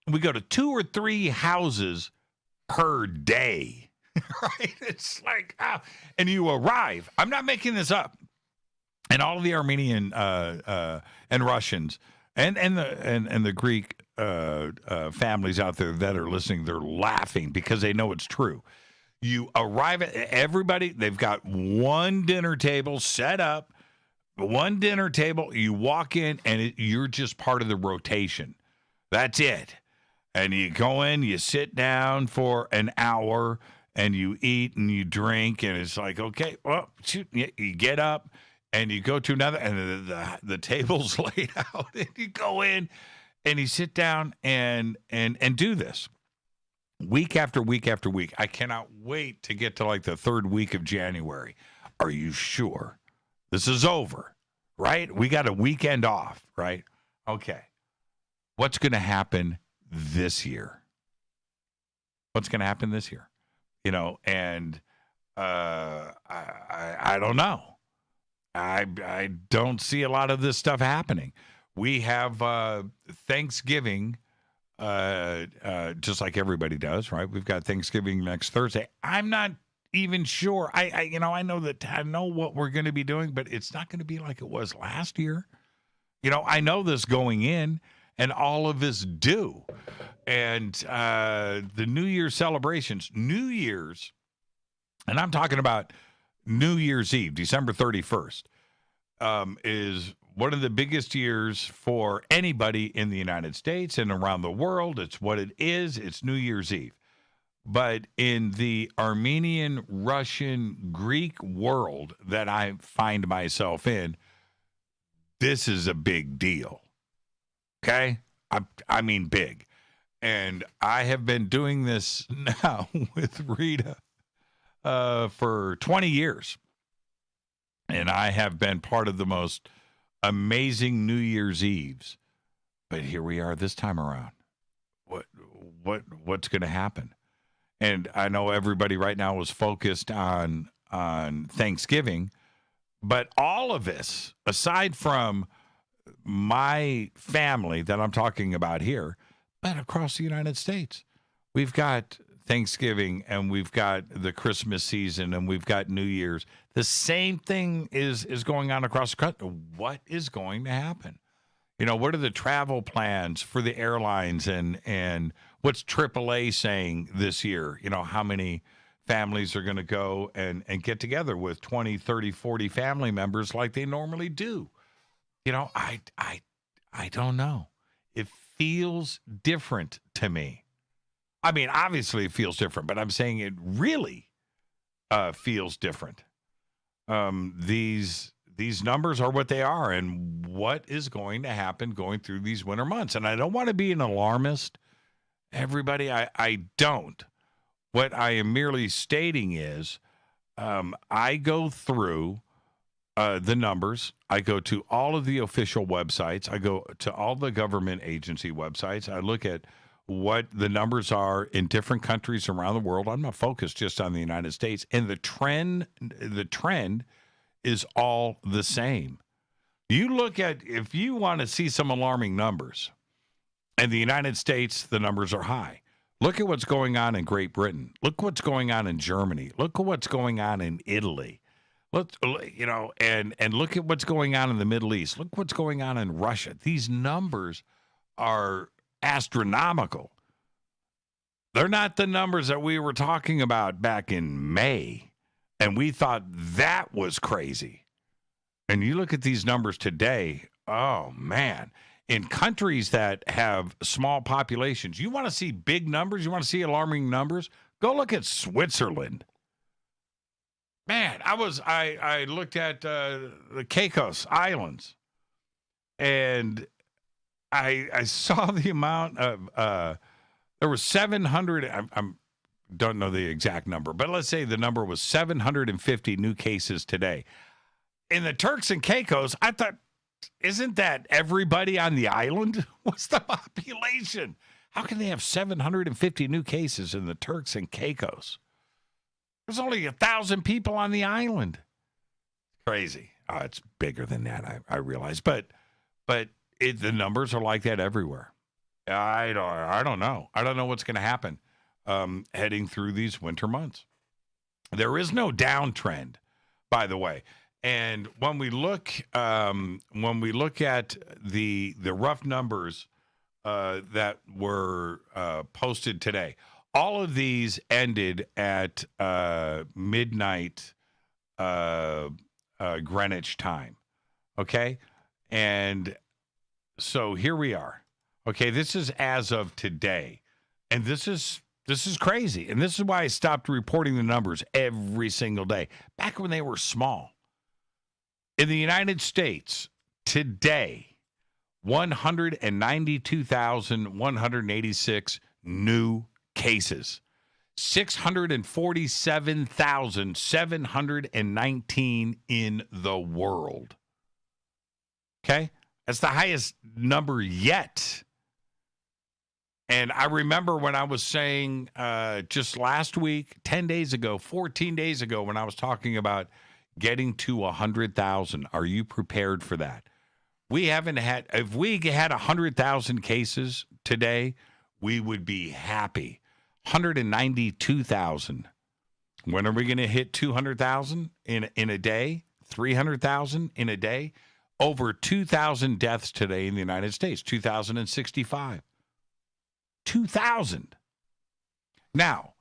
to 2 or 3 houses per day. Right? It's like, and you arrive. I'm not making this up. And all of the Armenian and Russians and the Greek families out there that are listening, they're laughing because they know it's true. You arrive at everybody, they've got one dinner table set up, one dinner table. You walk in, and you're just part of the rotation. That's it. And you go in, you sit down for an hour, and you eat and you drink, and it's like, okay, well, shoot, you get up and you go to another, and the table's laid out, and you go in and you sit down and do this week after week after week. I cannot wait to get to like the third week of January. Are you sure this is over? Right? We got a weekend off, right? Okay. What's going to happen this year? What's going to happen this year? You know, and I don't know. I don't see a lot of this stuff happening. We have Thanksgiving, just like everybody does, right? We've got Thanksgiving next Thursday. I'm not even sure. I know what we're going to be doing, but it's not going to be like it was last year. You know, I know this going in, and all of us do. And the New Year's celebrations, New Year's, and I'm talking about New Year's Eve, December 31st, is one of the biggest years for anybody in the United States and around the world. It's what it is. It's New Year's Eve. But in the Armenian, Russian, Greek world that I find myself in, this is a big deal. Okay? I mean big. And I have been doing this now with Rita for 20 years. And I have been part of the most amazing New Year's Eves. But here we are this time around. What's going to happen? And I know everybody right now is focused on Thanksgiving, but all of us, aside from my family that I'm talking about here, but across the United States, we've got Thanksgiving and we've got the Christmas season and we've got New Year's. The same thing is going on across the country. What is going to happen? You know, what are the travel plans for the airlines and what's AAA saying this year? You know, how many families are going to go and get together with 20, 30, 40 family members like they normally do? You know, I don't know. It feels different to me. I mean, obviously it feels different, but I'm saying it really feels different. These numbers are what they are, and what is going to happen going through these winter months. And I don't want to be an alarmist, everybody. I don't. What I am merely stating is I go through the numbers. I go to all of the official websites. I go to all the government agency websites. I look at what the numbers are in different countries around the world. I'm not focused just on the United States. And the trend is all the same. You look at, if you want to see some alarming numbers, in the United States, the numbers are high. Look at what's going on in Great Britain. Look what's going on in Germany. Look at what's going on in Italy. Look, you know, and look at what's going on in the Middle East. Look what's going on in Russia. These numbers are astronomical. They're not the numbers that we were talking about back in May, and we thought that was crazy. And you look at these numbers today, oh, man. In countries that have small populations, you want to see big numbers? You want to see alarming numbers? Go look at Switzerland. Man, I looked at the Caicos Islands, and I saw the amount of there was 700. I don't know the exact number, but let's say the number was 750 new cases today. In the Turks and Caicos, I thought, isn't that everybody on the island? What's the population? How can they have 750 new cases in the Turks and Caicos? There's only 1,000 people on the island. Crazy. Oh, it's bigger than that, I realize. But the numbers are like that everywhere. I don't know. I don't know what's going to happen heading through these winter months. There is no downtrend, by the way. And when we look at the rough numbers that were posted today, all of these ended at midnight Greenwich time. Okay, and so here we are. Okay, this is as of today, and this is This is crazy. And this is why I stopped reporting the numbers every single day. Back when they were small. In the United States, today, 192,186 new cases. 647,719 in the world. Okay? That's the highest number yet. And I remember when I was saying just last week, 10 days ago, 14 days ago, when I was talking about getting to 100,000. Are you prepared for that? We haven't had, if we had 100,000 cases today, we would be happy. 192,000. When are we going to hit 200,000 in a day? 300,000 in a day? Over 2,000 deaths today in the United States, 2,065. 2,000. Now,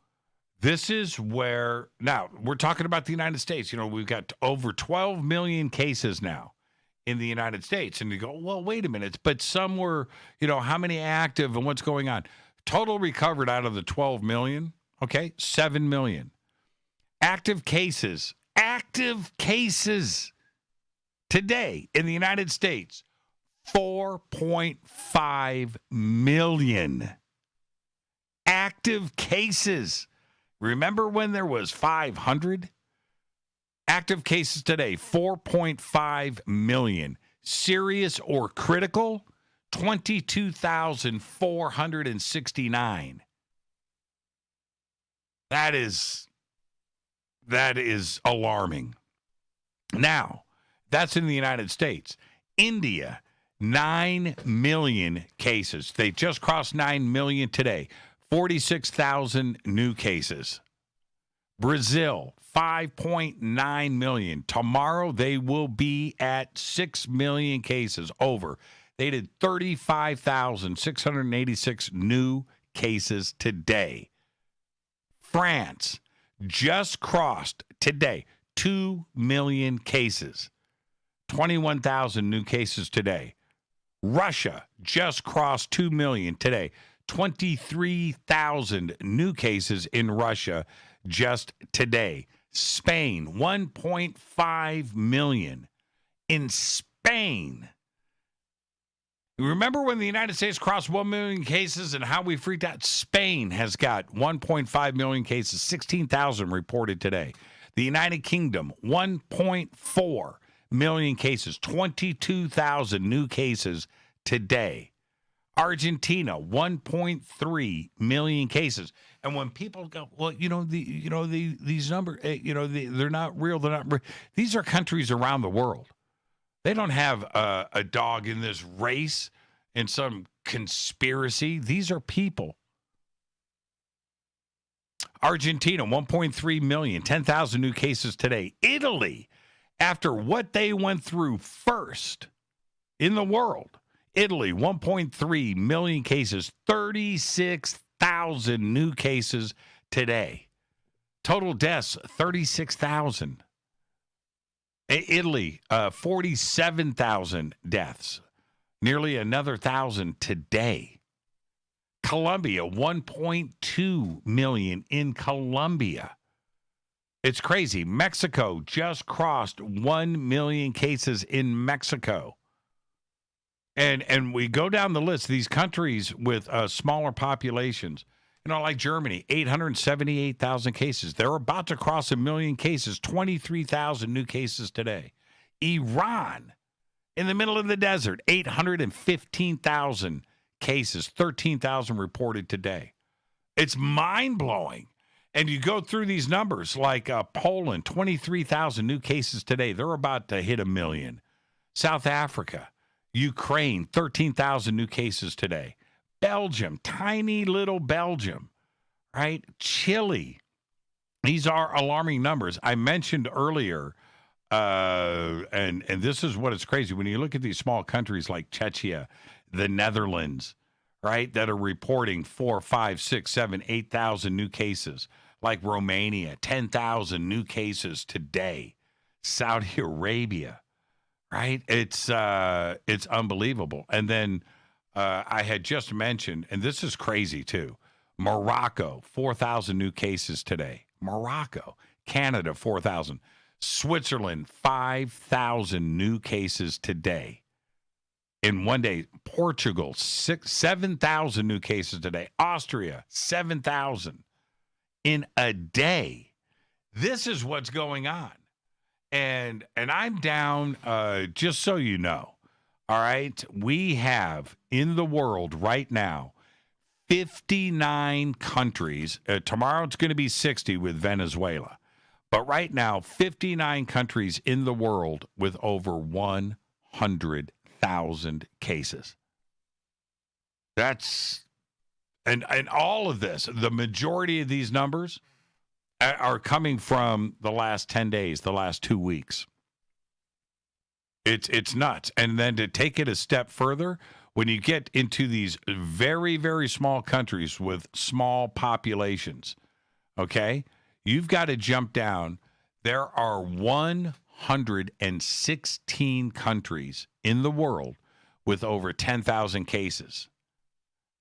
this is where, now, we're talking about the United States. You know, we've got over 12 million cases now in the United States. And you go, well, wait a minute. But some were, you know, how many active and what's going on? Total recovered out of the 12 million, okay, 7 million. Active cases today in the United States, 4.5 million. Active cases. Remember when there was 500? Active cases today, 4.5 million. Serious or critical, 22,469. That is alarming. Now, that's in the United States. India, 9 million cases. They just crossed 9 million today. 46,000 new cases. Brazil, 5.9 million. Tomorrow, they will be at 6 million cases over. They did 35,686 new cases today. France just crossed today 2 million cases. 21,000 new cases today. Russia just crossed 2 million today. 23,000 new cases in Russia just today. Spain, 1.5 million. In Spain, remember when the United States crossed 1 million cases and how we freaked out? Spain has got 1.5 million cases, 16,000 reported today. The United Kingdom, 1.4 million cases, 22,000 new cases today. Argentina, 1.3 million cases. And when people go, well, these numbers, they're not real. They're not real. These are countries around the world. They don't have a dog in this race in some conspiracy. These are people. Argentina, 1.3 million, 10,000 new cases today. Italy, after what they went through first in the world, Italy, 1.3 million cases, 36,000 new cases today. Total deaths, 36,000. Italy, 47,000 deaths, nearly another 1,000 today. Colombia, 1.2 million in Colombia. It's crazy. Mexico just crossed 1 million cases in Mexico. And we go down the list, these countries with smaller populations, like Germany, 878,000 cases. They're about to cross 1 million cases, 23,000 new cases today. Iran, in the middle of the desert, 815,000 cases, 13,000 reported today. It's mind-blowing. And you go through these numbers like Poland, 23,000 new cases today. They're about to hit 1 million. South Africa, Ukraine, 13,000 new cases today. Belgium, tiny little Belgium, right? Chile. These are alarming numbers. I mentioned earlier, and this is what is crazy. When you look at these small countries like Czechia, the Netherlands, right, that are reporting 4, 5, 6, 7, 8,000 new cases, like Romania, 10,000 new cases today. Saudi Arabia, right? It's unbelievable. And then I had just mentioned, and this is crazy too, Morocco, 4,000 new cases today. Morocco. Canada, 4,000. Switzerland, 5,000 new cases today. In one day. Portugal, 7,000 new cases today. Austria, 7,000 in a day. This is what's going on. And I'm down, just so you know, all right, we have in the world right now 59 countries. Tomorrow it's going to be 60 with Venezuela. But right now, 59 countries in the world with over 100,000 cases. That's, and all of this, the majority of these numbers are coming from the last 10 days, the last 2 weeks. It's nuts. And then to take it a step further, when you get into these very, very small countries with small populations, okay, you've got to jump down. There are 116 countries in the world with over 10,000 cases.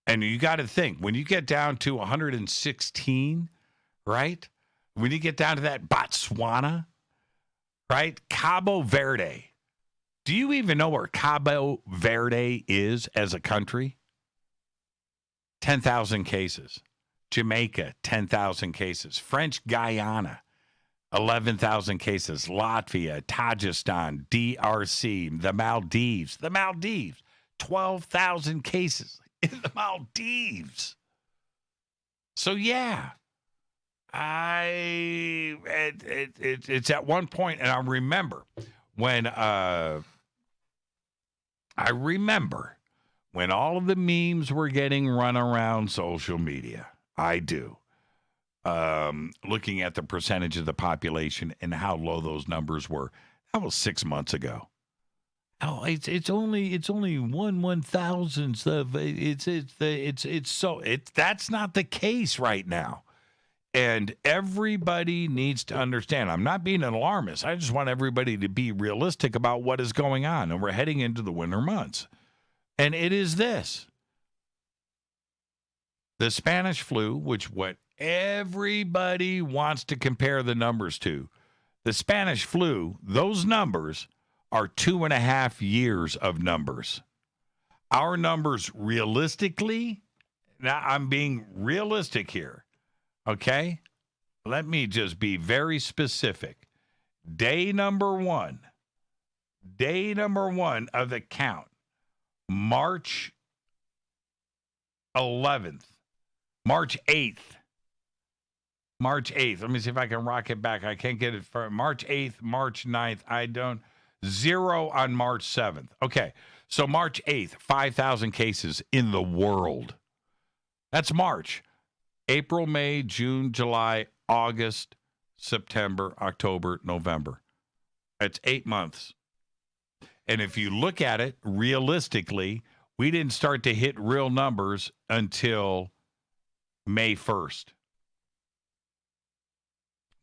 And you got to think, when you get down to 116, right? When you get down to that Botswana, right? Cabo Verde. Do you even know where Cabo Verde is as a country? 10,000 cases. Jamaica, 10,000 cases. French Guyana, 11,000 cases. Latvia, Tajikistan, DRC, the Maldives, 12,000 cases in the Maldives. So, yeah. It's at one point, and I remember when all of the memes were getting run around social media. I do. Looking at the percentage of the population and how low those numbers were. That was 6 months ago. Oh, it's only 1/1000th of that's not the case right now. And everybody needs to understand. I'm not being an alarmist. I just want everybody to be realistic about what is going on. And we're heading into the winter months. And it is this. The Spanish flu, which what everybody wants to compare the numbers to. The Spanish flu, those numbers are 2.5 years of numbers. Our numbers realistically, now I'm being realistic here. Okay, let me just be very specific. Day number one of the count, March 11th, March 8th. Let me see if I can rock it back. I can't get it for March 8th, March 9th. 0 on March 7th. Okay, so March 8th, 5,000 cases in the world. That's March. April, May, June, July, August, September, October, November. That's 8 months. And if you look at it realistically, we didn't start to hit real numbers until May 1st.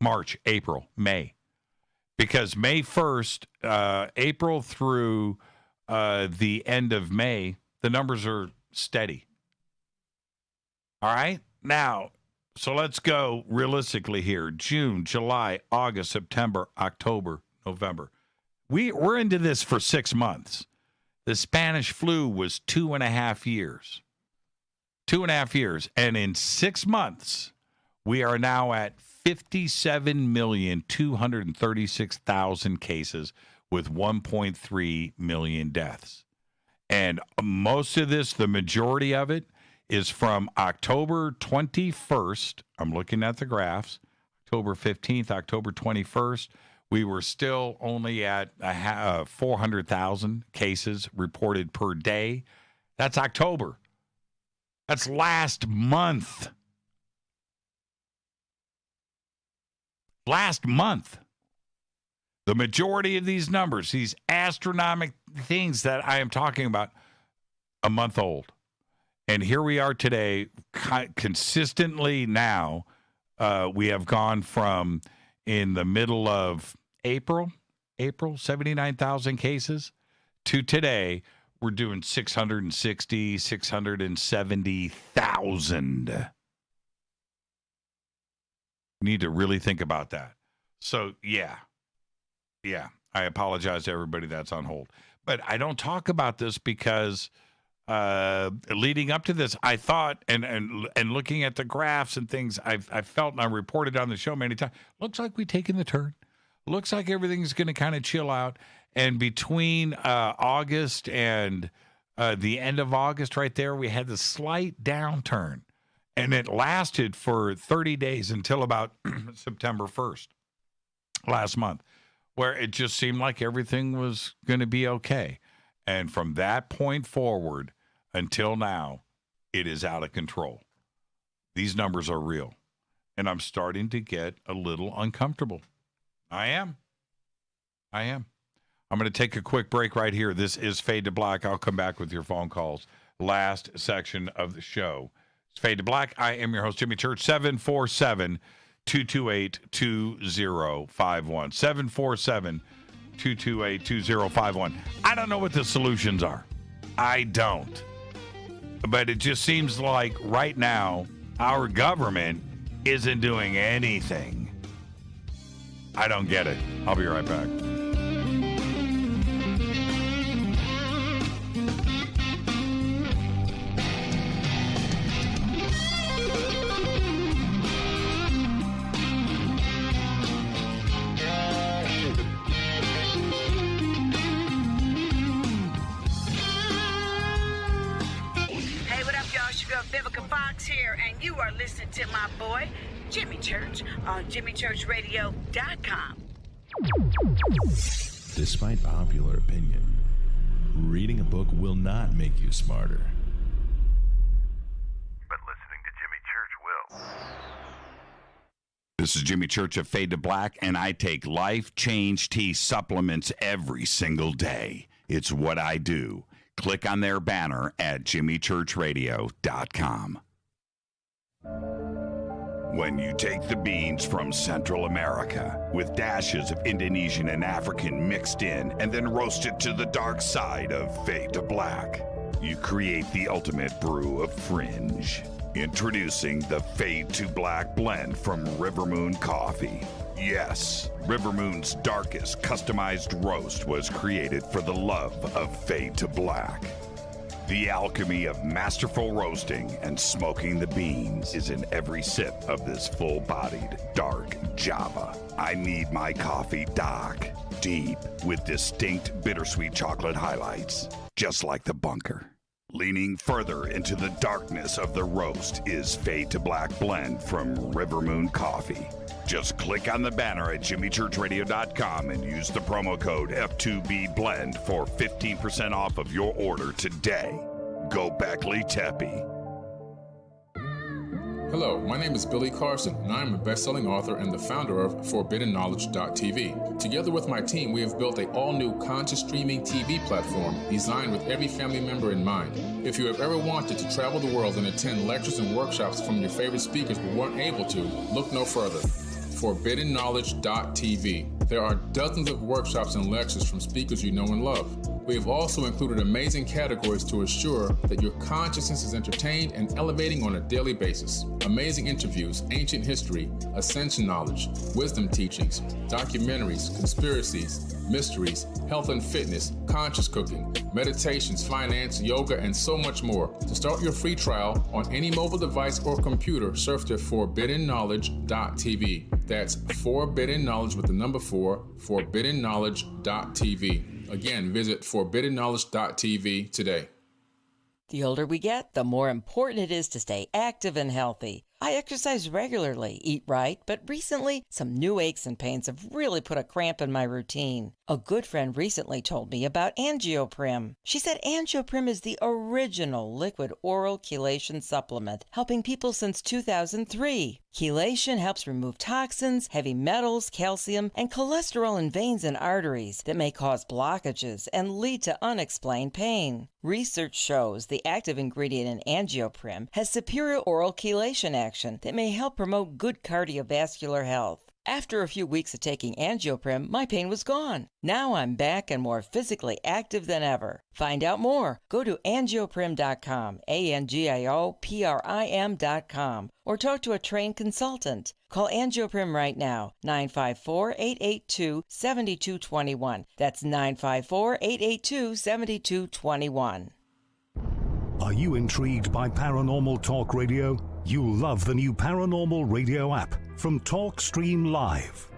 March, April, May. Because May 1st, April through the end of May, the numbers are steady. All right? Now, so let's go realistically here. June, July, August, September, October, November. We're into this for 6 months. The Spanish flu was 2.5 years. 2.5 years. And in 6 months, we are now at 57,236,000 cases with 1.3 million deaths. And most of this, the majority of it, is from October 21st. I'm looking at the graphs. October 15th, October 21st. We were still only at 400,000 cases reported per day. That's October. That's last month. Last month. The majority of these numbers, these astronomical things that I am talking about, a month old. And here we are today, consistently now, we have gone from in the middle of April, 79,000 cases, to today, we're doing 660, 670,000 Need to really think about that. So, yeah, I apologize to everybody that's on hold. But I don't talk about this because leading up to this, I thought, and looking at the graphs and things, I felt, and I reported on the show many times, looks like we've taken the turn. Looks like everything's going to kind of chill out. And between August and the end of August right there, we had the slight downturn. And it lasted for 30 days until about September 1st, last month, where it just seemed like everything was going to be okay. And from that point forward until now, it is out of control. These numbers are real. And I'm starting to get a little uncomfortable. I am. I'm going to take a quick break right here. This is Fade to Black. I'll come back with your phone calls. Last section of the show. It's Fade to Black. I am your host, Jimmy Church. 747-228-2051. 747-228-2051. I don't know what the solutions are. I don't. But it just seems like right now, our government isn't doing anything. I don't get it. I'll be right back. Here, and you are listening to my boy, Jimmy Church, on JimmyChurchRadio.com. Despite popular opinion, reading a book will not make you smarter. But listening to Jimmy Church will. This is Jimmy Church of Fade to Black, and I take Life Change Tea supplements every single day. It's what I do. Click on their banner at JimmyChurchRadio.com. When you take the beans from Central America with dashes of Indonesian and African mixed in and then roasted to the dark side of Fade to Black, you create the ultimate brew of fringe. Introducing the Fade to Black blend from River Moon Coffee. Yes, River Moon's darkest customized roast was created for the love of Fade to Black. The alchemy of masterful roasting and smoking the beans is in every sip of this full-bodied, dark Java. I need my coffee dark, deep, with distinct bittersweet chocolate highlights, just like the bunker. Leaning further into the darkness of the roast is Fade to Black blend from River Moon Coffee. Just click on the banner at JimmyChurchRadio.com and use the promo code F2BBLEND for 15% off of your order today. Go Beckley Teppy. Hello, my name is Billy Carson, and I am a best-selling author and the founder of ForbiddenKnowledge.tv. Together with my team, we have built an all-new conscious streaming TV platform designed with every family member in mind. If you have ever wanted to travel the world and attend lectures and workshops from your favorite speakers but weren't able to, look no further. ForbiddenKnowledge.tv. There are dozens of workshops and lectures from speakers you know and love. We have also included amazing categories to assure that your consciousness is entertained and elevating on a daily basis. Amazing interviews, ancient history, ascension knowledge, wisdom teachings, documentaries, conspiracies, mysteries, health and fitness, conscious cooking, meditations, finance, yoga, and so much more. To start your free trial on any mobile device or computer, surf to ForbiddenKnowledge.tv. That's Forbidden Knowledge with the number 4, ForbiddenKnowledge.tv. Again, visit ForbiddenKnowledge.tv today. The older we get, the more important it is to stay active and healthy. I exercise regularly, eat right, but recently some new aches and pains have really put a cramp in my routine. A good friend recently told me about Angioprim. She said Angioprim is the original liquid oral chelation supplement, helping people since 2003. Chelation helps remove toxins, heavy metals, calcium, and cholesterol in veins and arteries that may cause blockages and lead to unexplained pain. Research shows the active ingredient in Angioprim has superior oral chelation action that may help promote good cardiovascular health. After a few weeks of taking Angioprim, my pain was gone. Now I'm back and more physically active than ever. Find out more. Go to angioprim.com, ANGIOPRIM.com, or talk to a trained consultant. Call Angioprim right now, 954-882-7221. That's 954-882-7221. Are you intrigued by Paranormal Talk Radio? You'll love the new Paranormal Radio app from TalkStream Live.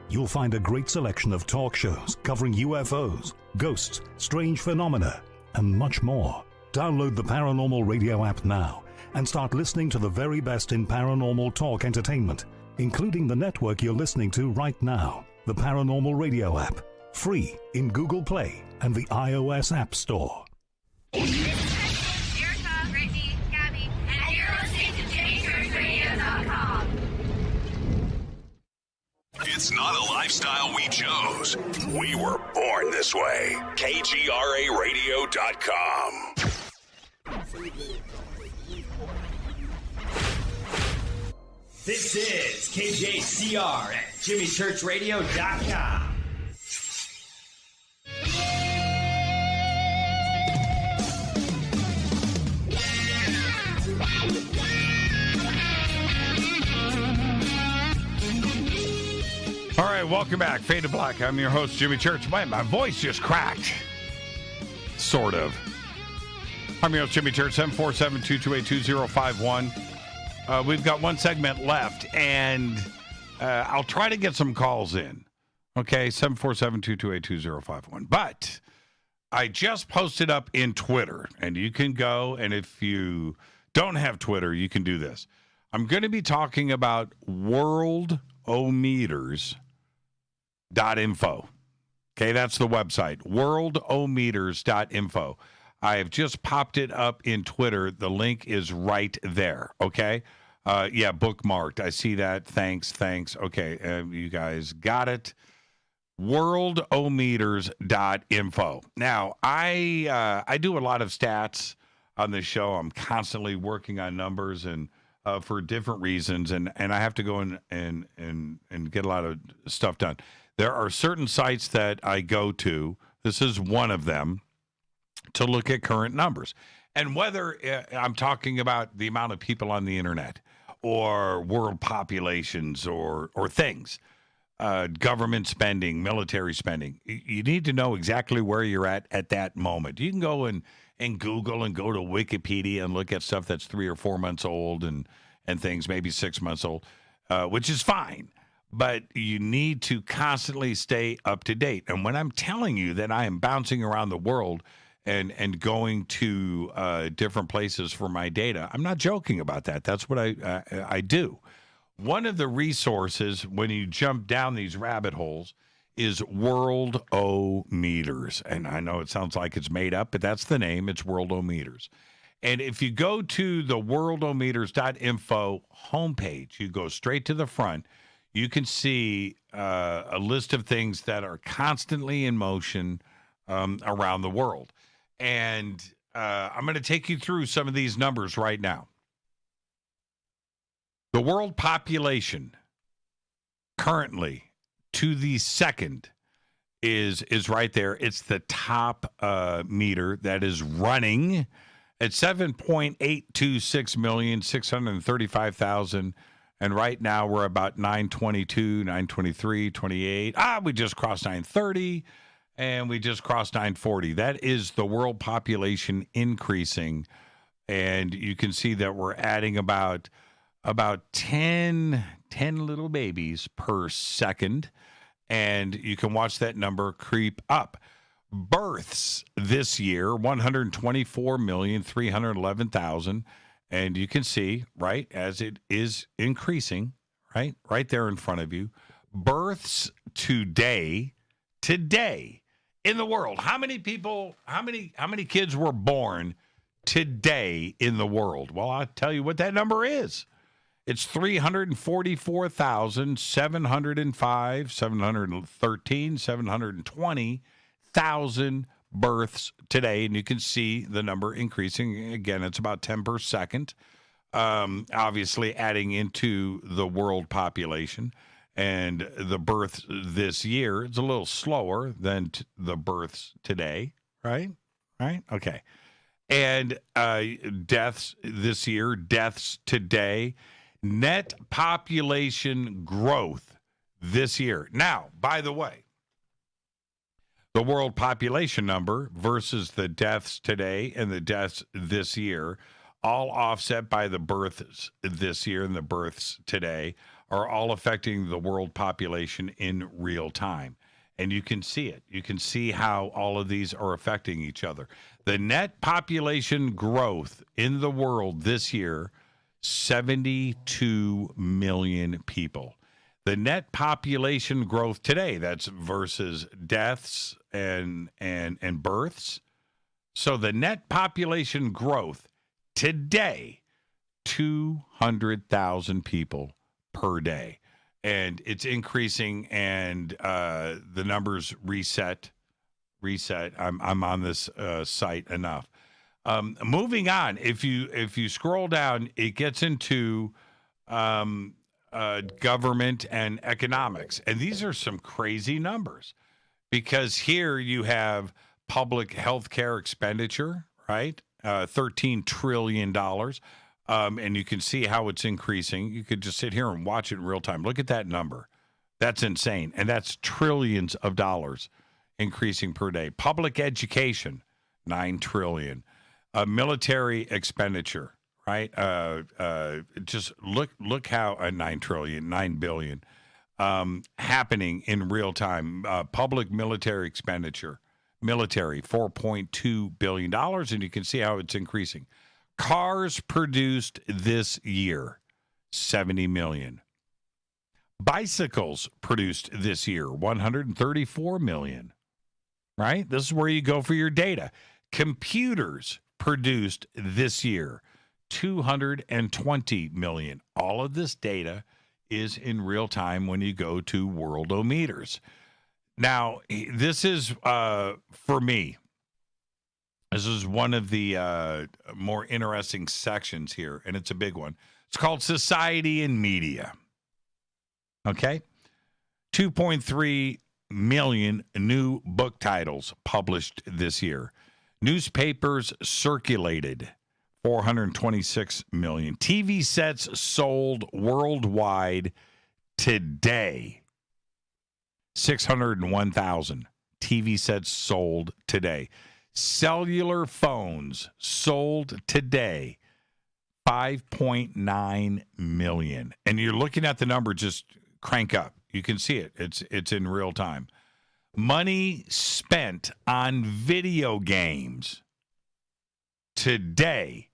You'll find a great selection of talk shows covering UFOs, ghosts, strange phenomena, and much more. Download the Paranormal Radio app now and start listening to the very best in paranormal talk entertainment, including the network you're listening to right now, the Paranormal Radio app, free in Google Play and the iOS App Store. It's not a lifestyle we chose. We were born this way. KGRARadio.com. This is KJCR at JimmyChurchRadio.com. All right, welcome back. Fade to Black. I'm your host, Jimmy Church. My voice just cracked. Sort of. I'm your host, Jimmy Church, 747-228-2051. We've got one segment left, and I'll try to get some calls in. Okay, 747-228-2051. But I just posted up in Twitter, and you can go, and if you don't have Twitter, you can do this. I'm going to be talking about worldometers.info. Okay, that's the website, worldometers.info. I have just popped it up in Twitter. The link is right there, okay? Yeah, bookmarked. I see that. Thanks. Okay, you guys got it. Worldometers.info. Now, I do a lot of stats on this show. I'm constantly working on numbers and for different reasons, and I have to go and get a lot of stuff done. There are certain sites that I go to. This is one of them, to look at current numbers. And whether I'm talking about the amount of people on the internet or world populations or things, government spending, military spending, you need to know exactly where you're at that moment. You can go and Google and go to Wikipedia and look at stuff that's 3 or 4 months old and things, maybe 6 months old, which is fine. But you need to constantly stay up to date. And when I'm telling you that I am bouncing around the world and going to different places for my data, I'm not joking about that. That's what I do. One of the resources when you jump down these rabbit holes is Worldometers. And I know it sounds like it's made up, but that's the name. It's Worldometers. And if you go to the worldometers.info homepage, you go straight to the front, you can see a list of things that are constantly in motion around the world. And I'm going to take you through some of these numbers right now. The world population currently to the second is right there. It's the top meter that is running at 7.826,635,000. And right now we're about 922, 923, 28. We just crossed 930 and we just crossed 940. That is the world population increasing. And you can see that we're adding about 10 little babies per second. And you can watch that number creep up. Births this year, 124,311,000. And you can see, right, as it is increasing, right there in front of you, births today in the world. How many people, how many kids were born today in the world? Well, I'll tell you what that number is. It's 344,705, 713, 720,000 births today, and you can see the number increasing. Again, it's about 10 per second, obviously adding into the world population. And the births this year is a little slower than the births today, right? Right? Okay. And deaths this year, deaths today, net population growth this year. Now, by the way, the world population number versus the deaths today and the deaths this year, all offset by the births this year and the births today, are all affecting the world population in real time. And you can see it. You can see how all of these are affecting each other. The net population growth in the world this year, 72 million people. The net population growth today, that's versus deaths and births. So the net population growth today, 200,000 people per day. And it's increasing, and the numbers reset. I'm on this site enough. Moving on, if you scroll down, it gets into government and economics, and these are some crazy numbers, because here you have public health care expenditure, right? $13 trillion. And you can see how it's increasing. You could just sit here and watch it in real time. Look at that number. That's insane. And that's trillions of dollars increasing per day. Public education, $9 trillion. Military expenditure, right? Just look how $9 trillion, $9 billion happening in real time. Public military expenditure, $4.2 billion. And you can see how it's increasing. Cars produced this year, 70 million. Bicycles produced this year, 134 million. Right? This is where you go for your data. Computers produced this year, 220 million. All of this data is in real time when you go to Worldometers. Now, this is, for me, this is one of the more interesting sections here, and it's a big one. It's called Society and Media. Okay? 2.3 million new book titles published this year. Newspapers circulated, 426 million. TV sets sold worldwide today, 601,000 TV sets sold today. Cellular phones sold today, 5.9 million. And you're looking at the number just crank up. You can see it. It's in real time. Money spent on video games today,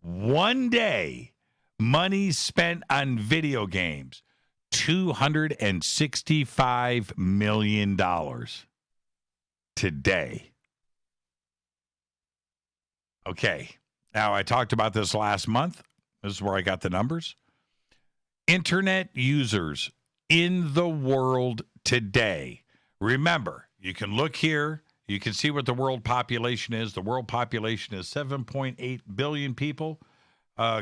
one day, money spent on video games, $265 million today. Okay, now I talked about this last month. This is where I got the numbers. Internet users in the world today. Remember, you can look here. You can see what the world population is. The world population is 7.8 billion people.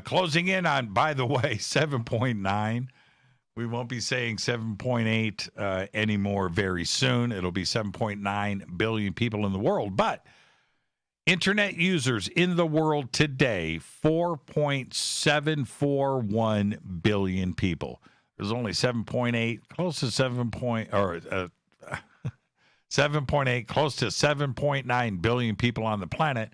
Closing in on, by the way, 7.9. We won't be saying 7.8 anymore very soon. It'll be 7.9 billion people in the world. But internet users in the world today, 4.741 billion people. There's only 7.8, close to 7.8, close to 7.9 billion people on the planet.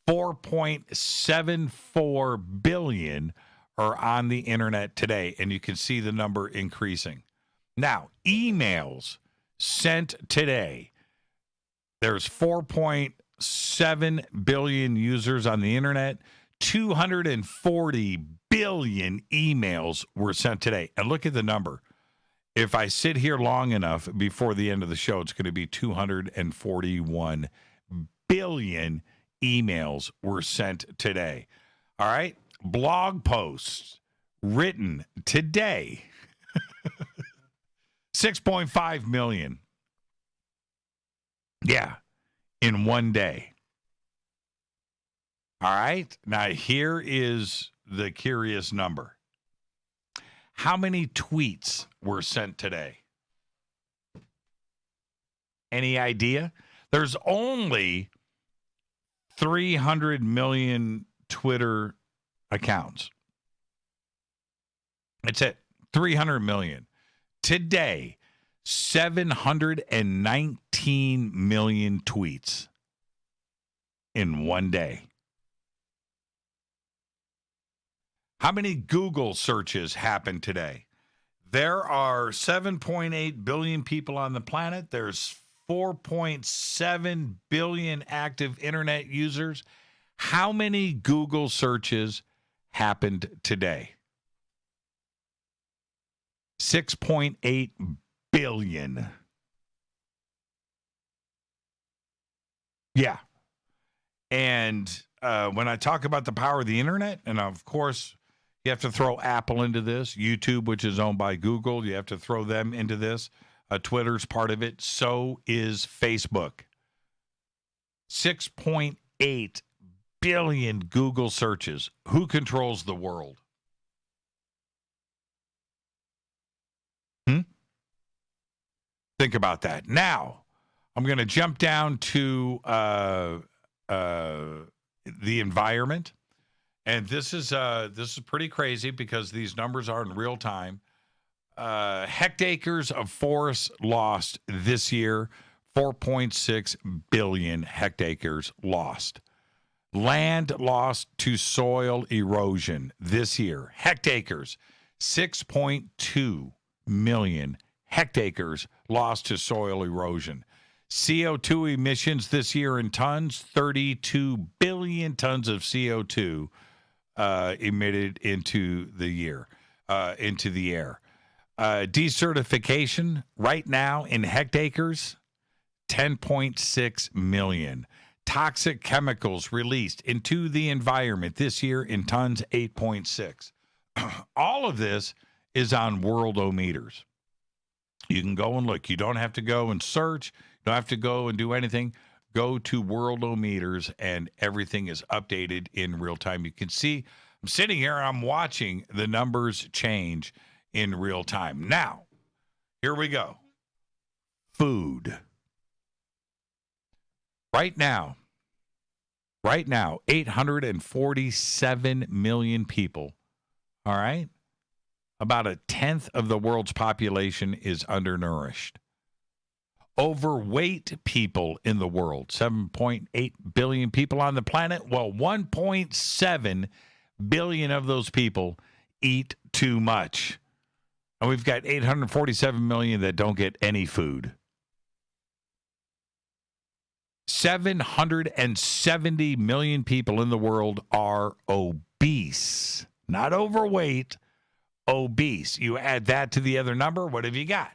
4.74 billion are on the internet today, and you can see the number increasing. Now, emails sent today. There's 4.7 billion users on the internet. 240 billion emails were sent today. And look at the number. If I sit here long enough before the end of the show, it's going to be 241 billion emails were sent today. All right. Blog posts written today, 6.5 million. Yeah, in one day. All right. Now, here is the curious number. How many tweets were sent today? Any idea? There's only 300 million Twitter accounts. That's it. 300 million. Today, 719 million tweets in one day. How many Google searches happened today? There are 7.8 billion people on the planet. There's 4.7 billion active internet users. How many Google searches happened today? 6.8 billion. Yeah. And when I talk about the power of the internet, and of course, you have to throw Apple into this, YouTube, which is owned by Google, you have to throw them into this. Twitter's part of it. So is Facebook. 6.8 billion Google searches. Who controls the world? Think about that. Now, I'm going to jump down to the environment. And this is pretty crazy because these numbers are in real time. Hectares of forest lost this year, 4.6 billion hectares lost. Land lost to soil erosion this year. Hectares, 6.2 million hectares lost to soil erosion. CO2 emissions this year in tons, 32 billion tons of CO2 emitted into the air. Desertification right now in hectares, 10.6 million. Toxic chemicals released into the environment this year in tons, 8.6. All of this is on worldometers. You can go and look. You don't have to go and search. You don't have to go and do anything. Go to worldometers, and everything is updated in real time. You can see, I'm sitting here, I'm watching the numbers change in real time. Now, here we go. Food. Right now, 847 million people, all right? About a tenth of the world's population is undernourished. Overweight people in the world, 7.8 billion people on the planet. Well, 1.7 billion of those people eat too much. And we've got 847 million that don't get any food. 770 million people in the world are obese, not overweight, obese. You add that to the other number, what have you got?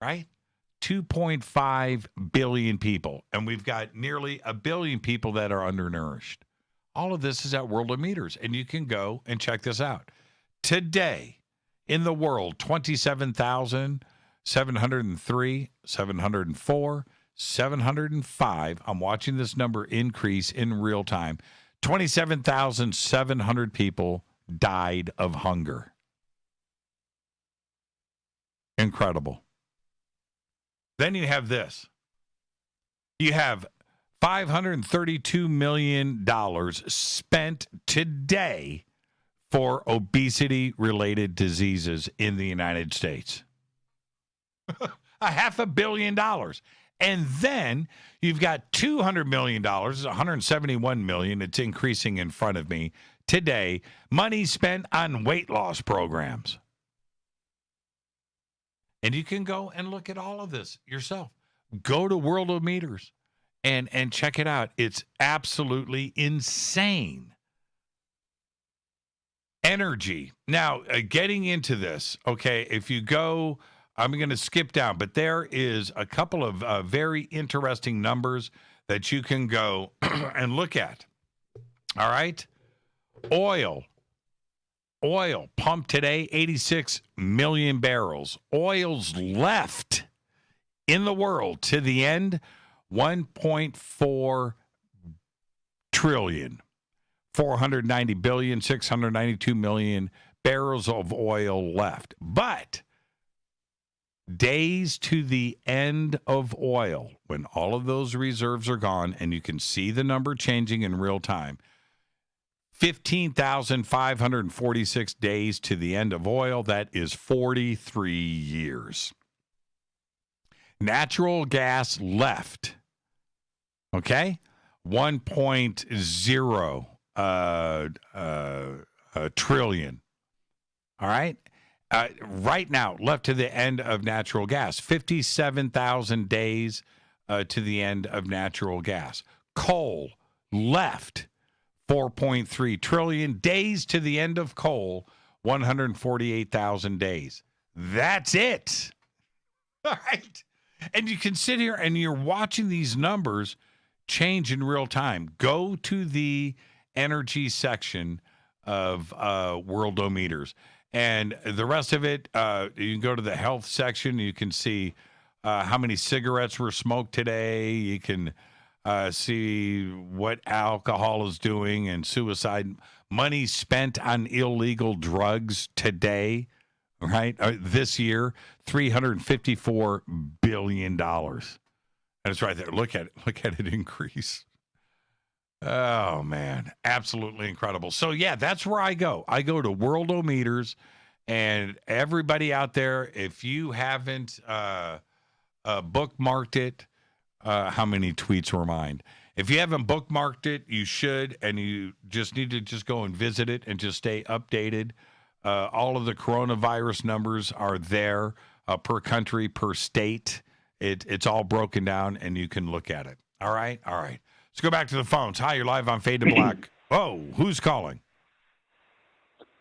Right? 2.5 billion people. And we've got nearly a billion people that are undernourished. All of this is at Worldometers, and you can go and check this out. Today, in the world, 27,703, 704, 705. I'm watching this number increase in real time. 27,700 people died of hunger. Incredible. Then you have this. You have $532 million spent today for obesity-related diseases in the United States. $500 million. And then you've got $200 million, $171 million, it's increasing in front of me today, money spent on weight loss programs. And you can go and look at all of this yourself. Go to Worldometers and check it out. It's absolutely insane. Energy. Now, getting into this, okay, if you go, I'm going to skip down, but there is a couple of very interesting numbers that you can go and look at. All right? Oil pumped today, 86 million barrels. Oil's left in the world to the end, 1.4 trillion. 490 billion, 692 million barrels of oil left. But days to the end of oil, when all of those reserves are gone, and you can see the number changing in real time, 15,546 days to the end of oil. That is 43 years. Natural gas left, okay, 1.0 trillion. All right. Right now, left to the end of natural gas, 57,000 days to the end of natural gas. Coal left, 4.3 trillion days to the end of coal, 148,000 days. That's it. All right. And you can sit here and you're watching these numbers change in real time. Go to the energy section of Worldometers. And the rest of it, you can go to the health section. You can see how many cigarettes were smoked today. You can see what alcohol is doing and suicide. Money spent on illegal drugs today, right? This year, $354 billion. And it's right there. Look at it increase. Oh, man. Absolutely incredible. So, yeah, that's where I go. I go to Worldometers, and everybody out there, if you haven't bookmarked it, how many tweets were mine? If you haven't bookmarked it, you should, and you just need to just go and visit it and just stay updated. All of the coronavirus numbers are there per country, per state. It's all broken down, and you can look at it. All right? All right. Let's go back to the phones. Hi, you're live on Fade to Black. Oh, who's calling?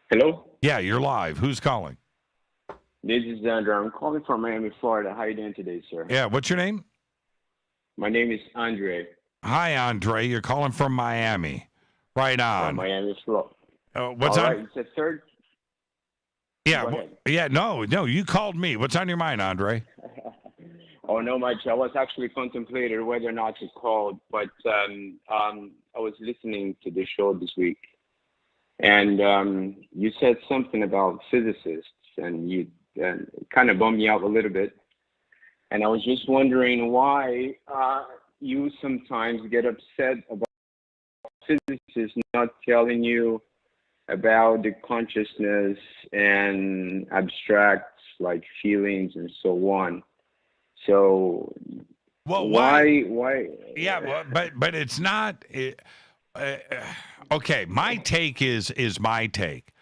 Hello? Yeah, you're live. Who's calling? This is Andrew. I'm calling from Miami, Florida. How are you doing today, sir? Yeah, what's your name? My name is Andre. Hi, Andre. You're calling from Miami. Right on. Miami, Florida. What's All on? right, it's the third. Yeah, no, you called me. What's on your mind, Andre? Oh, no, much. I was actually contemplating whether or not to call, but I was listening to the show this week, and you said something about physicists, and you kind of bummed me out a little bit. And I was just wondering why you sometimes get upset about physicists not telling you about the consciousness and abstract like feelings and so on. So, why? Yeah, well, but it's not. Okay, my take is my take.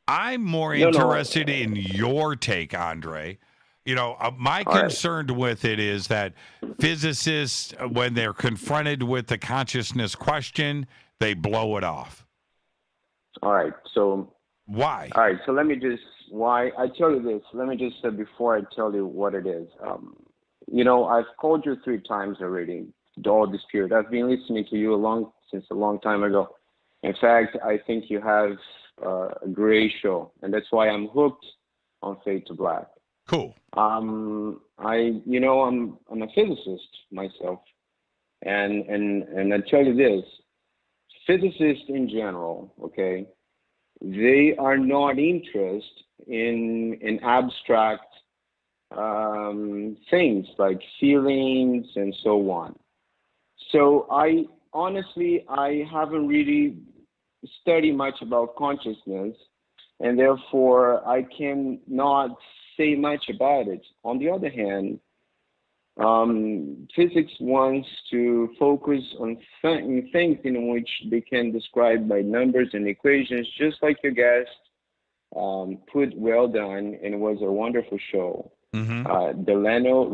I'm more interested in your take, Andre. You know, my concern with it is that physicists, when they're confronted with the consciousness question, they blow it off. All right. So why? All right. So let me just I tell you this. Let me just say before I tell you what it is. You know, I've called you 3 times already all this period. I've been listening to you since a long time ago. In fact, I think you have a great show, and that's why I'm hooked on Fade to Black. Cool. I'm a physicist myself, and I tell you this: physicists in general, okay, they are not interested in abstract things like feelings and so on. So I haven't really studied much about consciousness, and therefore I cannot say much about it. On the other hand, physics wants to focus on things in which they can describe by numbers and equations, just like your guest put well done, and it was a wonderful show. Mm-hmm.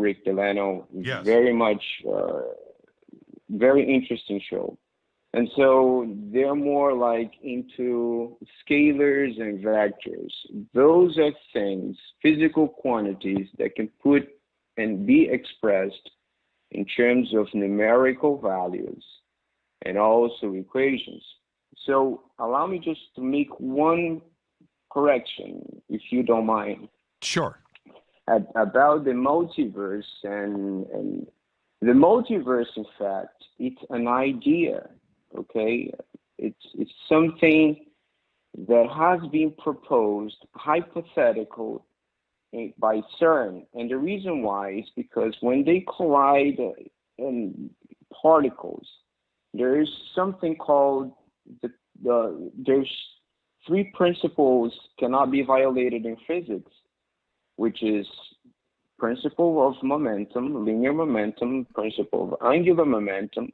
Rick Delano, yes. Very much, very interesting show. And so they're more like into scalars and vectors. Those are things, physical quantities that can put and be expressed in terms of numerical values and also equations. So allow me just to make one correction, if you don't mind. Sure. About the multiverse, and the multiverse, in fact, it's an idea, okay? It's something that has been proposed, hypothetical, by CERN. And the reason why is because when they collide in particles, there is something called there's three principles cannot be violated in physics, which is principle of momentum, linear momentum, principle of angular momentum,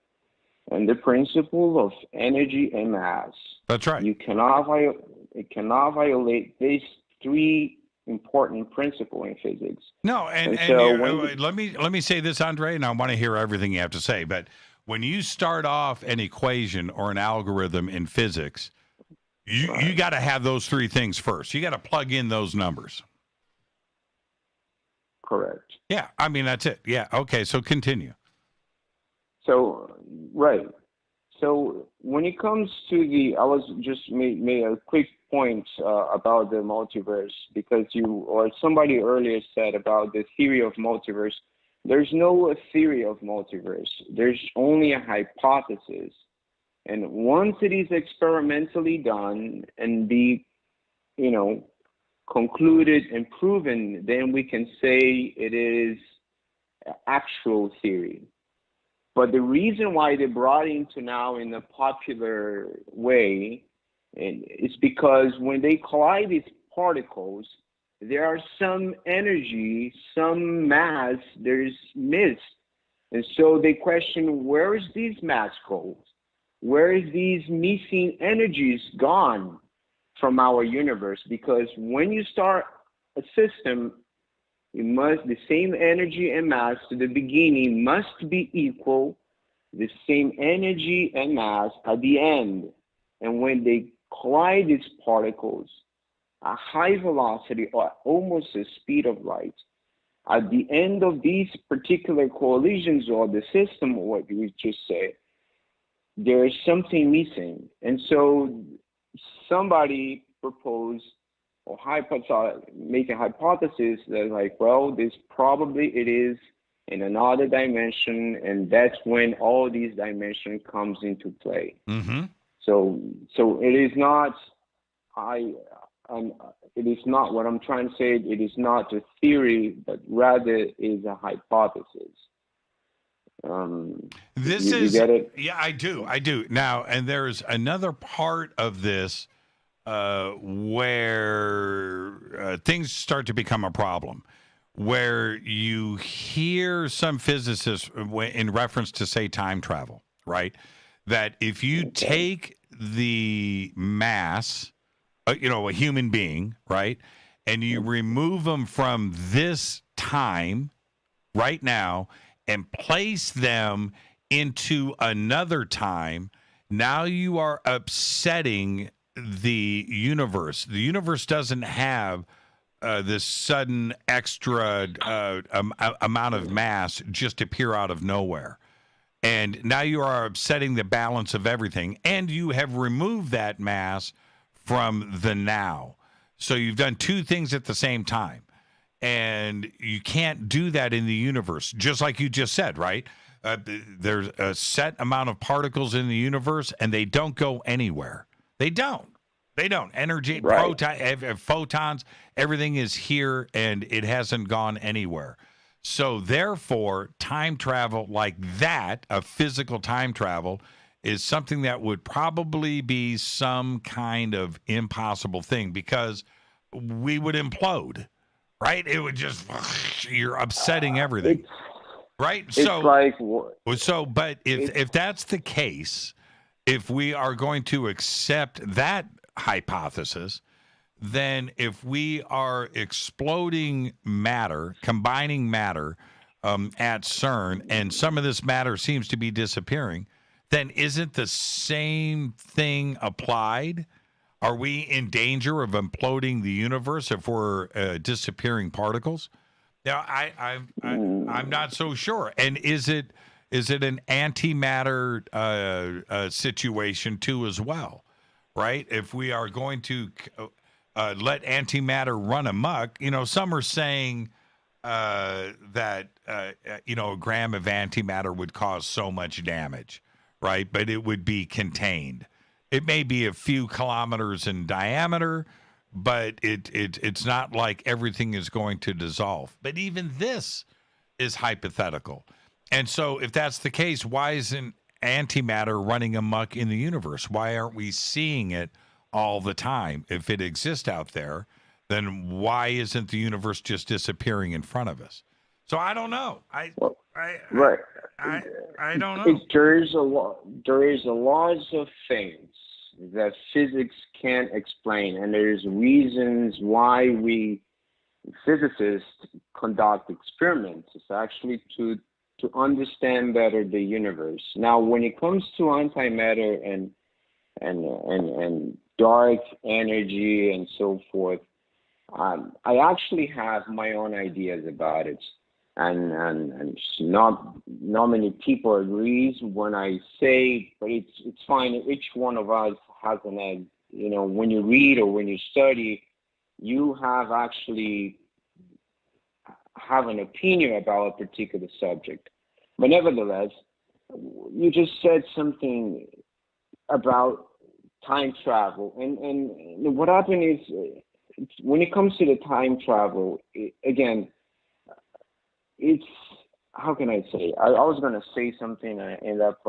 and the principle of energy and mass. That's right. You cannot violate these three important principles in physics. No, and so let me say this, Andre, and I want to hear everything you have to say. But when you start off an equation or an algorithm in physics, you got to have those three things first. You got to plug in those numbers. Correct. Yeah, I mean, that's it. Yeah, okay, so continue. So, right. So when it comes to I was just made a quick point about the multiverse, because somebody earlier said about the theory of multiverse. There's no theory of multiverse. There's only a hypothesis. And once it is experimentally done and be, concluded and proven, then we can say it is actual theory. But the reason why they brought into now in a popular way is because when they collide these particles, there are some energy, some mass, there's missed. And so they question, where is these mass goes? Where is these missing energies gone from our universe? Because when you start a system, the same energy and mass to the beginning must be equal, the same energy and mass at the end. And when they collide these particles at high velocity or almost the speed of light, at the end of these particular collisions or the system, what we just said, there is something missing. And so somebody proposed or make a hypothesis that this probably it is in another dimension, and that's when all these dimensions comes into play. Mm-hmm. So it is not it is not what I'm trying to say. It is not a theory, but rather is a hypothesis. You get it? Yeah, I do. Now, and there's another part of this where things start to become a problem, where you hear some physicists in reference to, say, time travel, right? That if you take the mass, a human being, right, and you remove them from this time right now and place them into another time, now you are upsetting the universe. The universe doesn't have this sudden extra amount of mass just appear out of nowhere. And now you are upsetting the balance of everything, and you have removed that mass from the now. So you've done two things at the same time. And you can't do that in the universe, just like you just said, right? There's a set amount of particles in the universe, and they don't go anywhere. They don't. Energy, right. Photons, everything is here, and it hasn't gone anywhere. So therefore, time travel like that, a physical time travel, is something that would probably be some kind of impossible thing, because we would implode. Right? It would just, you're upsetting everything. Right? But if that's the case, if we are going to accept that hypothesis, then if we are exploding matter, combining matter at CERN, and some of this matter seems to be disappearing, then isn't the same thing applied? Are we in danger of imploding the universe if we're disappearing particles? Now, I'm not so sure. And is it an antimatter situation too as well, right? If we are going to let antimatter run amok, some are saying that a gram of antimatter would cause so much damage, right? But it would be contained. It may be a few kilometers in diameter, but it's not like everything is going to dissolve. But even this is hypothetical. And so if that's the case, why isn't antimatter running amok in the universe? Why aren't we seeing it all the time? If it exists out there, then why isn't the universe just disappearing in front of us? So I don't know. I don't know. There is a laws of things that physics can't explain, and there's reasons why we physicists conduct experiments. It's actually to understand better the universe. Now, when it comes to antimatter and dark energy and so forth, I actually have my own ideas about it, and not many people agrees when I say, but it's fine. Each one of us has an egg. You know, when you read or when you study, you have actually have an opinion about a particular subject. But nevertheless, you just said something about time travel, and what happened is, when it comes to the time travel, again, it's, how can I say? I was going to say something, and I end up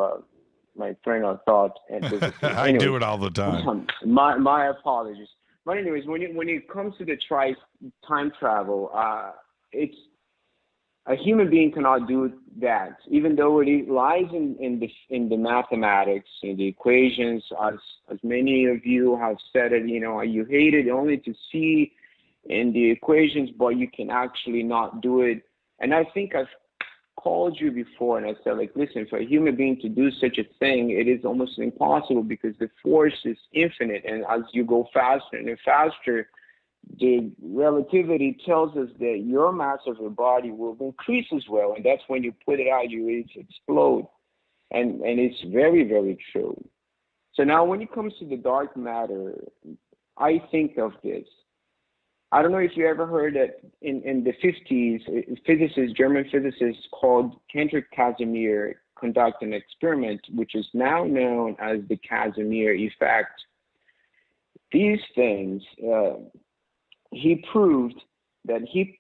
my train of thought. And I do it all the time. My apologies. But anyways, when it comes to the time travel, it's a human being cannot do that, even though it lies in the mathematics, in the equations. As many of you have said it, you know, you hate it only to see in the equations, but you can actually not do it. And I think I've called you before, and I said, like, listen, for a human being to do such a thing, it is almost impossible, because the force is infinite, and as you go faster and faster, the relativity tells us that your mass of your body will increase as well, and that's when you put it out, you explode, and it's very, very true. So now, when it comes to the dark matter, I think of this. I don't know if you ever heard that in the 50s, German physicists called Hendrik Casimir conduct an experiment, which is now known as the Casimir effect. These things, he proved that he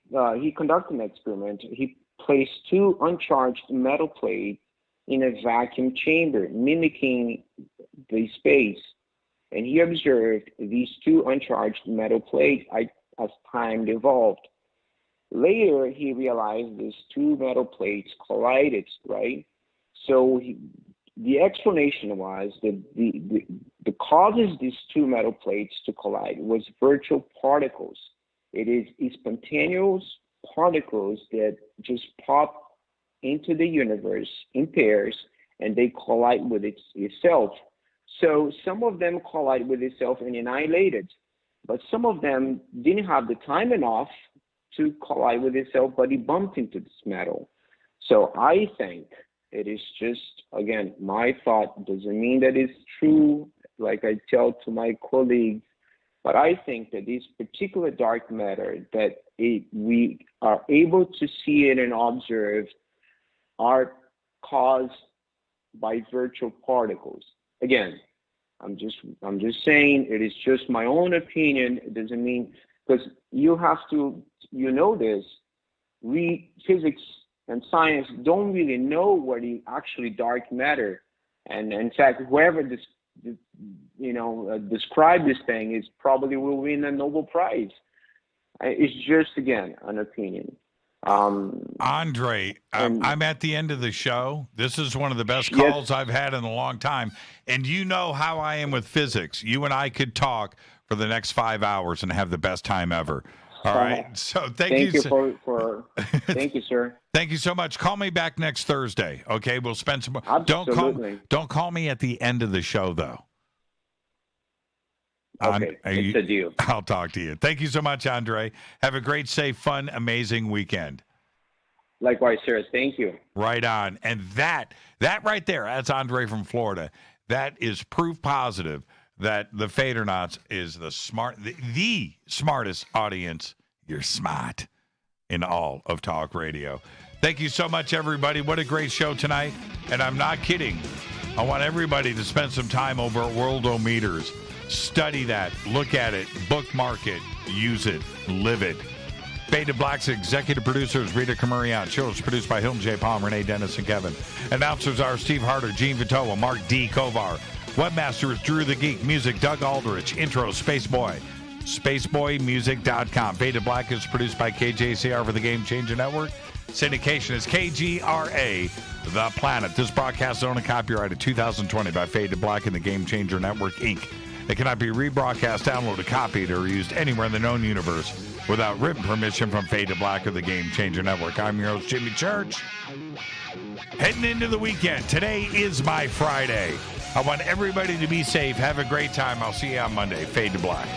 conducted an experiment. He placed two uncharged metal plates in a vacuum chamber, mimicking the space. And he observed these two uncharged metal plates as time evolved. Later, he realized these two metal plates collided, right? So the explanation was that the causes these two metal plates to collide was virtual particles. It is spontaneous particles that just pop into the universe in pairs, and they collide with itself. So some of them collide with itself and annihilate it, but some of them didn't have the time enough to collide with itself, but it bumped into this metal. So I think it is just, again, my thought. Doesn't mean that it's true, like I tell to my colleagues, but I think that this particular dark matter that we are able to see it and observe are caused by virtual particles. Again, I'm just saying, it is just my own opinion. It doesn't mean, because you have to, you know this, physics and science don't really know what is actually dark matter. And in fact, whoever described this thing is probably will win a Nobel Prize. It's just, again, an opinion. Andre, I'm at the end of the show. This is one of the best calls I've had in a long time. And you know how I am with physics. You and I could talk for the next 5 hours and have the best time ever. All right. So thank you for thank you, sir. Thank you so much. Call me back next Thursday. Okay, we'll spend some more. Absolutely. Don't call me at the end of the show, though. Okay, it's a deal. I'll talk to you. Thank you so much, Andre. Have a great, safe, fun, amazing weekend. Likewise, sir. Thank you. Right on. And that right there, that's Andre from Florida. That is proof positive that the Fadernauts is the smartest audience. You're smart in all of talk radio. Thank you so much, everybody. What a great show tonight. And I'm not kidding. I want everybody to spend some time over at Worldometers. Study that, look at it, bookmark it, use it, live it. Fade to Black's executive producer is Rita Camurian. Show is produced by Hilton J. Palm, Renee Dennis, and Kevin. Announcers are Steve Harder, Gene Vitoa, Mark D. Kovar. Webmaster is Drew the Geek. Music, Doug Aldrich. Intro, Spaceboy. SpaceboyMusic.com. Fade to Black is produced by KJCR for the Game Changer Network. Syndication is KGRA, The Planet. This broadcast is owned and copyrighted 2020 by Fade to Black and the Game Changer Network, Inc. It cannot be rebroadcast, downloaded, copied, or used anywhere in the known universe without written permission from Fade to Black or the Game Changer Network. I'm your host, Jimmy Church. Heading into the weekend. Today is my Friday. I want everybody to be safe. Have a great time. I'll see you on Monday. Fade to Black.